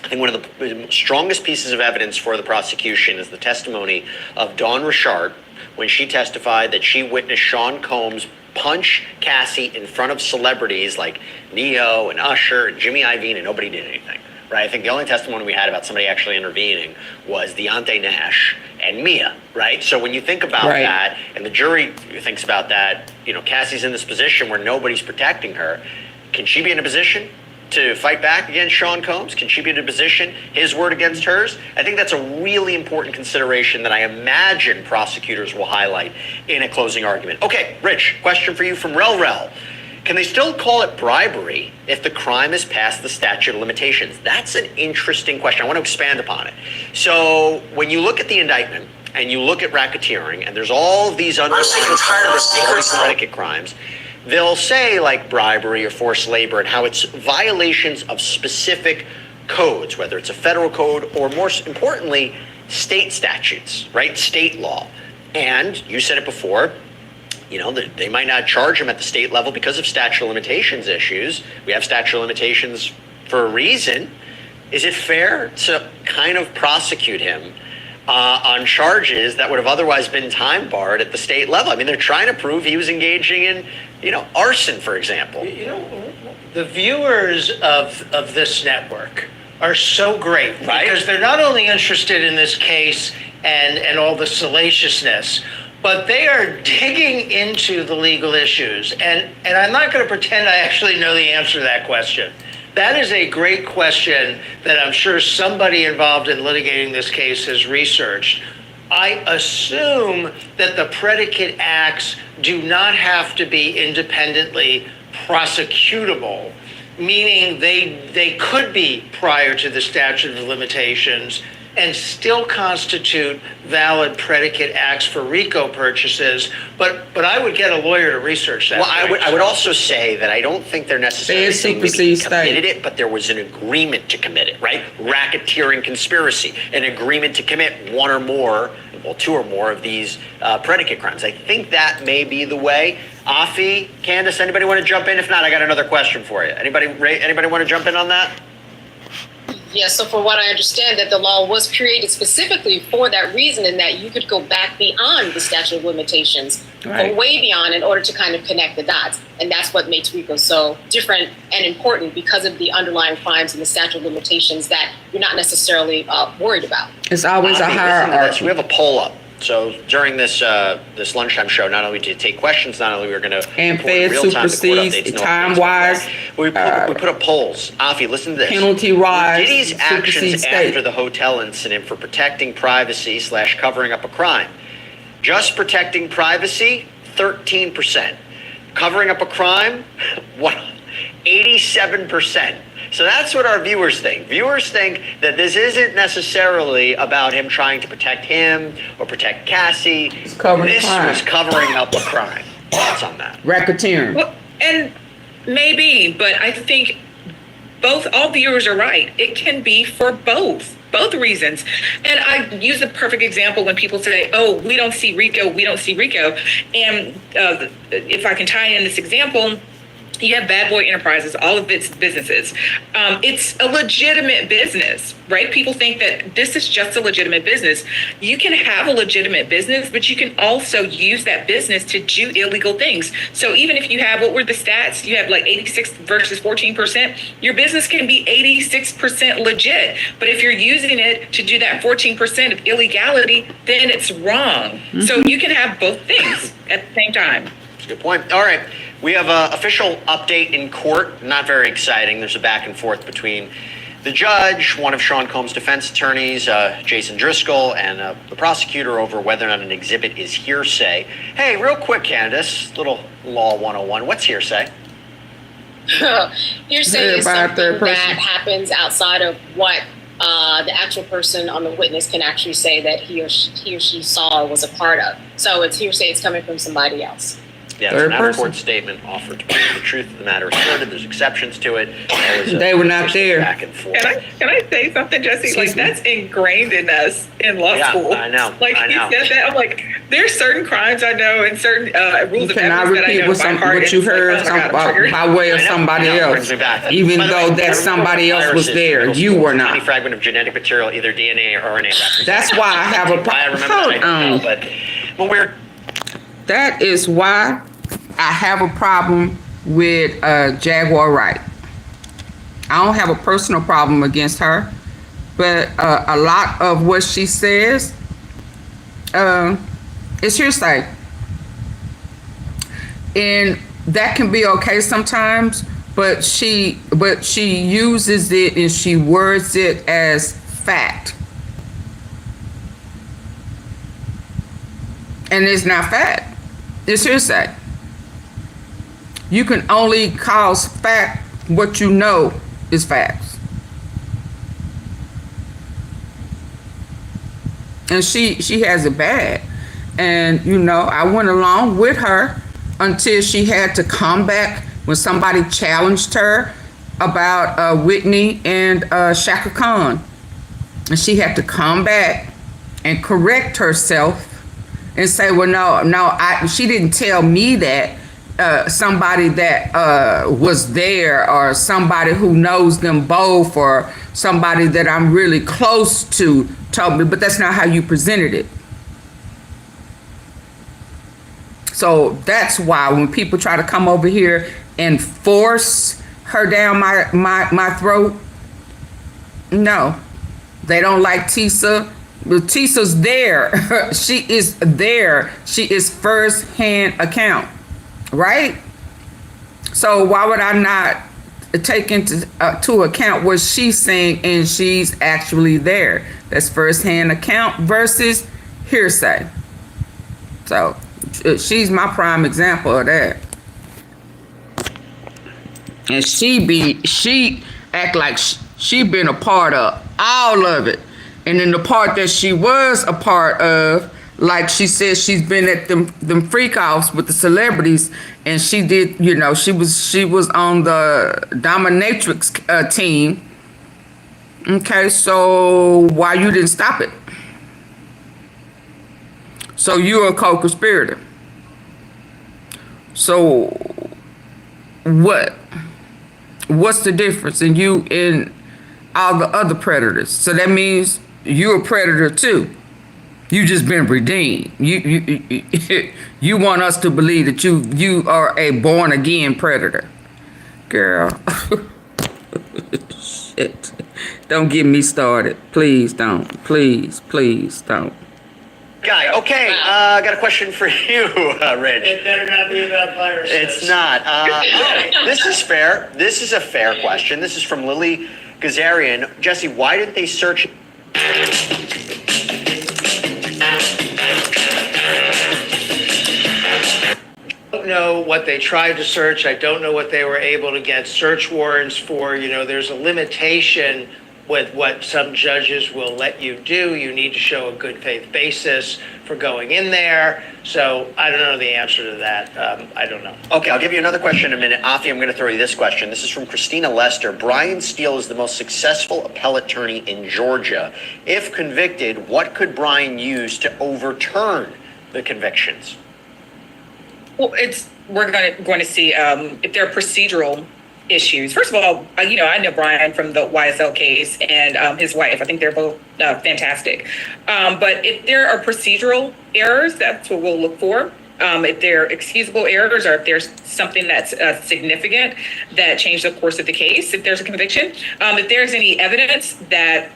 I think one of the strongest pieces of evidence for the prosecution is the testimony of Dawn Richard when she testified that she witnessed Sean Combs punch Cassie in front of celebrities like Neo and Usher and Jimmy Iovine, and nobody did anything. Right? I think the only testimony we had about somebody actually intervening was Deontay Nash and Mia, right? So when you think about that, and the jury thinks about that, Cassie's in this position where nobody's protecting her. Can she be in a position to fight back against Sean Combs? Can she be in a position, his word against hers? I think that's a really important consideration that I imagine prosecutors will highlight in a closing argument. Okay, Rich, question for you from Rel. Can they still call it bribery if the crime is past the statute of limitations? That's an interesting question. I want to expand upon it. So when you look at the indictment and you look at racketeering, and there's all of these underlying predicate crimes, they'll say like bribery or forced labor and how it's violations of specific codes, whether it's a federal code or, more importantly, state statutes, right? State law. And you said it before, you know, they might not charge him at the state level because of statute of limitations issues. We have statute of limitations for a reason. Is it fair to kind of prosecute him on charges that would have otherwise been time barred at the state level? I mean, they're trying to prove he was engaging in, you know, arson, for example. You know, the viewers of this network are so great, right? Because they're not only interested in this case and all the salaciousness, but they are digging into the legal issues. And I'm not going to pretend I actually know the answer to that question. That is a great question that I'm sure somebody involved in litigating this case has researched. I assume that the predicate acts do not have to be independently prosecutable, meaning they could be prior to the statute of limitations and still constitute valid predicate acts for RICO purchases. But I would get a lawyer to research that. Well, I would also say that I don't think they're necessarily saying they committed it, but there was an agreement to commit it, right? Racketeering conspiracy, an agreement to commit one or more, well, two or more of these predicate crimes. I think that may be the way. AunTeaFee, Candace, anybody want to jump in? If not, I got another question for you. Anybody want to jump in on that? Yes, so for what I understand, that the law was created specifically for that reason, and that you could go back beyond the statute of limitations, or way beyond, in order to kind of connect the dots. And that's what makes RICO so different and important, because of the underlying crimes and the statute of limitations that you're not necessarily worried about. It's always a hierarchy. We have a poll up. So during this this lunchtime show, not only did you take questions, not only we were going to and Fed supersedes time-wise. We put up polls. AunTeaFee, listen to this. Penalty-wise, Diddy's actions after the hotel incident for protecting privacy / covering up a crime. Just protecting privacy, 13%. Covering up a crime, 87%. So that's what our viewers think. Viewers think that this isn't necessarily about him trying to protect him or protect Cassie. This was covering up a crime. Thoughts on that? Racketeering. Well, and maybe, but I think all viewers are right. It can be for both reasons. And I use the perfect example when people say, oh, we don't see RICO. And if I can tie in this example, you have Bad Boy Enterprises, all of its businesses. It's a legitimate business, right? People think that this is just a legitimate business. You can have a legitimate business, but you can also use that business to do illegal things. So even if you have, what were the stats? You have like 86 versus 14%. Your business can be 86% legit. But if you're using it to do that 14% of illegality, then it's wrong. Mm-hmm. So you can have both things at the same time. That's a good point. All right. We have an official update in court. Not very exciting. There's a back and forth between the judge, one of Sean Combs' defense attorneys, Jason Driscoll, and the prosecutor over whether or not an exhibit is hearsay. Hey, real quick, Candace, little Law 101. What's hearsay? Hearsay is something that happens outside of what the actual person on the witness can actually say that he or she saw or was a part of. So it's hearsay. It's coming from somebody else. Yeah, it's an out-of-court statement offered to prove the truth of the matter asserted. There's exceptions to it. They were not there. Back and forth. Can I say something, Jesse? Like, that's ingrained in us in law school. I know. Like, he said that. I'm like, there's certain crimes I know and certain rules of evidence that I know by heart. What you heard by way of somebody else, even though that somebody else was there. You were not. Any fragment of genetic material, either DNA or RNA. That's why I have a problem. That is why I have a problem with Jaguar Wright. I don't have a personal problem against her, but a lot of what she says is hearsay. And that can be okay sometimes, but she uses it and she words it as fact. And it's not fact. It's hearsay. You can only cause fact what you know is facts. And she has it bad. And, you know, I went along with her until she had to come back when somebody challenged her about Whitney and Shaka Khan. And she had to come back and correct herself and say, well, no, she didn't tell me that. Somebody that was there, or somebody who knows them both, or somebody that I'm really close to told me, but that's not how you presented it. So that's why when people try to come over here and force her down my throat, no, they don't like Tisa. But Tisa's there. She is there. She is first-hand account, right? So why would I not take into to account what she's saying and she's actually there? That's first-hand account versus hearsay. So she's my prime example of that. And she act like she been a part of all of it. And in the part that she was a part of, like she said, she's been at them freak offs with the celebrities, and she did, you know, she was on the dominatrix team. Okay, so why you didn't stop it? So you're a co-conspirator. So what's the difference in you and all the other predators? So that means you're a predator too. You just been redeemed. You want us to believe that you are a born again predator, girl. Shit. Don't get me started. Please don't. Please don't. Guy, okay, I got a question for you, Rich. It better not be about viruses. It's not. This is fair. This is a fair question. This is from Lily Gazarian. Jesse, why didn't they search? I don't know what they tried to search. I don't know what they were able to get search warrants for. You know, there's a limitation with what some judges will let you do. You need to show a good faith basis for going in there. So I don't know the answer to that. I don't know. Okay, I'll give you another question in a minute. Afi, I'm going to throw you this question. This is from Christina Lester. Brian Steele is the most successful appellate attorney in Georgia. If convicted, what could Brian use to overturn the convictions? Well, we're going to see if there are procedural issues. First of all, you know, I know Brian from the YSL case and his wife. I think they're both fantastic. But if there are procedural errors, that's what we'll look for. If there are excusable errors, or if there's something that's significant that changed the course of the case, if there's a conviction, if there's any evidence that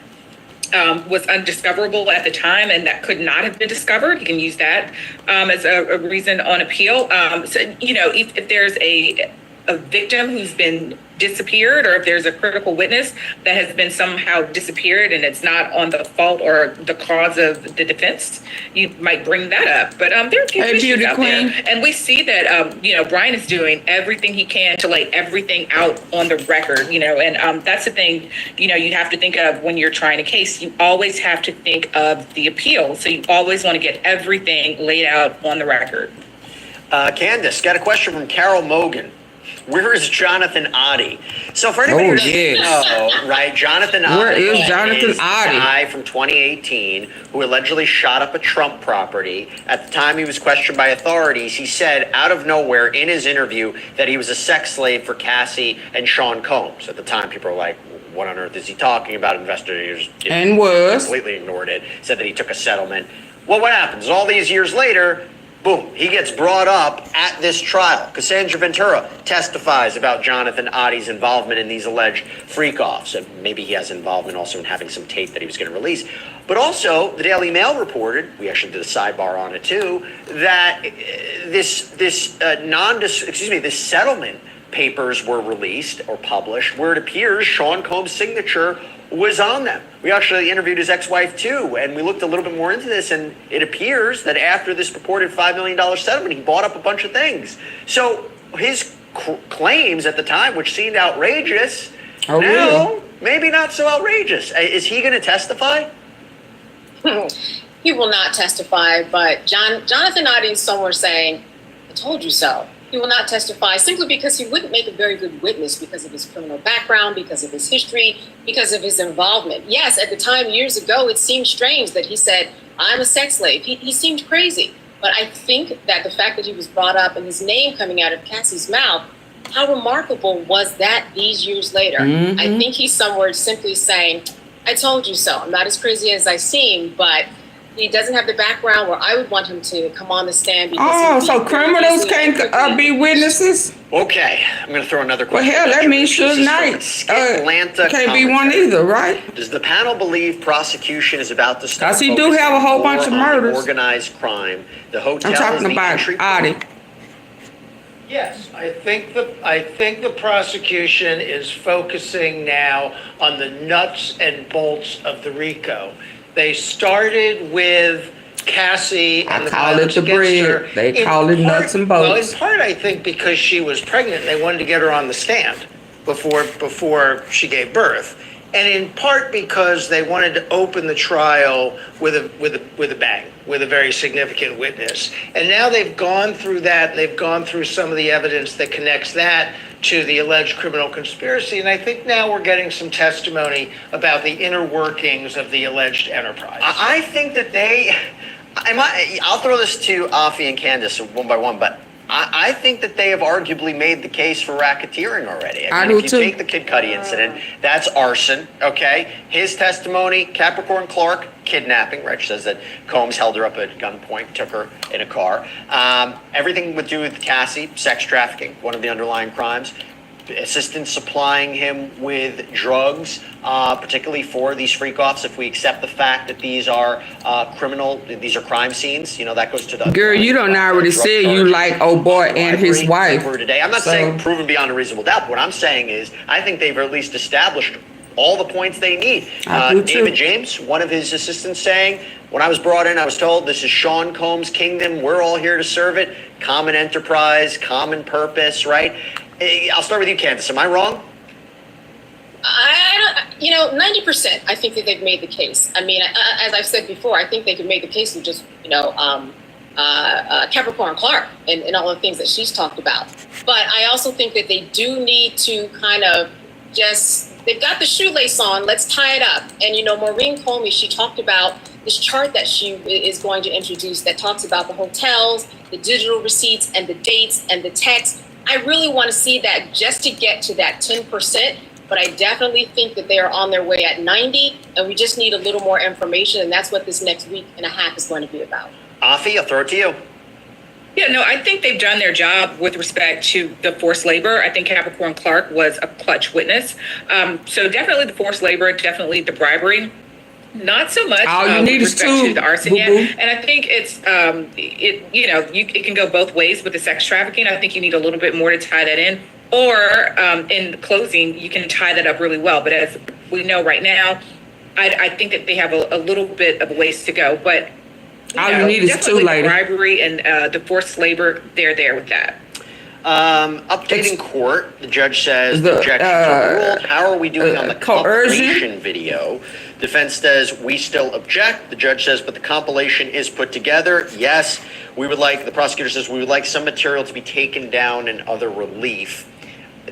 was undiscoverable at the time and that could not have been discovered, you can use that as a reason on appeal. So, you know, if there's a victim who's been disappeared, or if there's a critical witness that has been somehow disappeared and it's not on the fault or the cause of the defense, you might bring that up. But there are issues out there. And we see that, you know, Brian is doing everything he can to lay everything out on the record, you know, and that's the thing, you know, you have to think of when you're trying a case. You always have to think of the appeal. So you always want to get everything laid out on the record. Candace, got a question from Carol Mogan. Where is Jonathan Oddie? So for anybody who doesn't know, right, Jonathan Oddie. Where is Jonathan Oddie? The guy from 2018 who allegedly shot up a Trump property. At the time he was questioned by authorities, he said out of nowhere in his interview that he was a sex slave for Cassie and Sean Combs. At the time, people were like, what on earth is he talking about? Investigators completely ignored it, said that he took a settlement. Well, what happens? All these years later, boom, he gets brought up at this trial. Cassandra Ventura testifies about Jonathan Oddie's involvement in these alleged freak-offs. And maybe he has involvement also in having some tape that he was going to release. But also, the Daily Mail reported, we actually did a sidebar on it too, that this settlement papers were released or published where it appears Sean Combs' signature was on them. We actually interviewed his ex-wife too, and we looked a little bit more into this, and it appears that after this purported $5 million settlement, he bought up a bunch of things. So his claims at the time, which seemed outrageous. Oh, now, really? maybe not so outrageous. Is he going to testify? He will not testify, but Jonathan Nadi is somewhere saying, I told you so. He will not testify simply because he wouldn't make a very good witness because of his criminal background, because of his history, because of his involvement. Yes, at the time, years ago, it seemed strange that he said, I'm a sex slave. He seemed crazy. But I think that the fact that he was brought up and his name coming out of Cassie's mouth, how remarkable was that these years later? Mm-hmm. I think he's somewhere simply saying, I told you so. I'm not as crazy as I seem, but he doesn't have the background where I would want him to come on the stand. Because so criminals can't be witnesses? Okay, I'm going to throw another question. Well, hell, that means Suge Knight can't be one either, right? Does the panel believe prosecution is about to start? Because he do have a whole bunch of murders. Organized crime. The hotel. I'm talking about Adi. Yes, I think the prosecution is focusing now on the nuts and bolts of the RICO. They started with Cassie and the violence against her. They call it nuts and bolts. Well, in part, I think because she was pregnant, they wanted to get her on the stand before she gave birth, and in part because they wanted to open the trial with a bang, with a very significant witness. And now they've gone through that. They've gone through some of the evidence that connects that to the alleged criminal conspiracy. And I think now we're getting some testimony about the inner workings of the alleged enterprise. I think that I'll throw this to AunTeaFee and Candace one by one, but I think that they have arguably made the case for racketeering already. I mean, if you take the Kid Cudi incident, that's arson, okay? His testimony, Capricorn Clark, kidnapping, Rich says that Combs held her up at gunpoint, took her in a car. Everything would do with Cassie, sex trafficking, one of the underlying crimes. Assistance supplying him with drugs, particularly for these freak-offs. If we accept the fact that these are these are crime scenes, that goes to the... Girl, you don't already say you like old boy and his wife. Today. I'm not saying proven beyond a reasonable doubt, but what I'm saying is I think they've at least established all the points they need. David James, one of his assistants, saying, when I was brought in, I was told this is Sean Combs' kingdom. We're all here to serve it. Common enterprise, common purpose, right? I'll start with you, Candace. Am I wrong? 90%, I think that they've made the case. I mean, as I've said before, I think they could make the case with just, Capricorn Clark and all the things that she's talked about. But I also think that they do need to kind of they've got the shoelace on, let's tie it up. And, Maureen Comey, she talked about this chart that she is going to introduce that talks about the hotels, the digital receipts, and the dates and the texts. I really want to see that just to get to that 10%, but I definitely think that they are on their way at 90, and we just need a little more information, and that's what this next week and a half is going to be about. AunTeaFee, I'll throw it to you. Yeah, no, I think they've done their job with respect to the forced labor. I think Capricorn Clark was a clutch witness. So definitely the forced labor, definitely the bribery. Not so much with respect to the arson yet. And I think it's, it can go both ways with the sex trafficking. I think you need a little bit more to tie that in. Or in closing, you can tie that up really well. But as we know right now, I think that they have a little bit of a ways to go. But all you need is two, lady. The bribery and the forced labor, they're there with that. Updating court, the judge says the objections are ruled. How are we doing on the compilation video? Defense says we still object. The judge says, but the compilation is put together. Yes, the prosecutor says we would like some material to be taken down and other relief.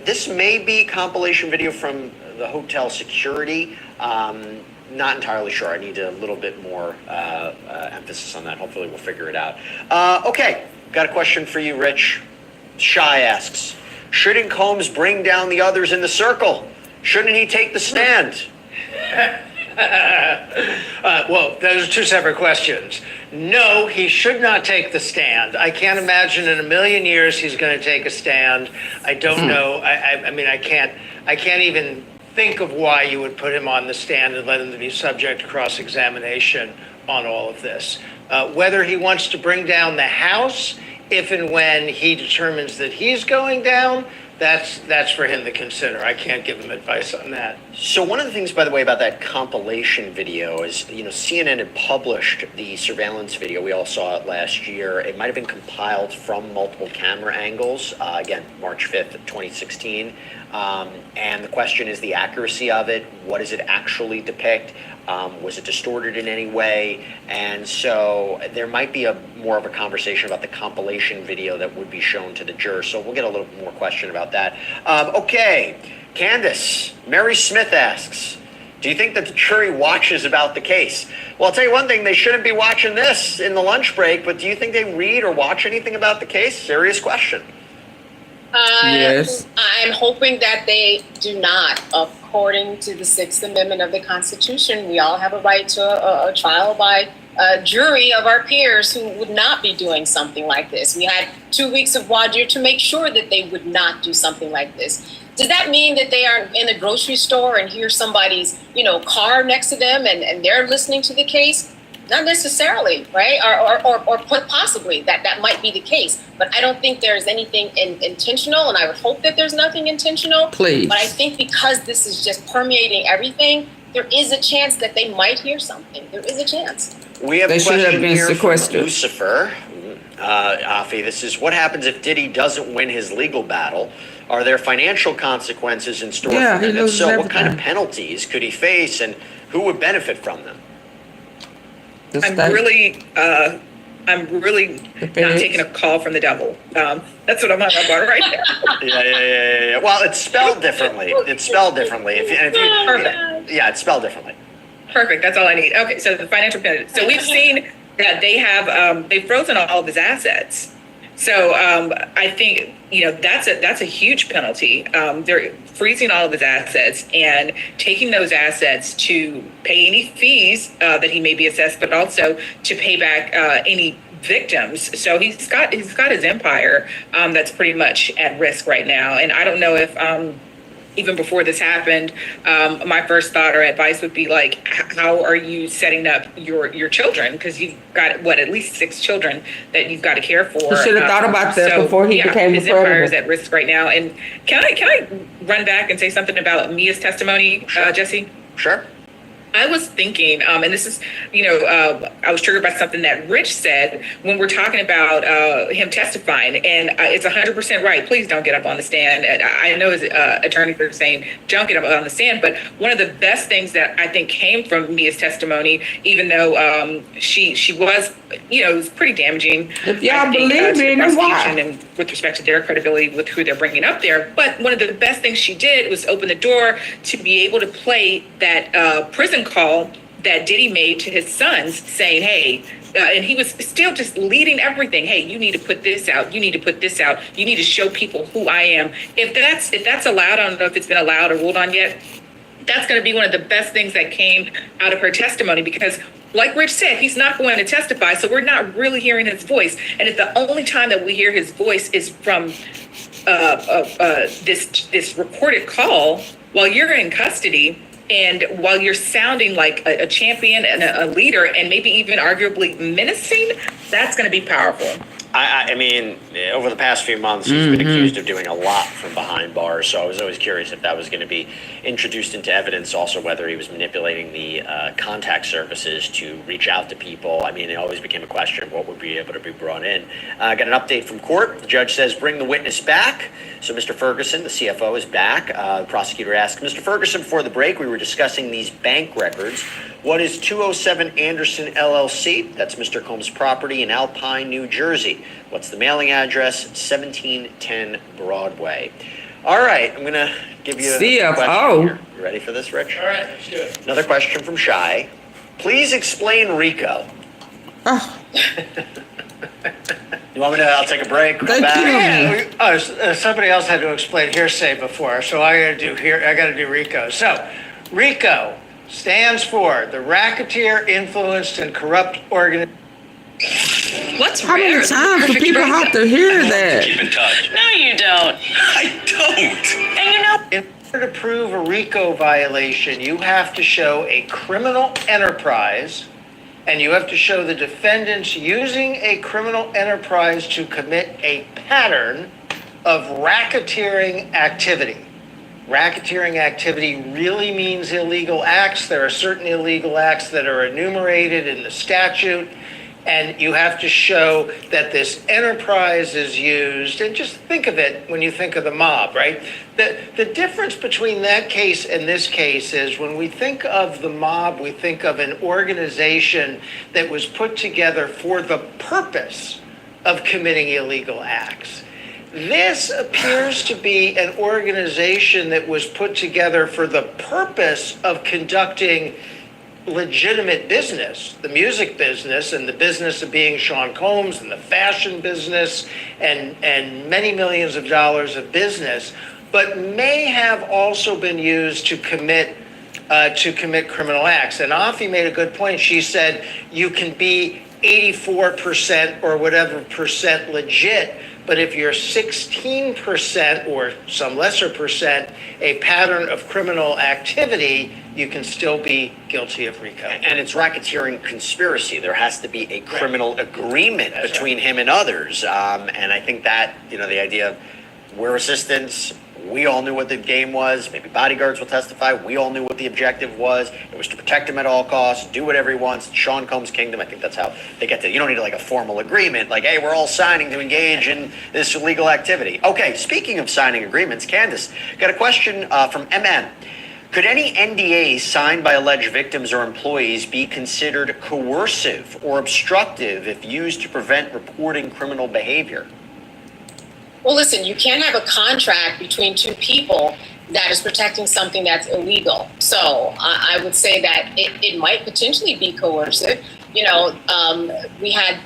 This may be compilation video from the hotel security. Not entirely sure. I need a little bit more emphasis on that. Hopefully we'll figure it out. Okay, got a question for you, Rich. Shy asks, shouldn't Combs bring down the others in the circle? Shouldn't he take the stand? Well, those are two separate questions. No, he should not take the stand. I can't imagine in a million years he's going to take a stand. I don't know. I mean, I can't even think of why you would put him on the stand and let him be subject to cross-examination on all of this. Whether he wants to bring down the House, if and when he determines that he's going down, that's for him to consider. I can't give him advice on that. So one of the things, by the way, about that compilation video is, CNN had published the surveillance video. We all saw it last year. It might have been compiled from multiple camera angles. Again, March 5th, 2016. And the question is the accuracy of it. What does it actually depict? Was it distorted in any way? And so there might be more of a conversation about the compilation video that would be shown to the jurors. So we'll get a little more question about that. Okay, Candace, Mary Smith asks, do you think that the jury watches about the case? Well, I'll tell you one thing, they shouldn't be watching this in the lunch break, but do you think they read or watch anything about the case? Serious question. Yes. I'm hoping that they do not. According to the Sixth Amendment of the Constitution, we all have a right to a trial by a jury of our peers who would not be doing something like this. We had 2 weeks of voir dire to make sure that they would not do something like this. Does that mean that they are in the grocery store and hear somebody's, car next to them and they're listening to the case? Not necessarily, right? Or possibly that might be the case. But I don't think there's anything intentional, and I would hope that there's nothing intentional. Please. But I think because this is just permeating everything, there is a chance that they might hear something. There is a chance. We have They a should have question been here from sequestered. Lucifer. AunTeaFee, this is, what happens if Diddy doesn't win his legal battle? Are there financial consequences in store Yeah, for he him? If loses so, what kind of everything. penalties could he face, and who would benefit from them? I'm really not taking a call from the devil. That's what I'm on about right now. Yeah. Well, it's spelled differently. It's spelled differently. Perfect. Yeah, it's spelled differently. Perfect. That's all I need. Okay, so the financial penalty. So we've seen that they have they've frozen all of his assets. So I think that's a huge penalty. They're freezing all of his assets and taking those assets to pay any fees that he may be assessed, but also to pay back any victims. So he's got his empire that's pretty much at risk right now. And I don't know if even before this happened, my first thought or advice would be like, how are you setting up your children? Because you've got, at least 6 children that you've got to care for. He should have thought about that before he became the his empire is president. at risk right now. And can I run back and say something about Mia's testimony, Jesse? Sure. I was thinking, and this is, I was triggered by something that Rich said when we're talking about him testifying, and it's 100% right. Please don't get up on the stand. I know his attorneys are saying don't get up on the stand, but one of the best things that I think came from Mia's testimony, even though she was, it was pretty damaging. If y'all I think, believe to the in it, why? prosecution and with respect to their credibility with who they're bringing up there. But one of the best things she did was open the door to be able to play that prison call that Diddy made to his sons saying, hey, and he was still just leading everything. Hey, you need to put this out. You need to put this out. You need to show people who I am. If that's allowed, I don't know if it's been allowed or ruled on yet. That's going to be one of the best things that came out of her testimony, because like Rich said, he's not going to testify. So we're not really hearing his voice. And if the only time that we hear his voice is from this recorded call while you're in custody, and while you're sounding like a champion and a leader, and maybe even arguably menacing, that's going to be powerful. I mean, over the past few months, he's been accused of doing a lot from behind bars. So I was always curious if that was going to be introduced into evidence. Also, whether he was manipulating the contact services to reach out to people. I mean, it always became a question of what would be able to be brought in. Got an update from court. The judge says bring the witness back. So Mr. Ferguson, the CFO, is back. The prosecutor asked, Mr. Ferguson, before the break, we were discussing these bank records. What is 207 Anderson LLC? That's Mr. Combs' property in Alpine, New Jersey. What's the mailing address? 1710 Broadway. All right, I'm going to give you a question here. You ready for this, Rich? All right, let's do it. Another question from Shy. Please explain RICO. You want me to? I'll take a break. Come back. Yeah, somebody else had to explain hearsay before, so I got to do RICO. So, RICO stands for the Racketeer Influenced and Corrupt Organization. What's How many times do people have to hear that? Keep in touch. No, you don't. I don't. And In order to prove a RICO violation, you have to show a criminal enterprise, and you have to show the defendants using a criminal enterprise to commit a pattern of racketeering activity. Racketeering activity really means illegal acts. There are certain illegal acts that are enumerated in the statute, and you have to show that this enterprise is used. And just think of it when you think of the mob, right? The difference between that case and this case is when we think of the mob, we think of an organization that was put together for the purpose of committing illegal acts. This appears to be an organization that was put together for the purpose of conducting legitimate business, the music business and the business of being Sean Combs and the fashion business and many millions of dollars of business, but may have also been used to commit criminal acts. And AunTeaFee made a good point. She said you can be 84% or whatever percent legit, but if you're 16% or some lesser percent a pattern of criminal activity, you can still be guilty of RICO. And it's racketeering conspiracy. There has to be a criminal agreement between him and others. And I think that, the idea of we're assistants, we all knew what the game was. Maybe bodyguards will testify. We all knew what the objective was. It was to protect him at all costs, do whatever he wants. Sean Combs' kingdom. I think that's how they get to. You don't need a formal agreement like, hey, we're all signing to engage in this illegal activity. Okay, speaking of signing agreements, Candace, got a question from MN. Could any NDAs signed by alleged victims or employees be considered coercive or obstructive if used to prevent reporting criminal behavior? Well, listen, you can't have a contract between two people that is protecting something that's illegal. So I would say that it might potentially be coercive. We had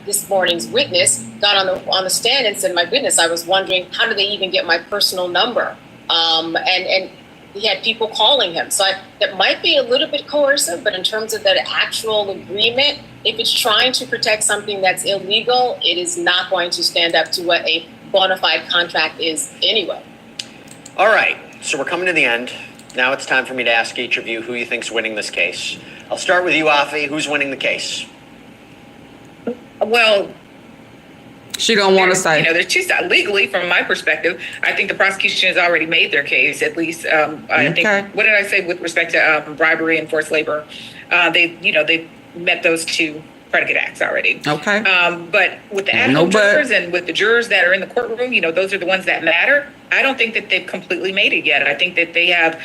this morning's witness got on the stand and said, my goodness, I was wondering, how do they even get my personal number? And he had people calling him. So that might be a little bit coercive, but in terms of that actual agreement, if it's trying to protect something that's illegal, it is not going to stand up to what a bona fide contract is anyway. All right, so we're coming to the end. Now it's time for me to ask each of you who you think's winning this case. I'll start with you, AunTeaFee. Who's winning the case? Well, she don't want to say. There's two sides. Legally, from my perspective, I think the prosecution has already made their case. At least, I think. What did I say with respect to bribery and forced labor? They met those two predicate acts already. Okay. But with the ad-hoc jurors and with the jurors that are in the courtroom, those are the ones that matter. I don't think that they've completely made it yet. I think that they have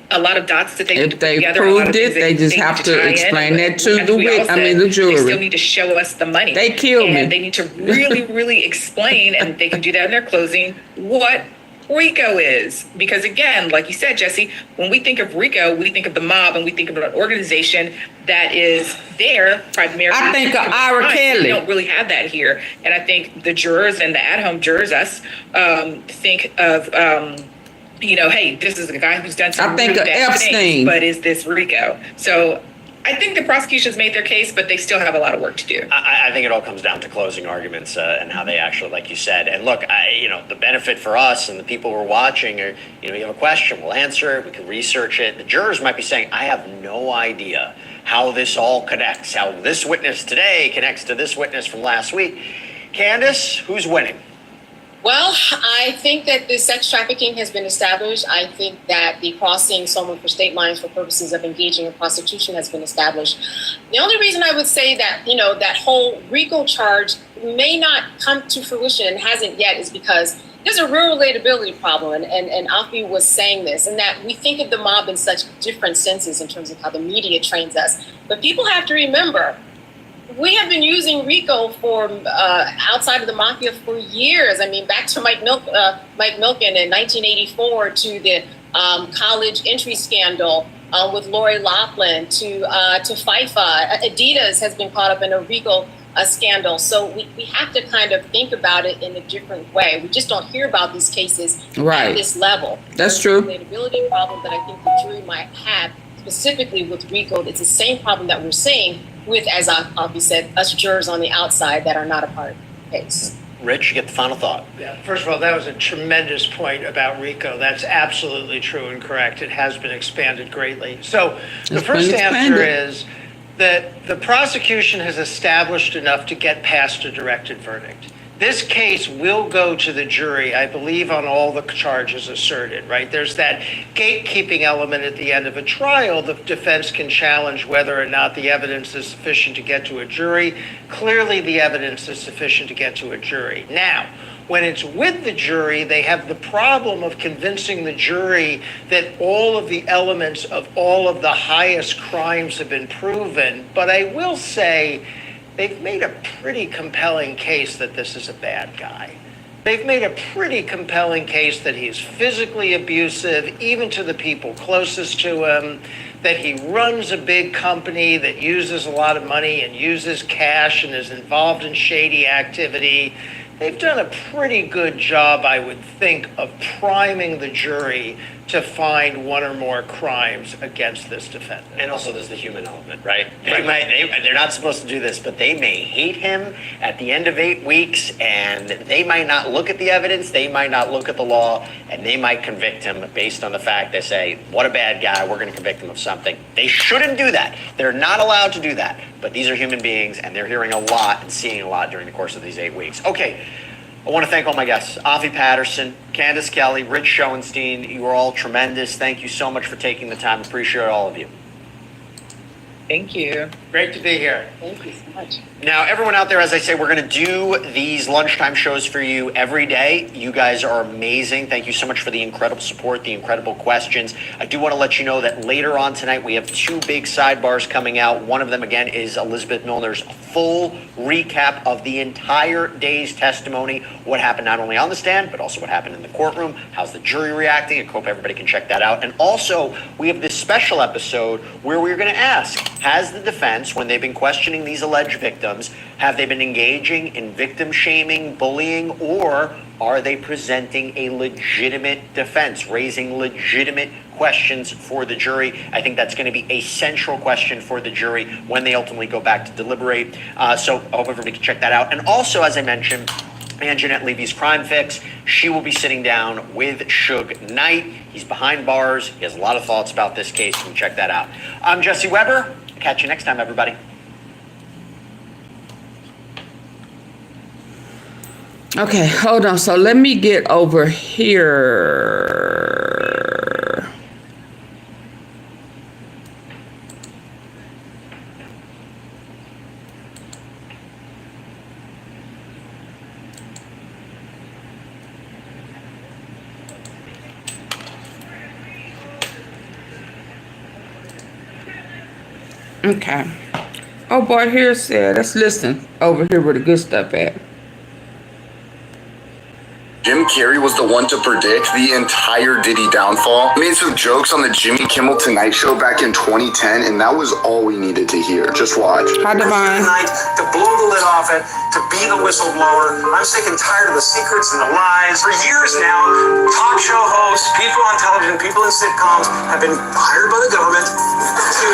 a lot of dots that they need to put together. If they proved it, they just have to explain that to the jury. They still need to show us the money. They killed me. And they need to really, really explain, and they can do that in their closing, what RICO is. Because again, like you said, Jesse, when we think of RICO, we think of the mob and we think of an organization that is there primarily. I think of Rkelly. We don't really have that here. And I think the jurors and the at-home jurors, us, think of, hey, this is a guy who's done some really bad things, but is this RICO? So I think the prosecution's made their case, but they still have a lot of work to do. I think it all comes down to closing arguments and how they actually, like you said. And look, the benefit for us and the people who are watching are, you have a question, we'll answer it, we can research it. The jurors might be saying, I have no idea how this all connects, how this witness today connects to this witness from last week. Candace, who's winning? Well, I think that the sex trafficking has been established. I think that the crossing someone for state lines for purposes of engaging in prostitution has been established. The only reason I would say that, that whole RICO charge may not come to fruition and hasn't yet is because there's a real relatability problem. And AunTeaFee was saying this, and that we think of the mob in such different senses in terms of how the media trains us. But people have to remember, we have been using RICO for outside of the mafia for years. I mean, back to Mike Milken in 1984, to the college entry scandal with Lori Loughlin, to FIFA. Adidas has been caught up in a RICO scandal. So we have to kind of think about it in a different way. We just don't hear about these cases at this level. That's true. The relatability problem that I think the jury might have specifically with RICO, it's the same problem that we're seeing with, as AunTeaFee said, us jurors on the outside that are not a part of the case. Rich, you get the final thought. Yeah, first of all, that was a tremendous point about RICO. That's absolutely true and correct. It has been expanded greatly. So the first answer is that the prosecution has established enough to get past a directed verdict. This case will go to the jury, I believe, on all the charges asserted, right? There's that gatekeeping element at the end of a trial. The defense can challenge whether or not the evidence is sufficient to get to a jury. Clearly, the evidence is sufficient to get to a jury. Now, when it's with the jury, they have the problem of convincing the jury that all of the elements of all of the highest crimes have been proven. But I will say, they've made a pretty compelling case that this is a bad guy. They've made a pretty compelling case that he's physically abusive, even to the people closest to him, that he runs a big company that uses a lot of money and uses cash and is involved in shady activity. They've done a pretty good job, I would think, of priming the jury to find one or more crimes against this defendant. And also there's the human element, right? They're not supposed to do this, but they may hate him at the end of 8 weeks, and they might not look at the evidence, they might not look at the law, and they might convict him based on the fact they say, what a bad guy, we're going to convict him of something. They shouldn't do that. They're not allowed to do that. But these are human beings, and they're hearing a lot and seeing a lot during the course of these 8 weeks. Okay. I want to thank all my guests, AunTeaFee Patterson, Candace Kelly, Rich Schoenstein. You are all tremendous. Thank you so much for taking the time. Appreciate all of you. Thank you. Great to be here. Thank you so much. Now, everyone out there, as I say, we're going to do these lunchtime shows for you every day. You guys are amazing. Thank you so much for the incredible support, the incredible questions. I do want to let you know that later on tonight, we have 2 big sidebars coming out. One of them, again, is Elizabeth Milner's full recap of the entire day's testimony, what happened not only on the stand, but also what happened in the courtroom, how's the jury reacting. I hope everybody can check that out. And also, we have this special episode where we're going to ask, has the defense, when they've been questioning these alleged victims, have they been engaging in victim shaming, bullying, or are they presenting a legitimate defense, raising legitimate questions for the jury? I think that's going to be a central question for the jury when they ultimately go back to deliberate. So I hope everybody can check that out. And also, as I mentioned, Anjanette Levy's Crime Fix, she will be sitting down with Suge Knight. He's behind bars. He has a lot of thoughts about this case. You can check that out. I'm Jesse Weber. Catch you next time, everybody. Okay, hold on. So let me get over here. Okay. Oh boy, here said, let's listen over here where the good stuff at. Jim Carrey was the one to predict the entire Diddy downfall. He made some jokes on the Jimmy Kimmel Tonight Show back in 2010, and that was all we needed to hear. Just watch. Hi, Divine. To blow the lid off it, to be the whistleblower. I'm sick and tired of the secrets and the lies. For years now, talk show hosts, people on television, people in sitcoms have been hired by the government to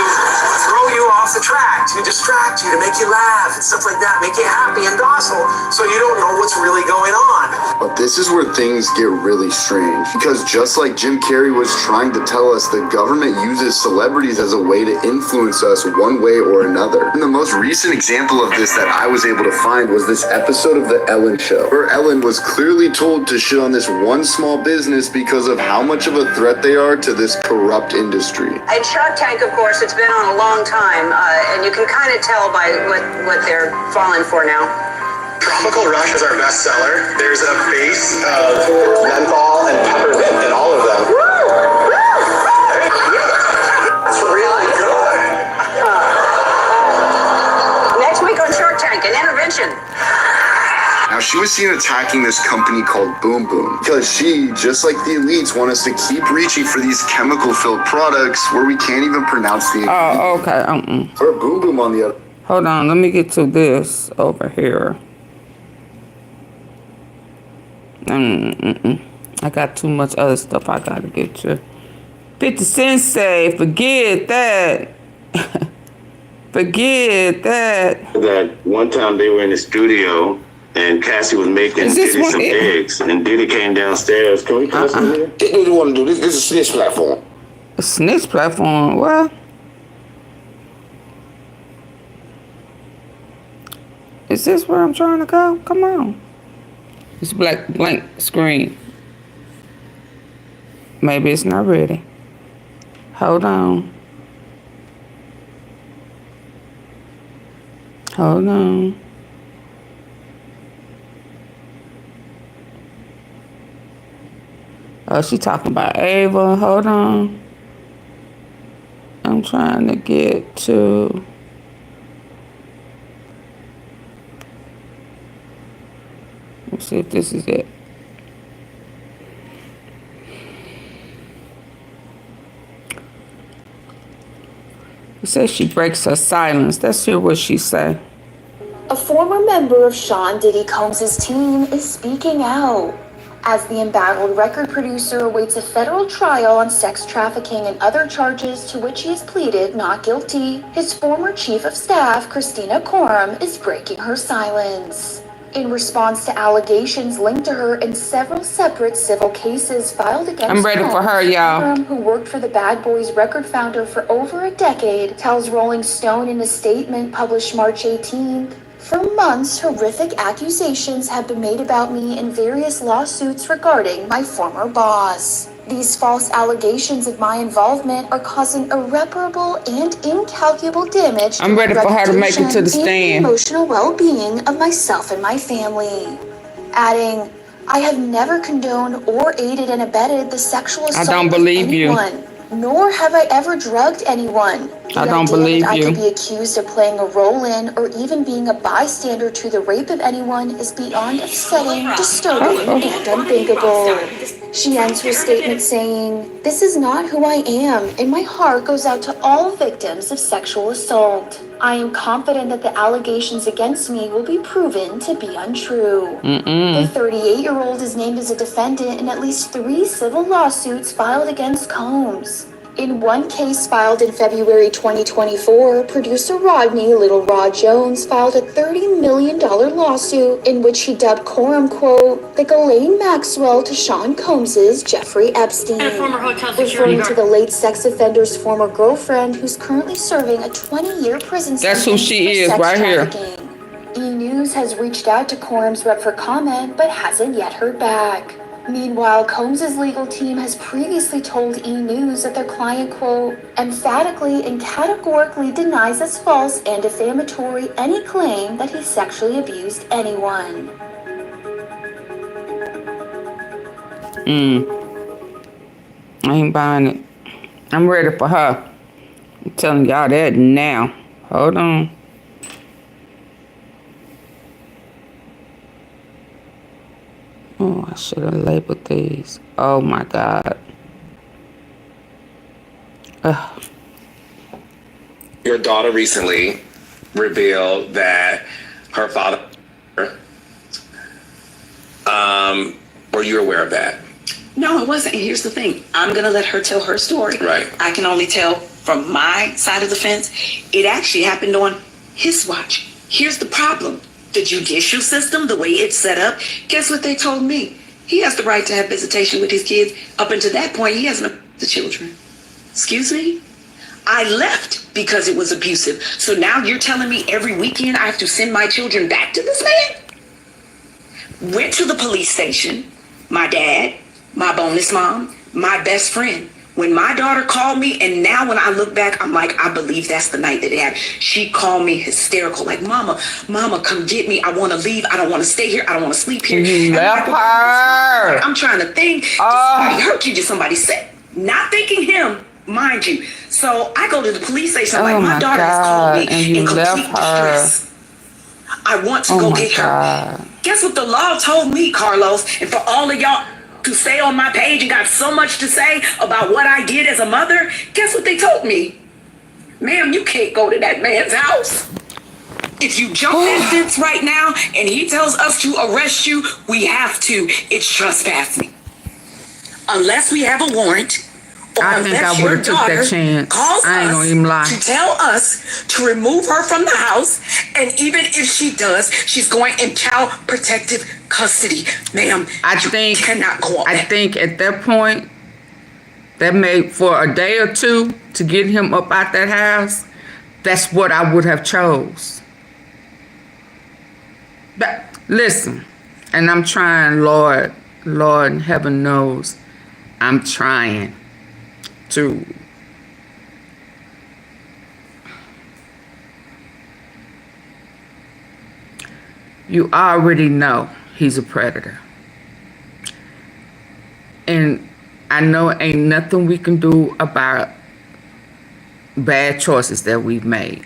throw you off the track, to distract you, to make you laugh and stuff like that, make you happy and docile, so you don't know what's really going on. But this is where things get really strange, because just like Jim Carrey was trying to tell us, the government uses celebrities as a way to influence us one way or another. And the most recent example of this that I was able to find was this episode of The Ellen Show, where Ellen was clearly told to shit on this one small business because of how much of a threat they are to this corrupt industry. And Shark Tank, of course, it's been on a long time, and you can kind of tell by what they're falling for now. Tropical Rush is our best seller. There's a base of menthol and peppermint in all of them. That's really good. Next week on Shark Tank, an intervention. Now, she was seen attacking this company called Boom Boom because she, just like the elites, want us to keep reaching for these chemical-filled products where we can't even pronounce the ingredient. Oh, okay. Or Boom Boom on the other. Hold on. Let me get to this over here. I got too much other stuff I gotta get to. 50 Sensei, forget that. Forget that. That one time they were in the studio and Cassie was making Diddy some eggs, and Diddy came downstairs. Can we play some here? What do you want to do? This is a snitch platform. A snitch platform? What? Is this where I'm trying to go? Come on. It's blank screen. Maybe it's not ready. Hold on. Hold on. Oh, she talking about Ava. Hold on. I'm trying to get to... Let's see if this is it. It says she breaks her silence. Let's hear what she say. A former member of Sean Diddy Combs' team is speaking out. As the embattled record producer awaits a federal trial on sex trafficking and other charges to which he has pleaded not guilty, his former chief of staff, Christina Courtroom, is breaking her silence. In response to allegations linked to her in several separate civil cases filed against I'm ready for her, y'all. Courtroom, who worked for the Bad Boys record founder for over a decade, tells Rolling Stone in a statement published March 18th, "For months, horrific accusations have been made about me in various lawsuits regarding my former boss. These false allegations of my involvement are causing irreparable and incalculable damage to I'm ready for her to make it to the and stand. the emotional well-being of myself and my family." Adding, "I have never condoned or aided and abetted the sexual assault I don't believe of you. anyone, nor have I ever drugged anyone. I The don't idea believe that I you. could be accused of playing a role in or even being a bystander to the rape of anyone is beyond upsetting, disturbing, and unthinkable." She ends her statement saying, "This is not who I am, and my heart goes out to all victims of sexual assault. I am confident that the allegations against me will be proven to be untrue." The 38-year-old is named as a defendant in at least 3 civil lawsuits filed against Combs. In one case filed in February 2024, producer Rodney Little Rod Jones filed a $30 million lawsuit in which he dubbed Courtroom, quote, "the Ghislaine Maxwell to Sean Combs's Jeffrey Epstein," And a former hotel security referring guard. to the late sex offender's former girlfriend, who's currently serving a 20-year prison That's sentence who she for is sex right here. trafficking. E-News has reached out to Courtroom's rep for comment, but hasn't yet heard back. Meanwhile, Combs' legal team has previously told E! News that their client, quote, "emphatically and categorically denies as false and defamatory any claim that he sexually abused anyone." I ain't buying it. I'm ready for her. I'm telling y'all that now. Hold on. Oh, I should have labeled these. Oh my God. Ugh. Your daughter recently revealed that her father, were you aware of that? No, I wasn't. And here's the thing. I'm going to let her tell her story. Right. I can only tell from my side of the fence. It actually happened on his watch. Here's the problem. The judicial system, the way it's set up, guess what they told me? He has the right to have visitation with his kids. Up until that point, he hasn't abused the children. Excuse me? I left because it was abusive. So now you're telling me every weekend I have to send my children back to this man? Went to the police station. My dad, my bonus mom, my best friend. When my daughter called me, and now when I look back, I'm like, I believe that's the night that it happened. She called me hysterical, like, Mama, come get me. I want to leave. I don't want to stay here. I don't want to sleep here. You left her. I'm trying to think. Somebody hurt you, did somebody say? Not thinking him, mind you. So I go to the police station, Oh like, my my daughter has called me God, and you in complete left her. distress. I want to Oh go my get her. God. Guess what the law told me, Carlos? And for all of y'all to stay on my page and got so much to say about what I did as a mother, guess what they told me? Ma'am, you can't go to that man's house. If you jump that fence right now and he tells us to arrest you, we have to. It's trespassing. Unless we have a warrant. I think I would have took that chance. I ain't gonna even lie. To tell us to remove her from the house, and even if she does, she's going in child protective custody. Ma'am, you cannot go on. I think at that point, that made for a day or two to get him up out that house, that's what I would have chose. But listen, And I'm trying, Lord in heaven knows, I'm trying to you already know he's a predator. And I know ain't nothing we can do about bad choices that we've made.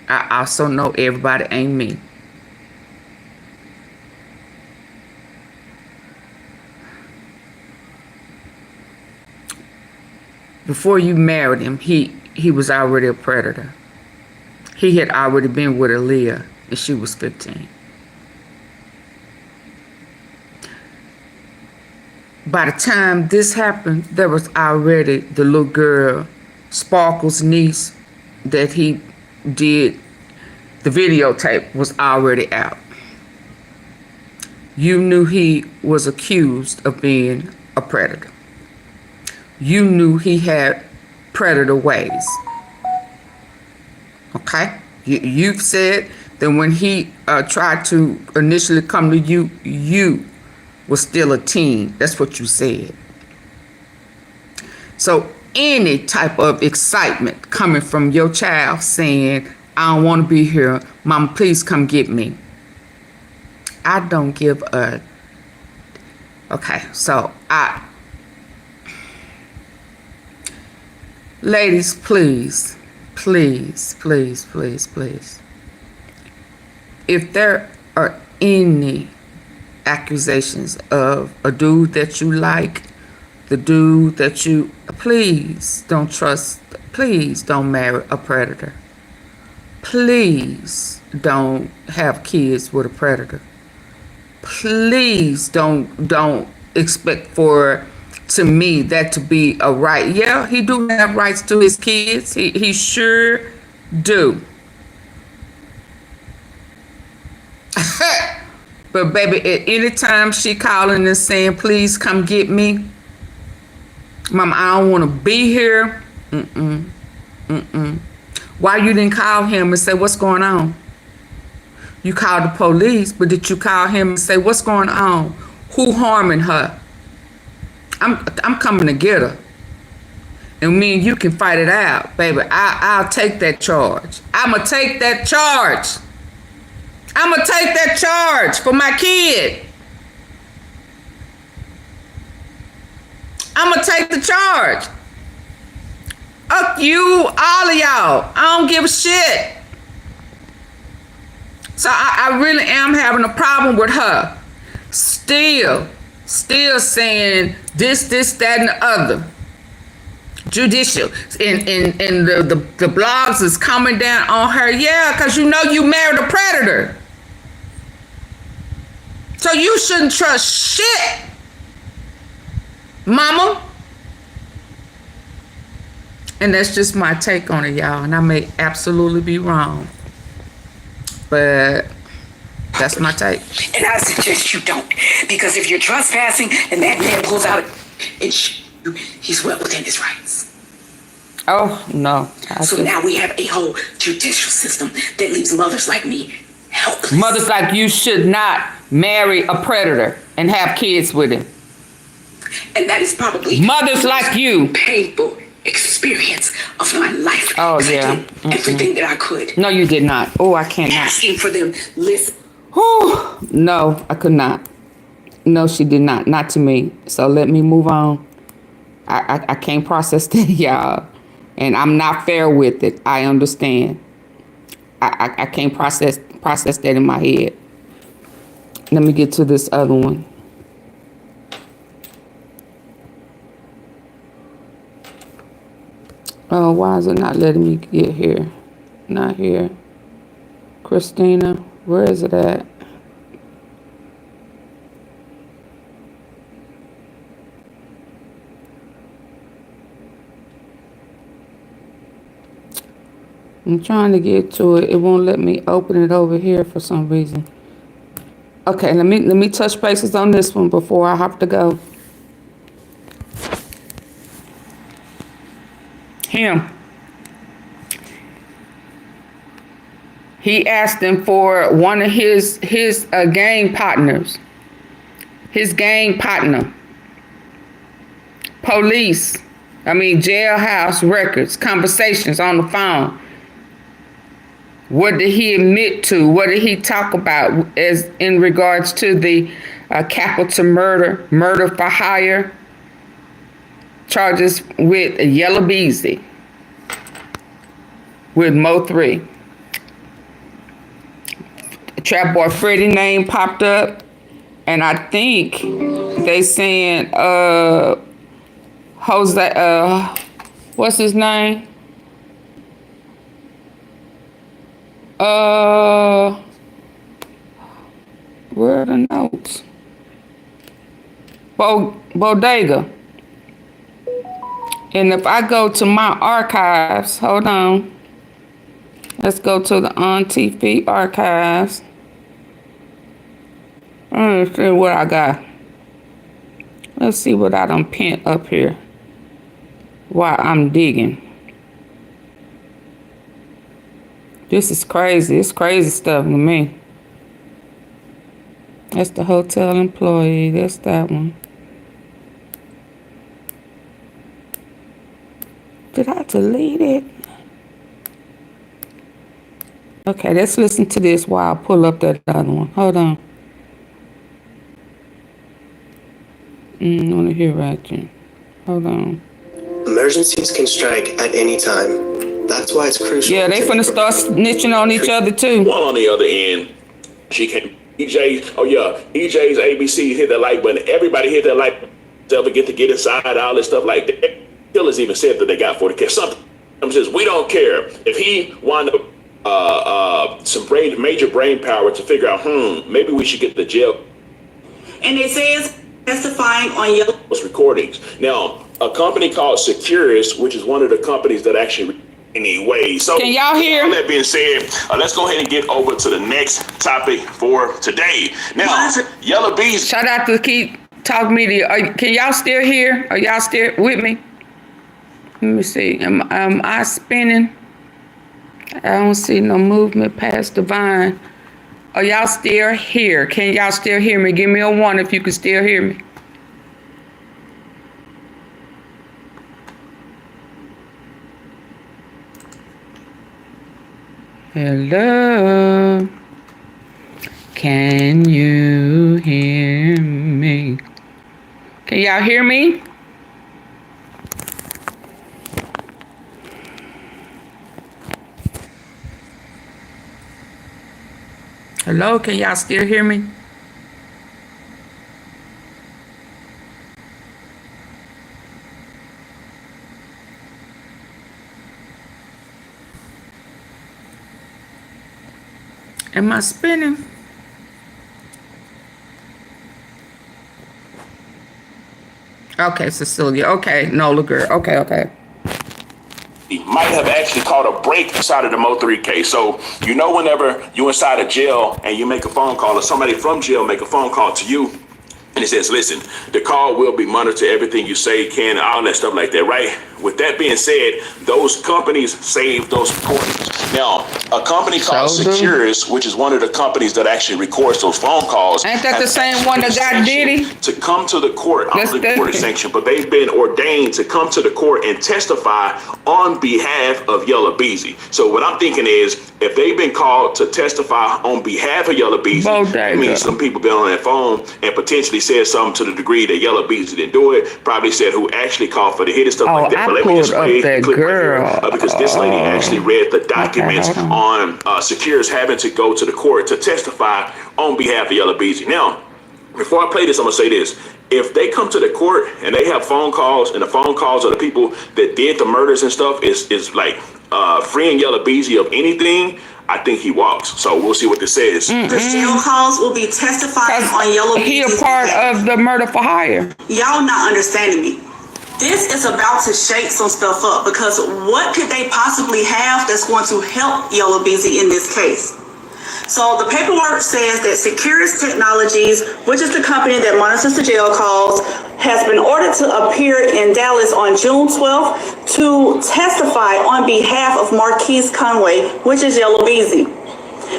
I also know everybody ain't me. Before you married him, he was already a predator. He had already been with Aaliyah and she was 15. By the time this happened, there was already the little girl, Sparkle's niece, that he did, the videotape was already out. You knew he was accused of being a predator. You knew he had predator ways. Okay? You've said that when he tried to initially come to you, you was still a teen. That's what you said. So any type of excitement coming from your child saying, I don't want to be here, Mama, please come get me. I don't give a... Okay, so ladies, please, please, please, please, please. If there are any accusations of a dude that you like, the dude that you... Please don't trust, please don't marry a predator. Please don't have kids with a predator. Please don't expect for, to me, that to be a right. Yeah, he do have rights to his kids. He sure do. But baby, at any time she calling and saying, please come get me, Mama, I don't want to be here. Why you didn't call him and say, what's going on? You called the police, but did you call him and say, what's going on? Who harming her? I'm coming to get her. And me and you can fight it out, baby. I'll take that charge. I'ma take that charge. I'ma take that charge for my kid. I'ma take the charge. Up you, all of y'all. I don't give a shit. So I really am having a problem with her. Still saying this, that, and the other. Judicial. And the blogs is coming down on her. Yeah, because you know you married a predator. So you shouldn't trust shit, Mama. And that's just my take on it, y'all. And I may absolutely be wrong. But that's my take. And I suggest you don't. Because if you're trespassing and that man pulls out he's well within his rights. Oh, no. So now we have a whole judicial system that leaves mothers like me helpless. Mothers like you should not marry a predator and have kids with him. And that is probably mothers like you. Painful experience of my life. Oh, yeah. Everything that I could. No, you did not. Oh, I cannot. Asking for them, listen. Whew. No, I could not. No, she did not. Not to me. So let me move on. I can't process that, y'all. And I'm not fair with it. I understand. I can't process that in my head. Let me get to this other one. Oh, why is it not letting me get here? Not here. Christina, where is it at? I'm trying to get to it. It won't let me open it over here for some reason. Okay, let me touch bases on this one before I have to go. Him. He asked him for one of his gang partners his gang partner. Jailhouse records, conversations on the phone. What did he admit to? What did he talk about as in regards to the capital murder for hire charges with Yellabelly, with MO3. Trap boy Freddie name popped up, and I think they saying Jose, what's his name? Where are the notes? Bodega. And if I go to my archives, hold on. Let's go to the AunTeaFee archives. Let's see what I got. Let's see what I done pent up here while I'm digging. This is crazy. It's crazy stuff to me. That's the hotel employee. That's that one. Did I delete it? Okay, let's listen to this while I pull up that other one. Hold on. I want to hear right there. Hold on. Emergencies can strike at any time. That's why it's crucial. Yeah, they finna start snitching on each other too. Well, on the other end, she came. EJ, oh yeah, EJ's ABC hit that like button. Everybody hit that like button. Ever get to get inside, all this stuff like that. Killers even said that they got 40K. Something says we don't care if he wound up some major brain power to figure out, maybe we should get the jail. And it says testifying on Yellabelly's recordings. Now, a company called Securus, which is one of the companies that actually anyway. So can y'all hear? All that being said, let's go ahead and get over to the next topic for today. Now, Yellabelly. Shout out to Keep Talk Media. Can y'all still hear? Are y'all still with me? Let me see. Am I spinning? I don't see no movement past the vine. Are y'all still here? Can y'all still hear me? Give me a 1 if you can still hear me. Hello. Can you hear me? Can y'all hear me? Hello, can y'all still hear me? Am I spinning? Okay, Cecilia. Okay, Nola girl. Okay. He might have actually caught a break inside of the MO3 case. So, whenever you inside a jail and you make a phone call or somebody from jail make a phone call to you and it says, listen, the call will be monitored, everything you say can, all that stuff like that, right? With that being said, those companies save those recordings. Now, a company called Securus, which is one of the companies that actually records those phone calls. Ain't that the same one that got Diddy? To come to the court, the court sanction, but they've been ordained to come to the court and testify on behalf of Yellabelly. So what I'm thinking is, if they've been called to testify on behalf of Yellabelly, that means some people been on that phone and potentially said something to the degree that Yellabelly didn't do it, probably said who actually called for the hit and stuff like that. But let me just play the clip right here, because this lady actually read the documents on Securus having to go to the court to testify on behalf of Yellabelly. Now, before I play this, I'm gonna say this. If they come to the court and they have phone calls and the phone calls of the people that did the murders and stuff is like freeing Yellabelly of anything, I think he walks. So we'll see what this says. The jail calls will be testifying on Yellabelly. He a part of the murder for hire. Y'all not understanding me. This is about to shake some stuff up because what could they possibly have that's going to help Yellabelly in this case? So the paperwork says that Securus Technologies, which is the company that monitors the jail calls, has been ordered to appear in Dallas on June 12th to testify on behalf of Marquise Conway, which is Yellabelly.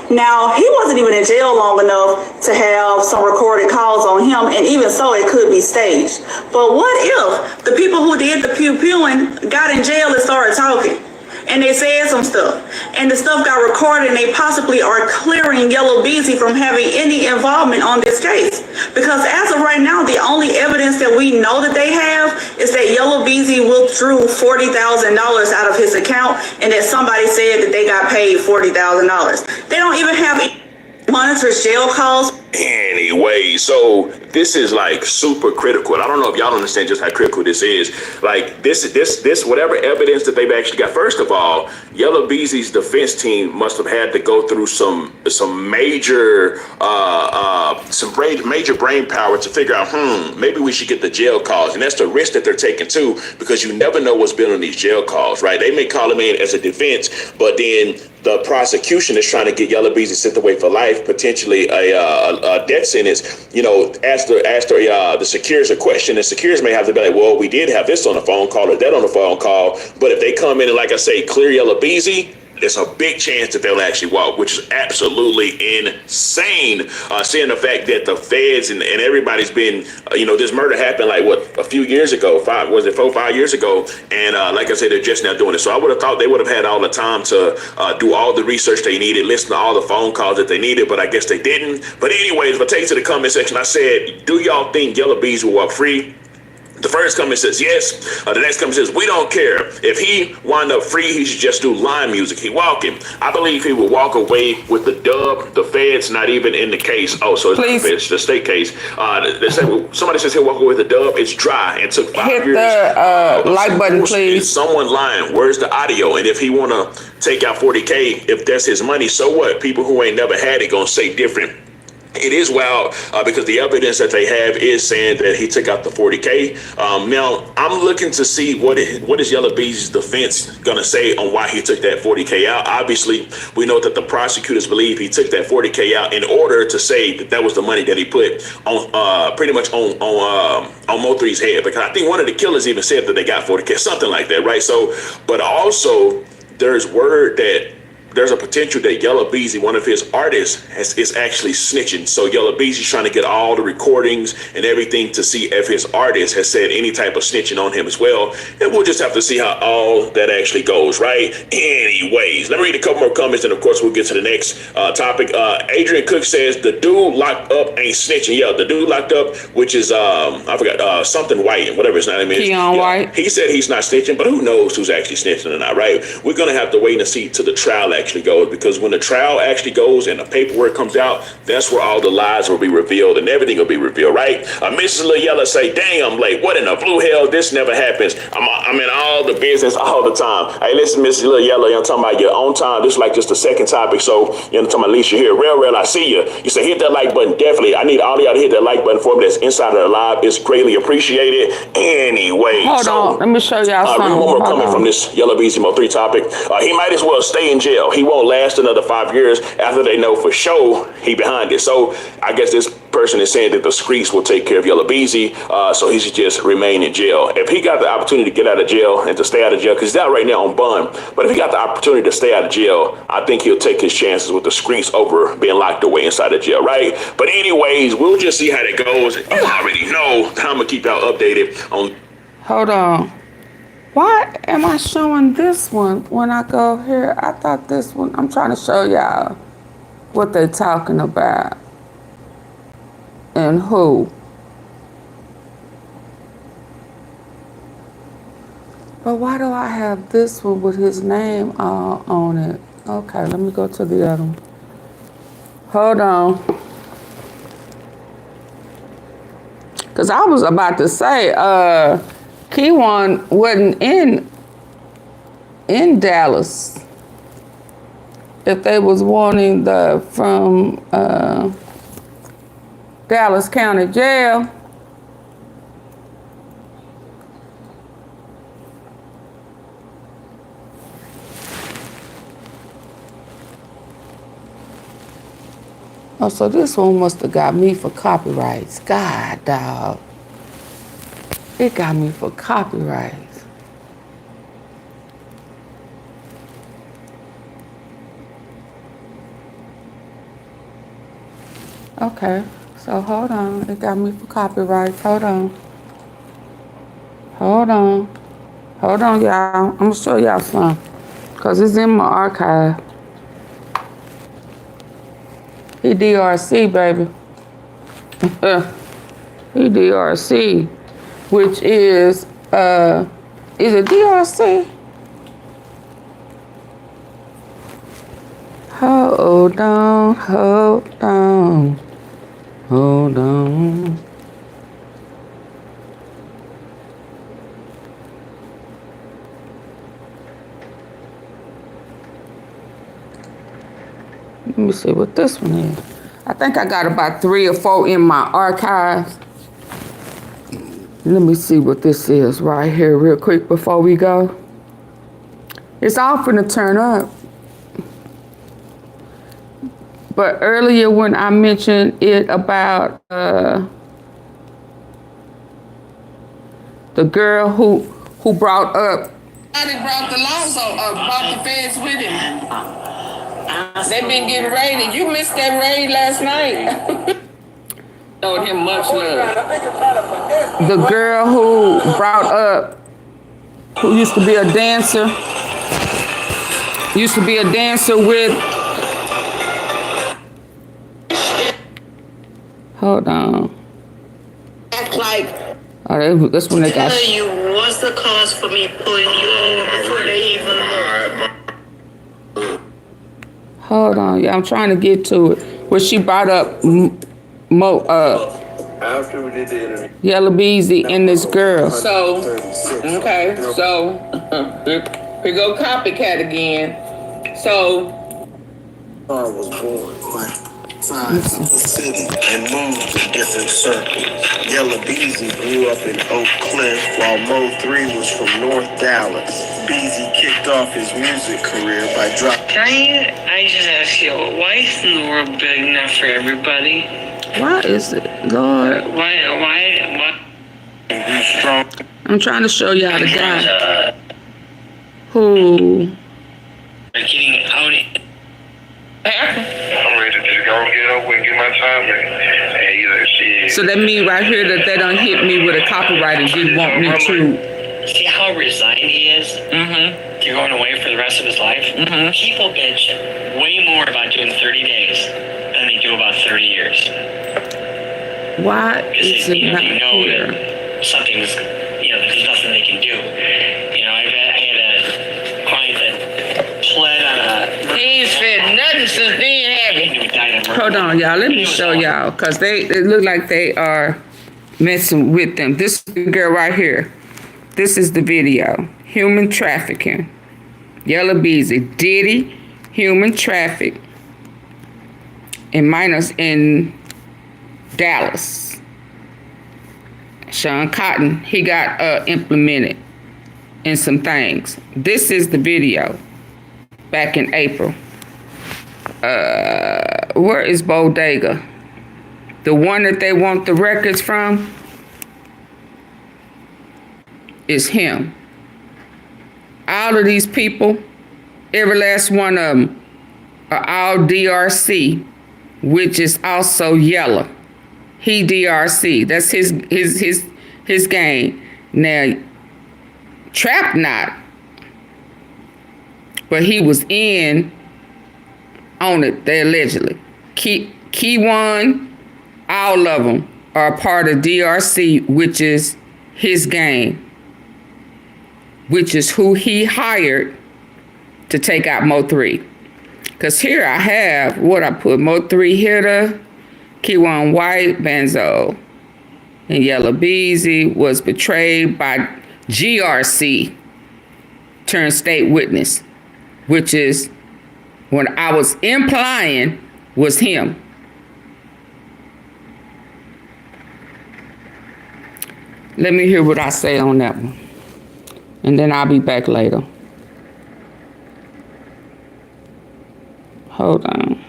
Now, he wasn't even in jail long enough to have some recorded calls on him, and even so, it could be staged. But what if the people who did the pew-pewing got in jail and started talking? And they said some stuff, and the stuff got recorded, and they possibly are clearing Yellabelly from having any involvement on this case. Because as of right now, the only evidence that we know that they have is that Yellabelly withdrew $40,000 out of his account, and that somebody said that they got paid $40,000. They don't even have monitors jail calls. Anyway, so this is like super critical. I don't know if y'all understand just how critical this is. Like this, whatever evidence that they've actually got. First of all, Yellabelly's defense team must have had to go through some major brain power to figure out, maybe we should get the jail calls, and that's the risk that they're taking too, because you never know what's been on these jail calls, right? They may call them in as a defense, but then the prosecution is trying to get Yellabelly sent away for life, potentially a death sentence. You know, ask the secures a question, and secures may have to be like, well, we did have this on the phone call or that on the phone call, but if they come in and, like I say, clear Yellabelly, there's a big chance that they'll actually walk, which is absolutely insane. Seeing the fact that the feds and everybody's been, this murder happened like a few years ago, 4 or 5 years ago, and like I said, they're just now doing it. So I would have thought they would have had all the time to do all the research they needed, listen to all the phone calls that they needed, but I guess they didn't. But anyways, if I take it to the comment section, I said, do y'all think Yellabelly will walk free? The first comment says yes. The next comment says, we don't care. If he wind up free, he should just do line music. He walking. I believe he will walk away with the dub. The feds not even in the case. Oh, so it's the state case. They say, somebody says he'll walk away with the dub. It's dry. It took 5 years. Hit the like button, please. Is someone lying? Where's the audio? And if he want to take out 40K, if that's his money, so what? People who ain't never had it gonna say different. It is wild because the evidence that they have is saying that he took out the 40K. Now, I'm looking to see what is Yellabelly's defense going to say on why he took that 40K out. Obviously, we know that the prosecutors believe he took that 40K out in order to say that that was the money that he put on pretty much on MO3's head. Because I think one of the killers even said that they got 40K, something like that, right? So, but also there's word that there's a potential that Yellabelly, one of his artists, is actually snitching. So Yellabelly's trying to get all the recordings and everything to see if his artist has said any type of snitching on him as well. And we'll just have to see how all that actually goes, right? Anyways, let me read a couple more comments, and of course we'll get to the next topic. Adrian Cook says the dude locked up ain't snitching. Yeah, the dude locked up, which is I forgot something White and whatever his name is. White. He said he's not snitching, but who knows who's actually snitching or not, right? We're gonna have to wait and see till the trial actually goes, because when the trial actually goes and the paperwork comes out, that's where all the lies will be revealed and everything will be revealed, right? Mrs. Lil Yella say, damn, like, what in the blue hell? This never happens. I'm in all the business all the time. Hey, listen, Mrs. Lil Yella, I'm talking about your own time. This is like just the second topic, so you're talking about Alicia here. Real, I see you. You say hit that like button, definitely. I need all of y'all to hit that like button for me. That's inside of the live. It's greatly appreciated. Anyway, hold on, let me show y'all something. One more coming from this Yellabelly MO3 topic. He might as well stay in jail. He won't last another 5 years after they know for sure he behind it. So I guess this person is saying that the streets will take care of Yellabelly, so he should just remain in jail. If he got the opportunity to get out of jail and to stay out of jail, because he's out right now on bond, but if he got the opportunity to stay out of jail, I think he'll take his chances with the streets over being locked away inside of jail, right? But anyways, we'll just see how that goes. You already know I'm gonna keep y'all updated on. Hold on. Why am I showing this one when I go here? I thought this one, I'm trying to show y'all what they're talking about and who. But why do I have this one with his name on it? Okay, let me go to the other one. Hold on. Because I was about to say, Keyone wasn't in Dallas if they was wanting from Dallas County Jail. Oh, so this one must have got me for copyrights. God, dog. It got me for copyrights. Okay, so hold on. It got me for copyright. Hold on. Hold on. Hold on, y'all. I'm gonna show y'all some. Cause it's in my archive. He DRC, baby. He DRC. Which is it DRC? Hold on, hold on, hold on. Let me see what this one is. I think I got about 3 or 4 in my archives. Let me see what this is right here real quick before we go. It's all finna turn up. But earlier when I mentioned it about the girl who brought up, brought the laws on, brought the feds with him. They been getting raided. You missed that raid last night. Showed him much love. The girl who brought up, who used to be a dancer with. Hold on. Act like. Oh, that's when they got. Tell you what's the cause for me pulling you over before they even. Hold on, yeah, I'm trying to get to it. Where she brought up After we did the interview. Yellabelly and this girl. So, okay, so here go copycat again. So, I was born like size of the city and moved in different circles. Yellabelly grew up in Oak Cliff while MO3 was from North Dallas. Beezy kicked off his music career by dropping. I just ask you, why isn't the world big enough for everybody? why is it, Lord? Why? I'm trying to show y'all the guy who. Getting out. I'm ready to just go get up and get my time in. So that means right here that they don't hit me with a copyright and didn't want me to. See how resigned he is? Mm-hmm. To going away for the rest of his life? Mm-hmm. People bitch way more about doing 30 days than they do about 30 years. Why is it not here? That something's, there's nothing they can do. I had a client that pled on a... He ain't said nothing since then, have he? Hold on, y'all. Let me show y'all, because they look like they are messing with them. This girl right here. This is the video. Human trafficking. Yellabelly. Diddy, human traffic. And minors in Dallas. Sean Cotton, he got implemented in some things. This is the video back in April. Where is Bodega? The one that they want the records from is him. All of these people, every last one of them, are all DRC, which is also Yella. He DRC. That's his game. Now, Traff not, but he was in on it. They allegedly. Key one, all of them are a part of DRC, which is his game, which is who he hired to take out MO3. Because here I have what I put: MO3 hitter, Keywan White, Benzo, and Yellabelly was betrayed by GRC turned state witness, which is what I was implying was him. Let me hear what I say on that one, and then I'll be back later. Hold on.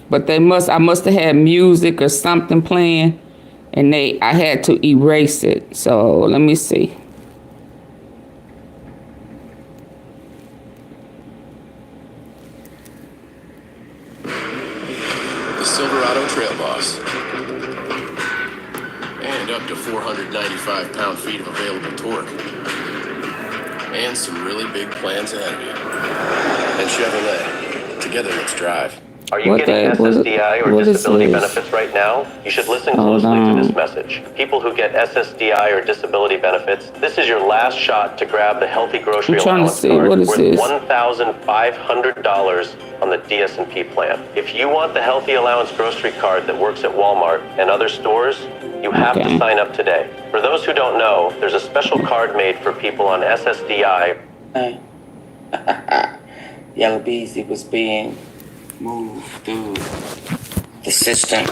But I must have had music or something playing, and I had to erase it. So let me see. and up to 495 pound-feet of available torque. And some really big plans ahead of you. And Chevrolet, together let's drive. Are you getting SSDI or disability benefits right now? You should listen closely to this message. People who get SSDI or disability benefits, this is your last shot to grab the healthy grocery allowance card worth $1,500 on the DS&P plan. If you want the healthy allowance grocery card that works at Walmart and other stores, you have to sign up today. For those who don't know, there's a special card made for people on SSDI. Yellabelly was being moved through the system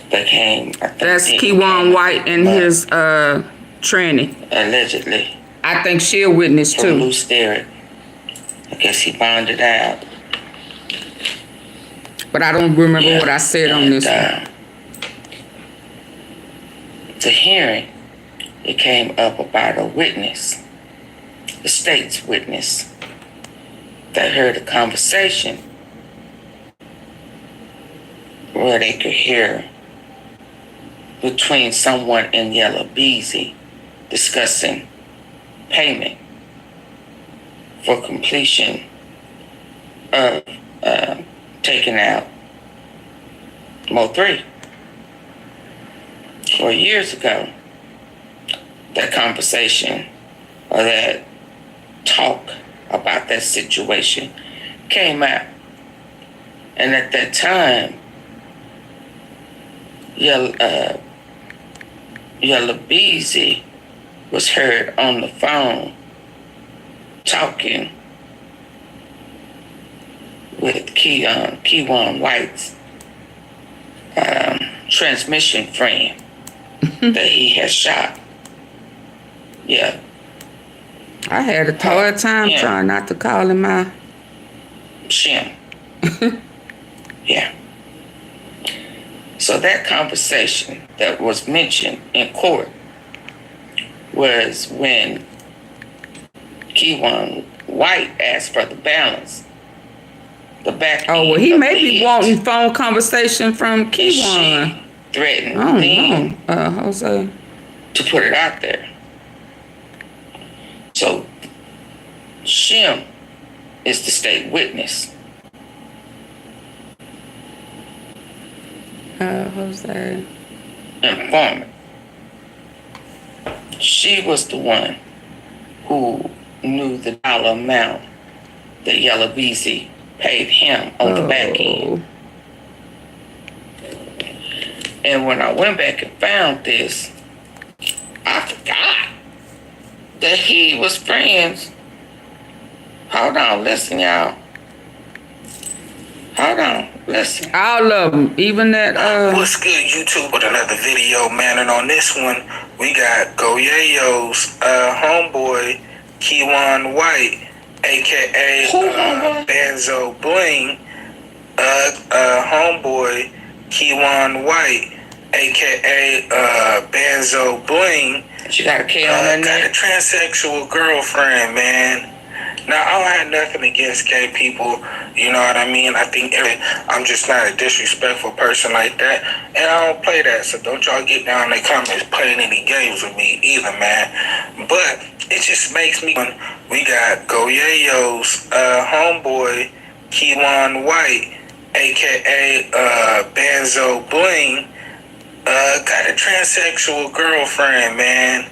that came. That's Keywan White and his tranny. Allegedly. I think she a witness too. Loose Derek. I guess he bonded out. But I don't remember what I said on this one. The hearing, it came up about a witness, the state's witness, that heard a conversation where they could hear between someone and Yellabelly discussing payment for completion of taking out MO3. 4 years ago, that conversation or that talk about that situation came out. And at that time, Yellabelly was heard on the phone talking with Keywan White's transmission frame that he had shot. Yeah. I had a hard time trying not to call him my Shim. Yeah. So that conversation that was mentioned in court was when Keywan White asked for the balance. The back. Oh, well, he may be wanting phone conversation from Keywan. Threatened Jose to put it out there. So Shim is the state witness. Jose. Informant. She was the one who knew the dollar amount that Yellabelly paid him on the back end. And when I went back and found this, I forgot that he was friends. Hold on, listen, y'all. Hold on, listen. All of them, even that. What's good, YouTube? With another video, man. And on this one, we got Goyeo's homeboy, Keywan White, aka Benzo Bling. Homeboy, Keywan White, aka Benzo Bling. She got a K on her neck. Got a transsexual girlfriend, man. Now, I don't have nothing against gay people, you know what I mean? I think I'm just not a disrespectful person like that, and I don't play that, so don't y'all get down in the comments playing any games with me either, man. But it just makes me, we got Goyeo's homeboy, Keywan White, aka Benzo Bling, got a transsexual girlfriend, man.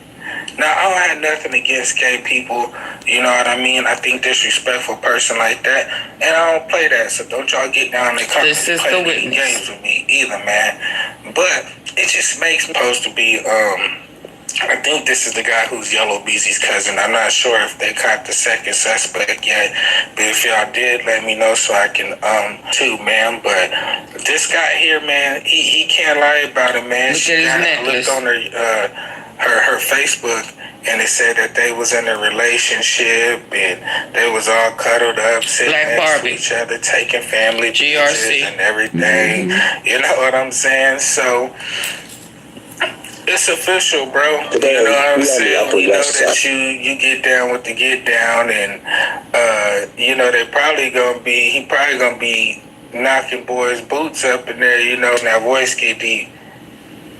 Now, I don't have nothing against gay people, you know what I mean? I think disrespectful person like that, and I don't play that, so don't y'all get down in the comments playing any games with me either, man. But it just makes me supposed to be, I think this is the guy who's Yellabelly's cousin. I'm not sure if they caught the second suspect yet, but if y'all did, let me know so I can, too, man. But this guy here, man, he can't lie about it, man. She looked on her Facebook, and it said that they was in a relationship, and they was all cuddled up, sitting next to each other, taking family pictures and everything. You know what I'm saying? So it's official, bro. Today, you know what I'm saying? We know that you get down with the get down, and you know he probably gonna be knocking boys' boots up in there. You know, and that voice get deep.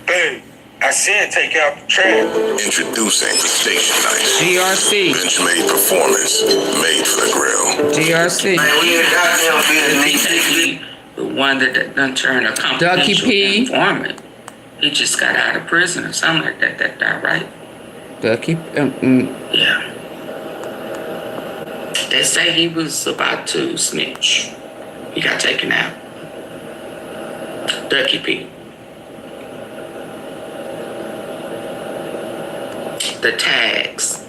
Hey. I said take out the trash. Introducing Station Night. GRC. Bench-made performance made for the grill. GRC. Man, we ain't goddamn business. The one that done turned a confidential informant. He just got out of prison or something like that. That died, right? Ducky. Yeah. They say he was about to snitch. He got taken out. Ducky P. The tags.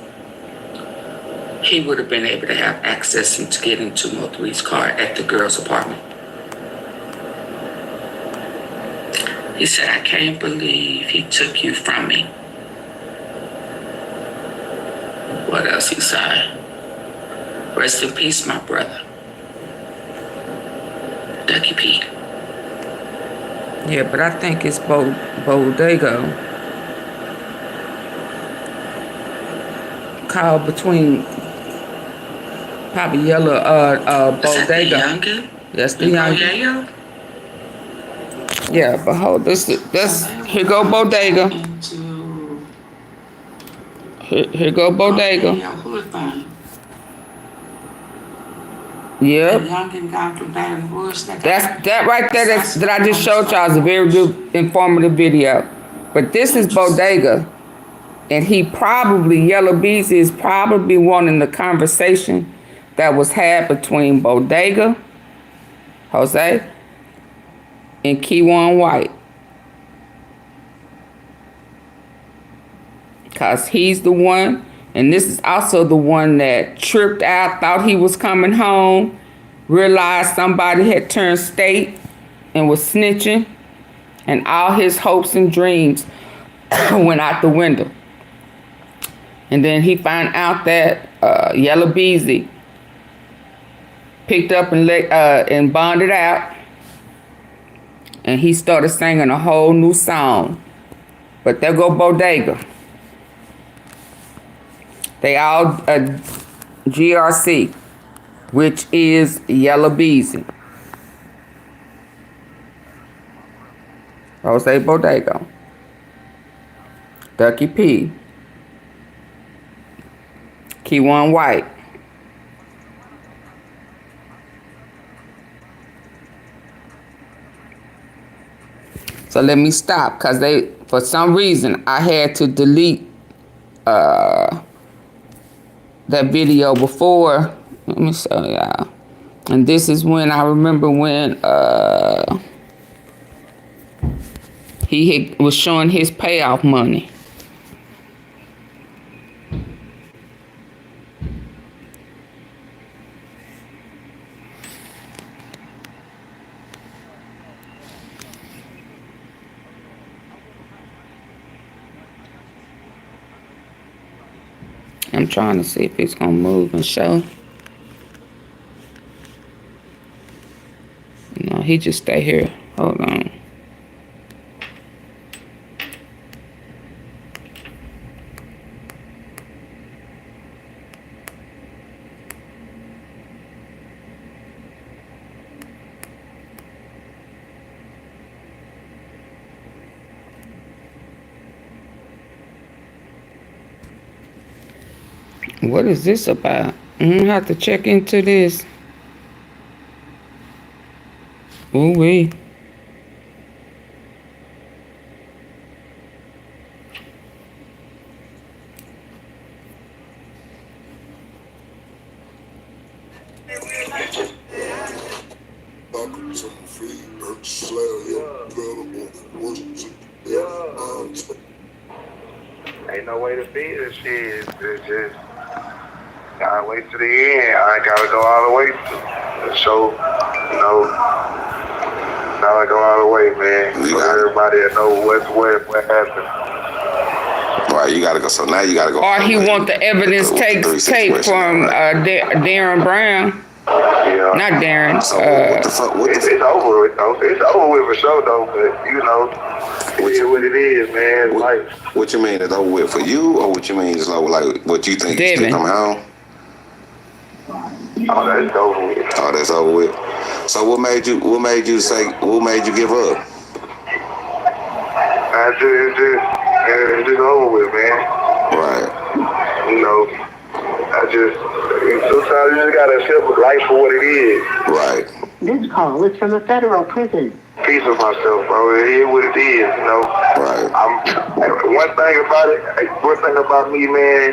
He would have been able to have access to get into MO3's car at the girl's apartment. He said, I can't believe he took you from me. What else he said? Rest in peace, my brother. Ducky P. Yeah, but I think it's Bodega. Called between probably Yellow Bodega. That's the youngin. Yeah, but hold this. Here go Bodega. Here go Bodega. Yep. That right there that I just showed y'all is a very good informative video. But this is Bodega. And he probably, Yellabelly is probably wanting the conversation that was had between Bodega, Jose, and Keywan White. Because he's the one, and this is also the one that tripped out, thought he was coming home, realized somebody had turned state and was snitching, and all his hopes and dreams went out the window. And then he found out that Yellabelly picked up and bonded out. And he started singing a whole new song. But there go Bodega. They all GRC, which is Yellabelly. Jose Bodega. Ducky P. Keywan White. So let me stop because for some reason I had to delete that video before. Let me show y'all. And this is when I remember when he was showing his payoff money. I'm trying to see if it's gonna move and show. No, he just stay here. Hold on. What is this about? I'm gonna have to check into this. Ooh wee. Ain't no way to beat this shit. It's just gotta wait to the end. I gotta go all the way to show, gotta go all the way, man. So everybody know what happened. Right, you gotta go. So now you gotta go. Or he want the evidence tape from Darren Brown. Yeah. Not Darren. So it's over with, though. It's over with for sure, though. But it is what it is, man. What you mean it's over with for you, or what you mean is like what you think is still coming home? Oh, that's over with. Oh, that's over with. So what made you give up? I just and it's just over with, man. Right. You know, sometimes you just gotta accept life for what it is. Right. This call is from a federal prison. Piece of myself, bro. It is what it is, you know. Right. One thing about me, man,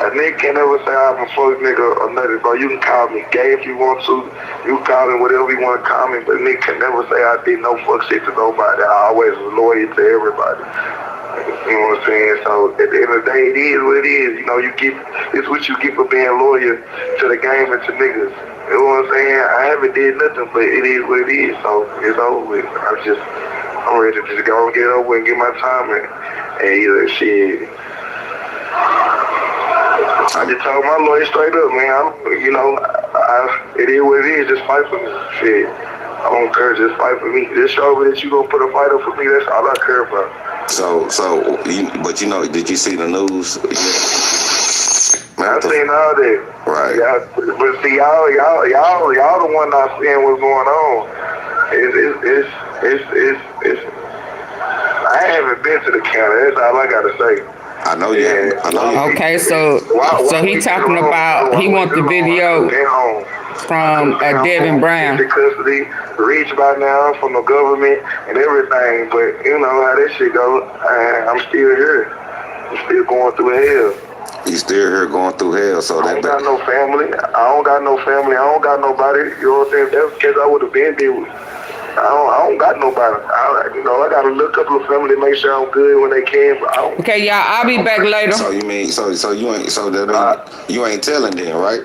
a nigga can't ever say I'm a fuck nigga or nothing, bro. You can call me gay if you want to. You can call me whatever you want to call me, but a nigga can never say I did no fuck shit to nobody. I always was loyal to everybody. You know what I'm saying? So at the end of the day, it is what it is. You know, it's what you get for being loyal to the game and to niggas. You know what I'm saying? I haven't did nothing, but it is what it is. So it's over with. I'm ready to just go and get over and get my time in. And either shit. I just told my lawyer straight up, man. It is what it is. Just fight for me. Shit. I don't care. Just fight for me. Just show me that you gonna put a fight up for me. That's all I care about. But you know, did you see the news? I seen all that. Right. But see, y'all the one not seeing what's going on. I haven't been to the county. That's all I gotta say. I know you. I know you. Okay, so he talking about he want the video from Devin Brown. The custody reached by now from the government and everything, but you know how that shit goes. I'm still here. I'm still going through hell. You still here going through hell, so I don't got no family. I don't got nobody. You know what I'm saying? If that was the case, I would have been there with. I don't got nobody. I got a little couple of family to make sure I'm good when they can. But okay, y'all. I'll be back later. So you mean you ain't telling them, right?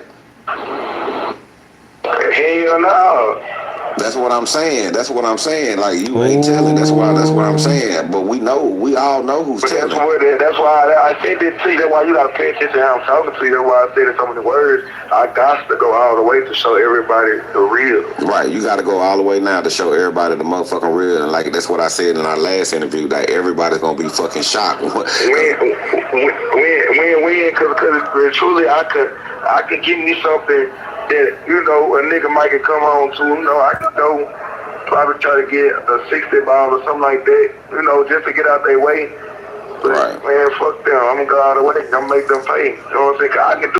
Hell no. That's what I'm saying. Like you ain't telling. That's what I'm saying. But we all know who's telling. That's why I said that to you. That's why you gotta pay attention to how I'm talking to you. That's why I said some of the words. I got to go all the way to show everybody the real. Right. You got to go all the way now to show everybody the motherfucking real. And like that's what I said in our last interview. That everybody's gonna be fucking shocked. When? Because truly, I could give me something that, you know, a nigga might can come on to. You know, I could go probably try to get a 60 ball or something like that, you know, just to get out their way. But, man, fuck them. I'm going to go out of the way. I'm going to make them pay. You know what I'm saying? 'Cause I can do